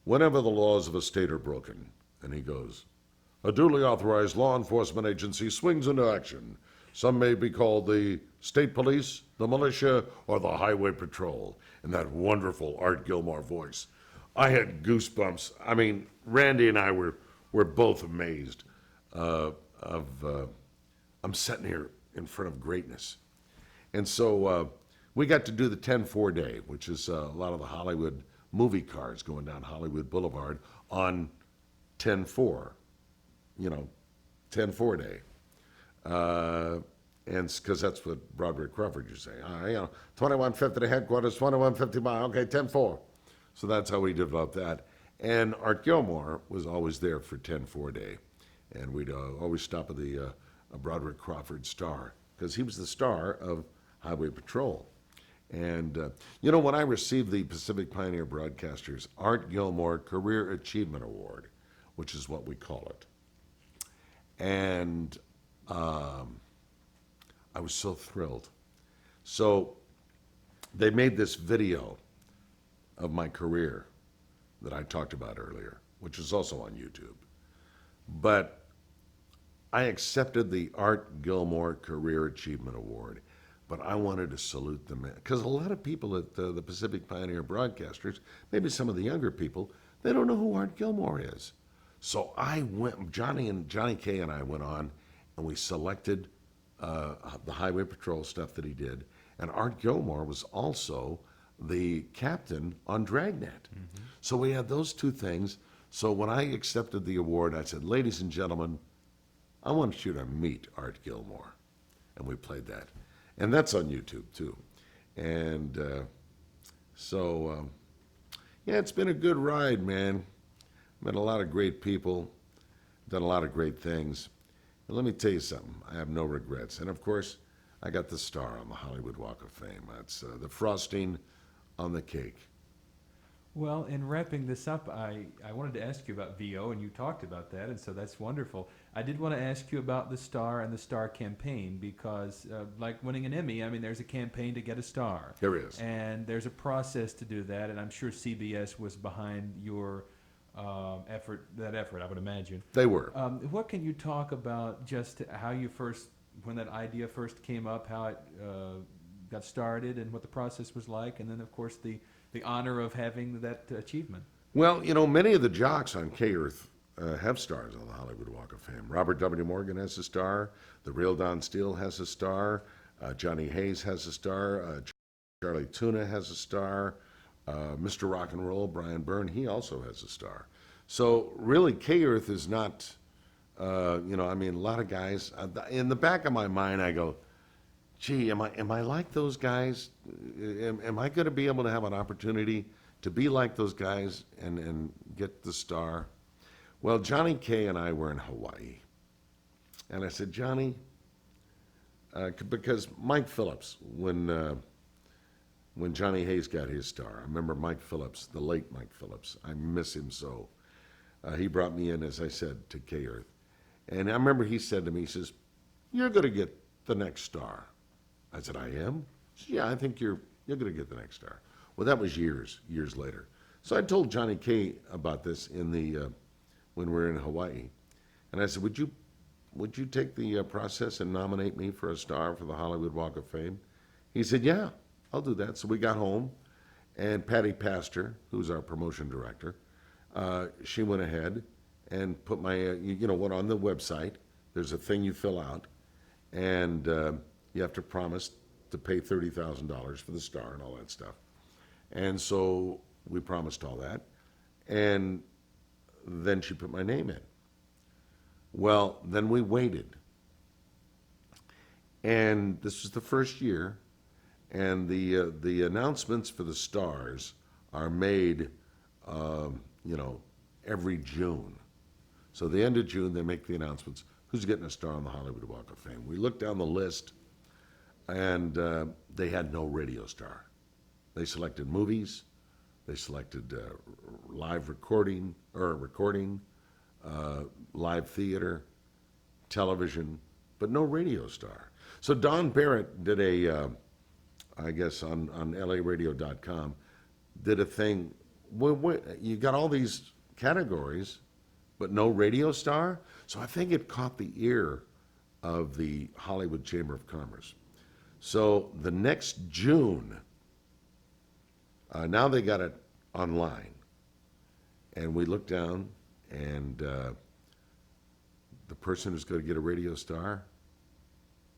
Speaker 2: whenever the laws of a state are broken, and he goes, a duly authorized law enforcement agency swings into action. Some may be called the state police, the militia, or the highway patrol, in that wonderful Art Gilmore voice. I had goosebumps. I mean, Randy and I were both amazed I'm sitting here in front of greatness. And so we got to do the 10-4 day, which is a lot of the Hollywood movie cars going down Hollywood Boulevard on 10-4, 10-4 day. And because that's what Broderick Crawford used to say. 2150 to headquarters, 2150 mile, okay, 10-4. So that's how we developed that. And Art Gilmore was always there for 10-4 day. And we'd always stop at the Broderick Crawford Star, because he was the star of Highway Patrol. And, when I received the Pacific Pioneer Broadcasters Art Gilmore Career Achievement Award, which is what we call it, and I was so thrilled. So they made this video of my career that I talked about earlier, which is also on YouTube. But I accepted the Art Gilmore Career Achievement Award, but I wanted to salute them, because a lot of people at the Pacific Pioneer Broadcasters, maybe some of the younger people, they don't know who Art Gilmore is. So I went, Johnny K and I went on, and we selected the Highway Patrol stuff that he did, and Art Gilmore was also the captain on Dragnet. Mm-hmm. So we had those two things. So when I accepted the award, I said, ladies and gentlemen, I want you to meet Art Gilmore. And we played that. And that's on YouTube, too. And yeah, it's been a good ride, man. Met a lot of great people, done a lot of great things. And let me tell you something, I have no regrets. And of course, I got the star on the Hollywood Walk of Fame. That's the frosting on the cake.
Speaker 1: Well, in wrapping this up, I wanted to ask you about VO, and you talked about that, and so that's wonderful. I did want to ask you about the star and the star campaign, because like winning an Emmy, I mean, there's a campaign to get a star.
Speaker 2: There is.
Speaker 1: And there's a process to do that, and I'm sure CBS was behind your effort, I would imagine.
Speaker 2: They were.
Speaker 1: What can you talk about just how you first, when that idea first came up, how it got started and what the process was like, and then, of course, the honor of having that achievement?
Speaker 2: Well, many of the jocks on K-Earth have stars on the Hollywood Walk of Fame. Robert W. Morgan has a star. The real Don Steele has a star. Johnny Hayes has a star. Charlie Tuna has a star. Mr. Rock and Roll, Brian Byrne, he also has a star. So really, K-Earth is not, a lot of guys, in the back of my mind, I go, gee, am I like those guys? Am I going to be able to have an opportunity to be like those guys and get the star? Well, Johnny K and I were in Hawaii. And I said, Johnny, because Mike Phillips, when Johnny Hayes got his star, I remember Mike Phillips, the late Mike Phillips. I miss him so. He brought me in, as I said, to K-Earth. And I remember he said to me, he says, you're going to get the next star. I said, I am? He said, yeah, I think you're going to get the next star. Well, that was years later. So I told Johnny K about this when we were in Hawaii. And I said, would you take the process and nominate me for a star for the Hollywood Walk of Fame? He said, yeah, I'll do that. So we got home, and Patty Pastor, who's our promotion director, she went ahead and put my, went on the website. There's a thing you fill out, and you have to promise to pay $30,000 for the star and all that stuff. And so we promised all that, and then she put my name in. Well, then we waited. And this was the first year, and the announcements for the stars are made, every June. So the end of June, they make the announcements. Who's getting a star on the Hollywood Walk of Fame? We looked down the list, and they had no radio star. They selected movies, they selected live recording, live theater, television, but no radio star. So Don Barrett did I guess on LAradio.com, did a thing. You got all these categories, but no radio star? So I think it caught the ear of the Hollywood Chamber of Commerce. So the next June, now they got it online. And we looked down, and the person who's going to get a radio star,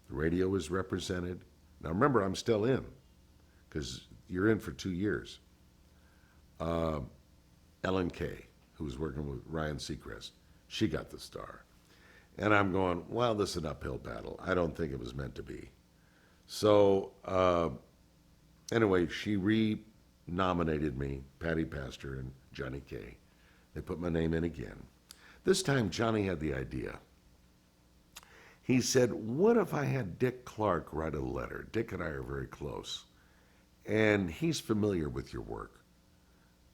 Speaker 2: the radio is represented. Now remember, I'm still in, because you're in for 2 years. Ellen Kay, who was working with Ryan Seacrest, she got the star. And I'm going, well, this is an uphill battle. I don't think it was meant to be. So anyway, she re-nominated me, Patty Pastor and Johnny Kay. They put my name in again. This time, Johnny had the idea. He said, what if I had Dick Clark write a letter? Dick and I are very close, and he's familiar with your work.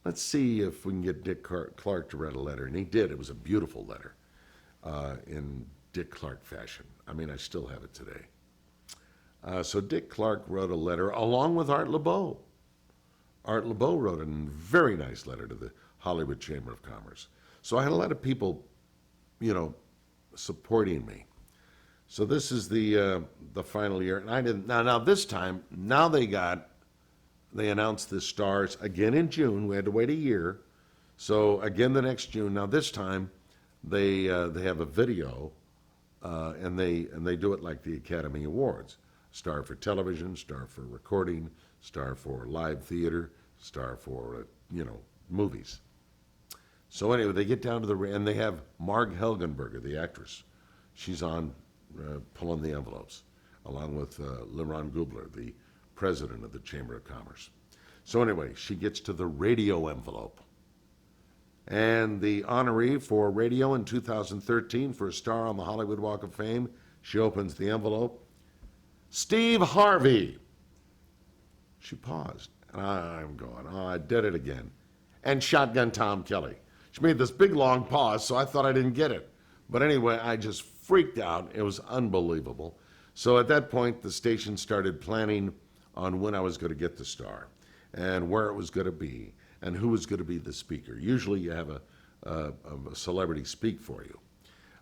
Speaker 2: Let's see if we can get Dick Clark to write a letter. And he did. It was a beautiful letter in Dick Clark fashion. I mean, I still have it today. So Dick Clark wrote a letter along with Art LeBeau. Art LeBeau wrote a very nice letter to the Hollywood Chamber of Commerce. So I had a lot of people, supporting me. So this is the final year, and I didn't. Now this time, they announced the stars again in June. We had to wait a year, so again the next June. Now this time, they have a video, and they do it like the Academy Awards: star for television, star for recording, star for live theater, star for movies. So anyway, they get down to and they have Marg Helgenberger, the actress. She's on pulling the envelopes, along with LeRon Gubler, the president of the Chamber of Commerce. So anyway, she gets to the radio envelope. And the honoree for radio in 2013 for a star on the Hollywood Walk of Fame, she opens the envelope. Steve Harvey. She paused. And I'm going, I did it again. And Shotgun Tom Kelly. She made this big, long pause, so I thought I didn't get it. But anyway, I just freaked out. It was unbelievable. So at that point, the station started planning on when I was going to get the star and where it was going to be and who was going to be the speaker. Usually you have a celebrity speak for you.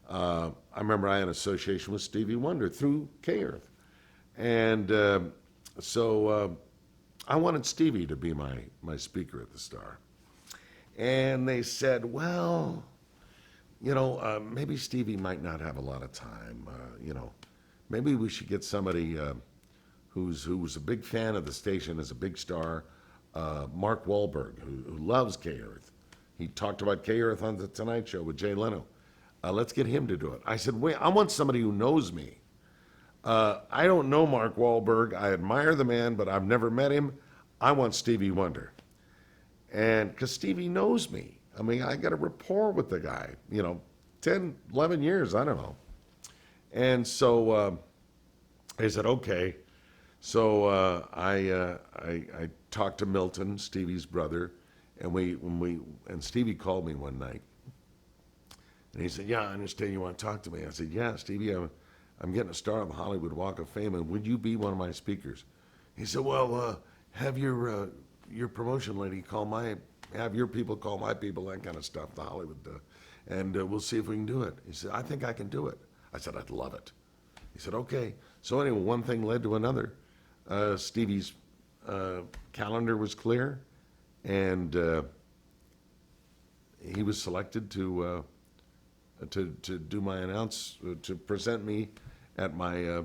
Speaker 2: I remember I had an association with Stevie Wonder through K-Earth. And so I wanted Stevie to be my speaker at the Star. And they said, well, maybe Stevie might not have a lot of time. Maybe we should get somebody who's a big fan of the station, is a big star, Mark Wahlberg, who loves K-Earth. He talked about K-Earth on The Tonight Show with Jay Leno. Let's get him to do it. I said, wait, I want somebody who knows me. I don't know Mark Wahlberg. I admire the man, but I've never met him. I want Stevie Wonder. And because Stevie knows me. I mean, I got a rapport with the guy, 10, 11 years, I don't know. And so I said, okay. So I talked to Milton, Stevie's brother, and Stevie called me one night. And he said, yeah, I understand you want to talk to me. I said, yeah, Stevie, I'm getting a star on the Hollywood Walk of Fame, and would you be one of my speakers? He said, well, have your promotion lady have your people call my people, that kind of stuff, the Hollywood, and we'll see if we can do it. He said, I think I can do it. I said, I'd love it. He said, okay. So anyway, one thing led to another. Stevie's calendar was clear, and he was selected to do my to present me at my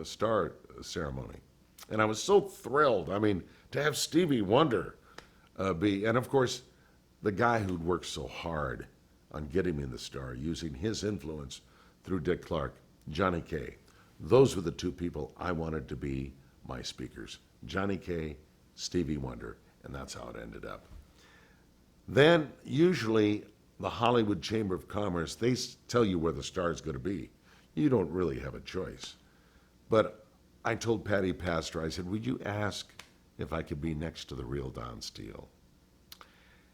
Speaker 2: star ceremony, and I was so thrilled. I mean, to have Stevie Wonder and of course, the guy who'd worked so hard on getting me the star, using his influence through Dick Clark, Johnny Kaye. Those were the two people I wanted to be my speakers: Johnny Kaye, Stevie Wonder, and that's how it ended up. Then, usually, the Hollywood Chamber of Commerce, they tell you where the star is going to be. You don't really have a choice. But I told Patty Pastor, I said, would you ask if I could be next to the real Don Steele?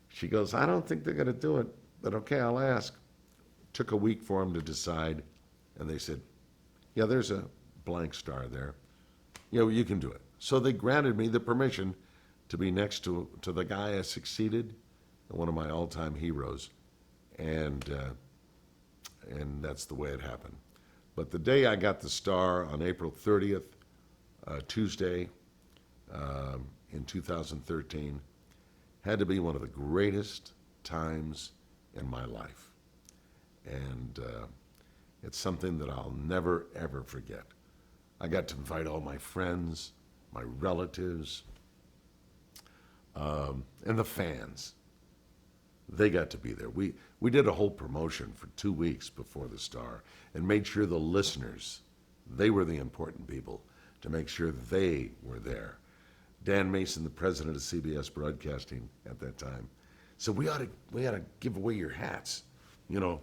Speaker 2: She goes, I don't think they're going to do it, but okay, I'll ask. Took a week for them to decide, and they said, yeah, there's a blank star there. You know, you can do it. So they granted me the permission to be next to the guy I succeeded, one of my all-time heroes, and that's the way it happened. But the day I got the star on April 30th, Tuesday, in 2013, had to be one of the greatest times in my life. And it's something that I'll never, ever forget. I got to invite all my friends, my relatives, and the fans. They got to be there. We did a whole promotion for 2 weeks before the star and made sure the listeners, they were the important people, to make sure they were there. Dan Mason, the president of CBS Broadcasting at that time, said, we ought to give away your hats, you know.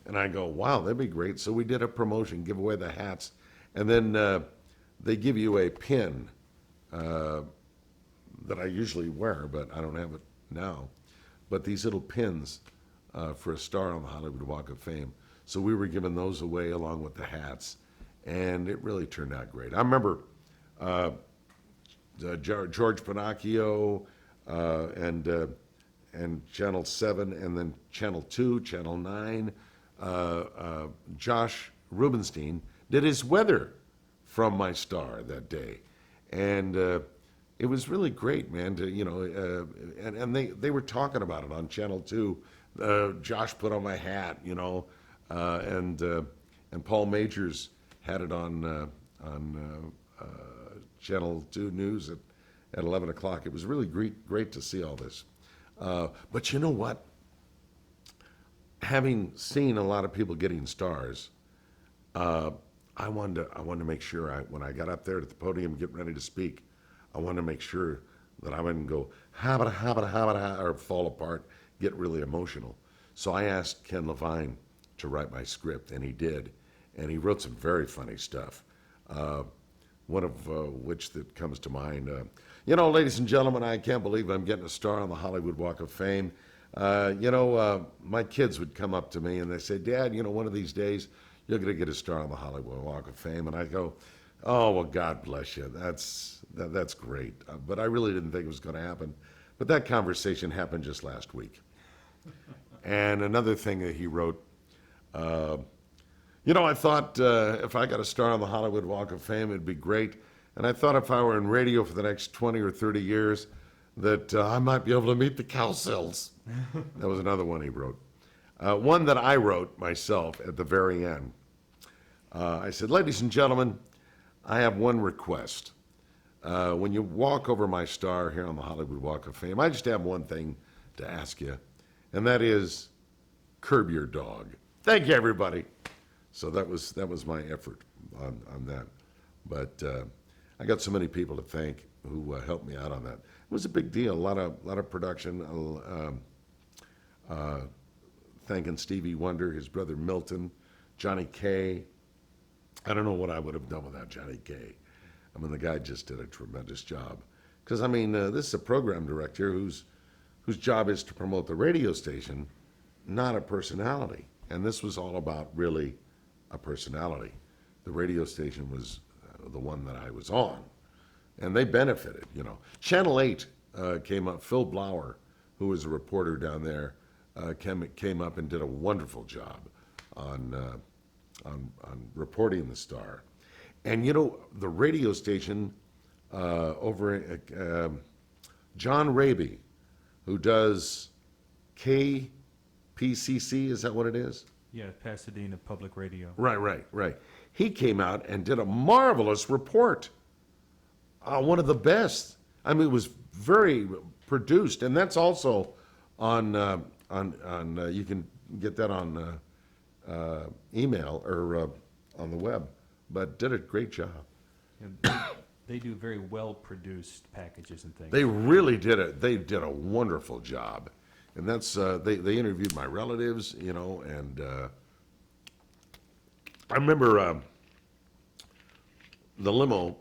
Speaker 2: And I go, wow, that'd be great. So we did a promotion, give away the hats, and then they give you a pin that I usually wear, but I don't have it now. But these little pins for a star on the Hollywood Walk of Fame. So we were giving those away along with the hats, and it really turned out great. I remember George Pinocchio and Channel 7, and then Channel 2, Channel 9, Josh Rubenstein did his weather from my star that day. And it was really great, man, to, you know, and they were talking about it on Channel 2. Josh put on my hat, you know, and Paul Majors had it on Channel 2 News at 11 o'clock. It was really great to see all this. But you know what? Having seen a lot of people getting stars, I wanted to make sure when I got up there at the podium getting ready to speak, I wanted to make sure that I wouldn't go habba habba habba or fall apart, get really emotional. So I asked Ken Levine to write my script, and he did, and he wrote some very funny stuff. One of which that comes to mind. You know, ladies and gentlemen, I can't believe I'm getting a star on the Hollywood Walk of Fame. You know, my kids would come up to me and they say, Dad, you know, one of these days you're going to get a star on the Hollywood Walk of Fame. And I go, oh, well, God bless you. That's great. But I really didn't think it was going to happen. But that conversation happened just last week. And another thing that he wrote, you know, I thought if I got a star on the Hollywood Walk of Fame, it'd be great. And I thought if I were in radio for the next 20 or 30 years, that I might be able to meet the Cowsills. That was another one he wrote. One that I wrote myself at the very end. I said, ladies and gentlemen, I have one request. When you walk over my star here on the Hollywood Walk of Fame, I just have one thing to ask you, and that is curb your dog. Thank you, everybody. So that was my effort on that. But I got so many people to thank who helped me out on that. It was a big deal, a lot of production. Thanking Stevie Wonder, his brother Milton, Johnny Kaye. I don't know what I would have done without Johnny Kaye. I mean, the guy just did a tremendous job. Because, I mean, this is a program director whose job is to promote the radio station, not a personality. And this was all about really a personality. The radio station was the one that I was on. And they benefited, you know. Channel 8 came up. Phil Blauer, who was a reporter down there, came up and did a wonderful job on reporting the star. And, you know, the radio station over John Raby, who does KPCC, is that what it is?
Speaker 1: Yeah, Pasadena Public Radio.
Speaker 2: Right. He came out and did a marvelous report. One of the best. I mean, it was very produced, and that's also on you can get that on email or on the web. But did a great job.
Speaker 1: Yeah, they do very well-produced packages and things.
Speaker 2: They really did it. They did a wonderful job, and that's they interviewed my relatives, and I remember the limo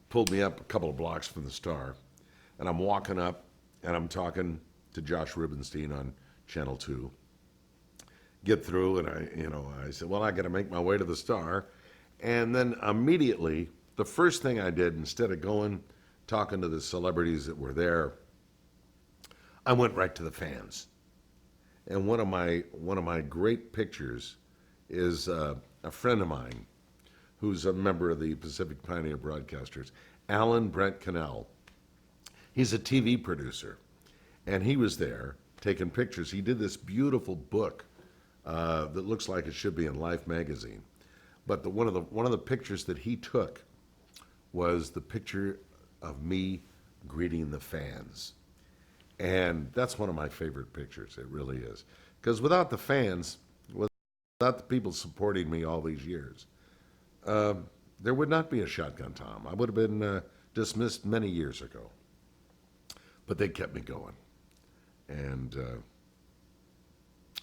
Speaker 2: pulled me up a couple of blocks from the Star, and I'm walking up, and I'm talking to Josh Rubenstein on Channel 2. Get through, and I said, well, I got to make my way to the Star, and then immediately, the first thing I did, instead of talking to the celebrities that were there, I went right to the fans. And one of my great pictures is a friend of mine who's a member of the Pacific Pioneer Broadcasters, Alan Brent Cannell. He's a TV producer, and he was there taking pictures. He did this beautiful book that looks like it should be in Life magazine. But one of the pictures that he took was the picture of me greeting the fans. And that's one of my favorite pictures, it really is. Because without the fans, without the people supporting me all these years, there would not be a Shotgun Tom. I would have been dismissed many years ago. But they kept me going. And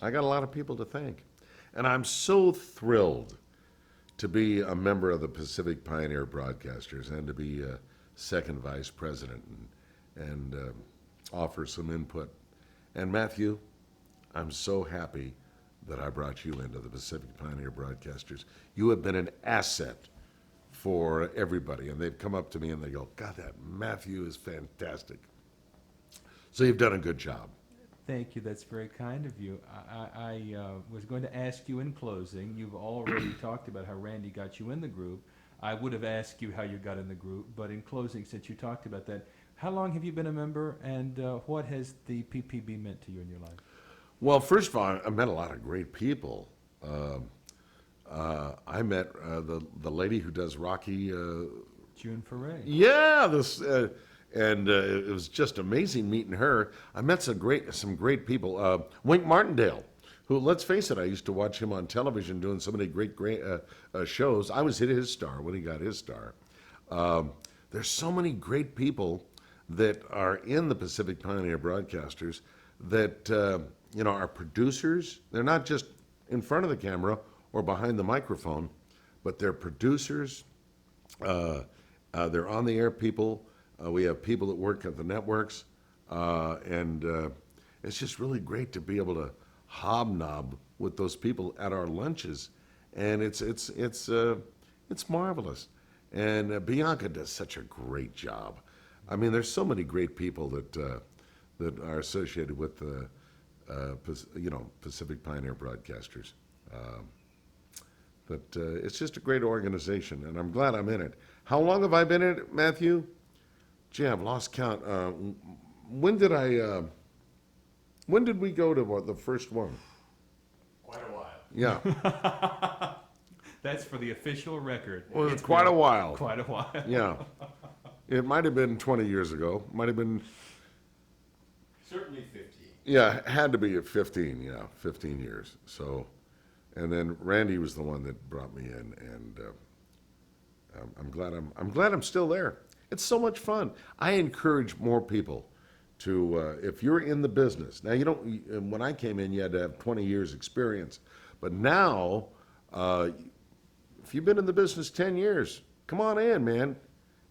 Speaker 2: I got a lot of people to thank. And I'm so thrilled to be a member of the Pacific Pioneer Broadcasters and to be a second vice president and offer some input. And Matthew, I'm so happy that I brought you into the Pacific Pioneer Broadcasters. You have been an asset for everybody. And they've come up to me and they go, God, that Matthew is fantastic. So you've done a good job.
Speaker 1: Thank you. That's very kind of you. I was going to ask you in closing. You've already talked about how Randy got you in the group. I would have asked you how you got in the group, but in closing, since you talked about that, how long have you been a member, and what has the PPB meant to you in your life?
Speaker 2: Well, first of all, I met a lot of great people. I met the lady who does Rocky.
Speaker 1: June Foray.
Speaker 2: Yeah, and it was just amazing meeting her. I met some great people. Wink Martindale, who, let's face it, I used to watch him on television doing so many great shows. I was at his Star when he got his Star. There's so many great people that are in the Pacific Pioneer Broadcasters that are producers. They're not just in front of the camera or behind the microphone, but they're producers. They're on the air people. We have people that work at the networks, and it's just really great to be able to hobnob with those people at our lunches, and it's marvelous. And Bianca does such a great job. I mean, there's so many great people that are associated with the Pacific Pioneer Broadcasters. But it's just a great organization, and I'm glad I'm in it. How long have I been in it, Matthew? Gee, I've lost count. When did we go to the first one?
Speaker 3: Quite a while.
Speaker 2: Yeah.
Speaker 1: That's for the official record.
Speaker 2: Well, it's quite a while.
Speaker 1: Quite a while.
Speaker 2: Yeah. It might have been 20 years ago. Might have been.
Speaker 3: Certainly 15.
Speaker 2: Yeah, it had to be at 15. Yeah, 15 years. So, and then Randy was the one that brought me in, and I'm glad I'm still there. It's so much fun. I encourage more people to, if you're in the business, now when I came in, you had to have 20 years experience. But now, if you've been in the business 10 years, come on in, man.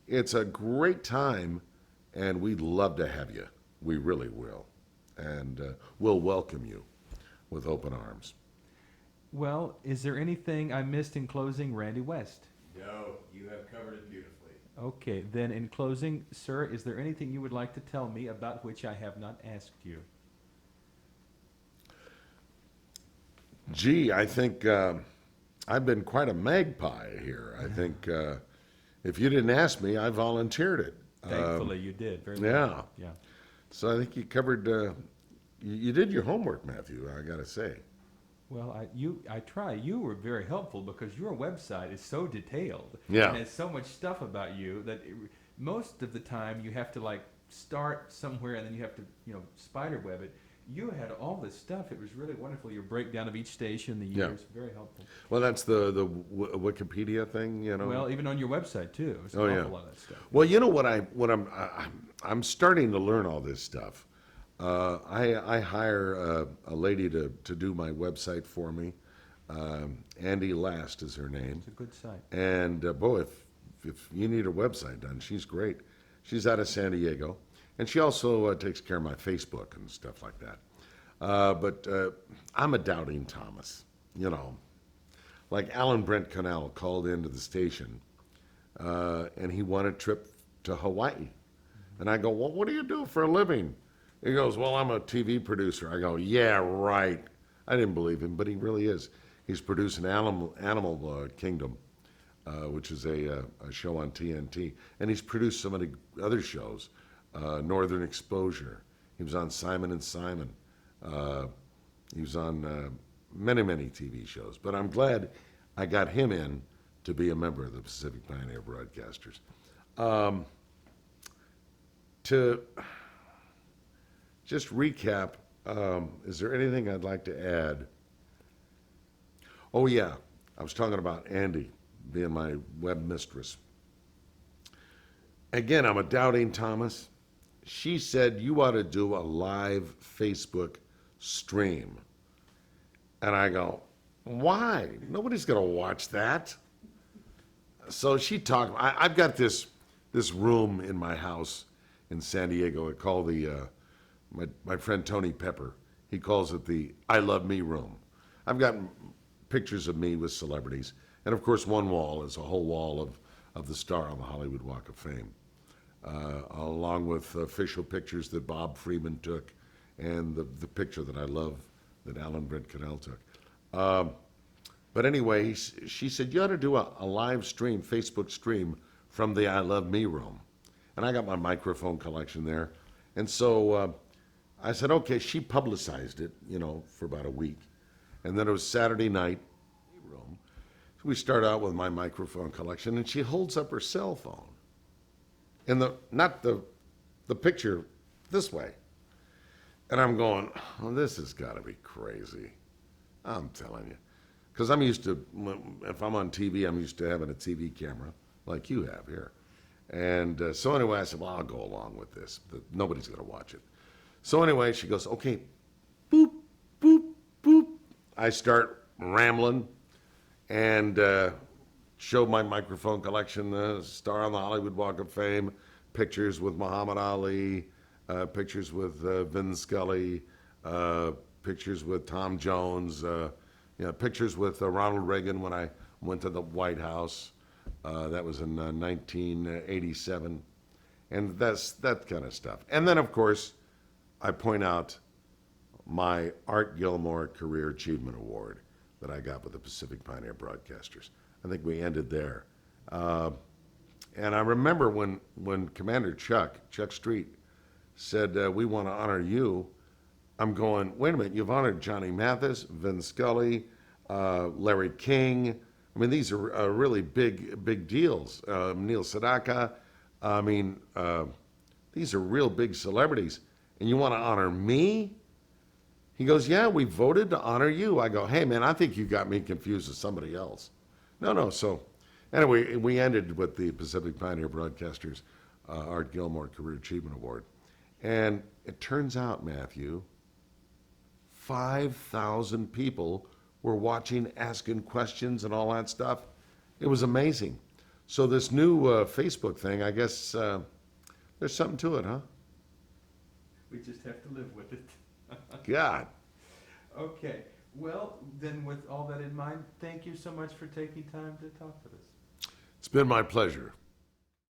Speaker 2: It's a great time, and we'd love to have you. We really will. And we'll welcome you with open arms.
Speaker 1: Well, is there anything I missed in closing, Randy West?
Speaker 3: No, you have covered it beautifully.
Speaker 1: Okay, then in closing, sir, is there anything you would like to tell me about which I have not asked you?
Speaker 2: Gee, I think I've been quite a magpie here. I think if you didn't ask me, I volunteered it.
Speaker 1: Thankfully, you did. Very well.
Speaker 2: Yeah.
Speaker 1: Yeah.
Speaker 2: So I think you covered you did your homework, Matthew, I gotta say.
Speaker 1: Well, I try. You were very helpful because your website is so detailed.
Speaker 2: Yeah.
Speaker 1: And has so much stuff about you that most of the time you have to like start somewhere and then you have to, spider web it. You had all this stuff. It was really wonderful. Your breakdown of each station, the
Speaker 2: Yeah.
Speaker 1: years, very helpful.
Speaker 2: Well, that's the Wikipedia thing,
Speaker 1: Well, even on your website too. There's an
Speaker 2: Oh,
Speaker 1: awful
Speaker 2: yeah.
Speaker 1: lot of that stuff.
Speaker 2: Well, you know what I'm starting to learn all this stuff. I hire a lady to do my website for me. Andy Last is her name.
Speaker 1: It's a good site.
Speaker 2: And boy, if you need a website done, she's great. She's out of San Diego, and she also takes care of my Facebook and stuff like that. But I'm a doubting Thomas, Like Alan Brent Connell called into the station, and he won a trip to Hawaii. And I go, well, what do you do for a living? He goes, well, I'm a TV producer. I go, yeah, right. I didn't believe him, but he really is. He's producing Animal Kingdom, which is a show on TNT. And he's produced so many other shows, Northern Exposure. He was on Simon and Simon. He was on many, many TV shows. But I'm glad I got him in to be a member of the Pacific Pioneer Broadcasters. To just recap, is there anything I'd like to add? Oh, yeah. I was talking about Andy being my web mistress. Again, I'm a doubting Thomas. She said you ought to do a live Facebook stream. And I go, why? Nobody's going to watch that. So she talked. I've got this room in my house in San Diego. I call my friend Tony Pepper. He calls it the I Love Me room. I've got pictures of me with celebrities, and of course, one wall is a whole wall of the star on the Hollywood Walk of Fame, along with official pictures that Bob Freeman took, and the picture that I love that Alan Brent Connell took. But anyway, she said, you ought to do a live stream, Facebook stream from the I Love Me room. And I got my microphone collection there. And so I said, okay, she publicized it, for about a week. And then it was Saturday night, room. So we start out with my microphone collection, and she holds up her cell phone. And not the picture this way. And I'm going, oh, this has got to be crazy. I'm telling you. Because I'm used to, if I'm on TV, I'm used to having a TV camera like you have here. And so anyway, I said, well, I'll go along with this. Nobody's going to watch it. So anyway, she goes, okay, boop, boop, boop. I start rambling and show my microphone collection, star on the Hollywood Walk of Fame, pictures with Muhammad Ali, pictures with Vin Scully, pictures with Tom Jones, pictures with Ronald Reagan when I went to the White House. That was in 1987. And that kind of stuff. And then, of course, I point out my Art Gilmore Career Achievement Award that I got with the Pacific Pioneer Broadcasters. I think we ended there. And I remember when Commander Chuck Street, said, we want to honor you, I'm going, wait a minute, you've honored Johnny Mathis, Vin Scully, Larry King. I mean, these are really big deals. Neil Sedaka. I mean, these are real big celebrities. And you want to honor me? He goes, yeah, we voted to honor you. I go, hey, man, I think you got me confused with somebody else. No. So anyway, we ended with the Pacific Pioneer Broadcasters Art Gilmore Career Achievement Award. And it turns out, Matthew, 5,000 people were watching, asking questions and all that stuff. It was amazing. So this new Facebook thing, I guess there's something to it, huh?
Speaker 1: We just have to live with it.
Speaker 2: God.
Speaker 1: Okay. Well, then with all that in mind, thank you so much for taking time to talk with us.
Speaker 2: It's been my pleasure.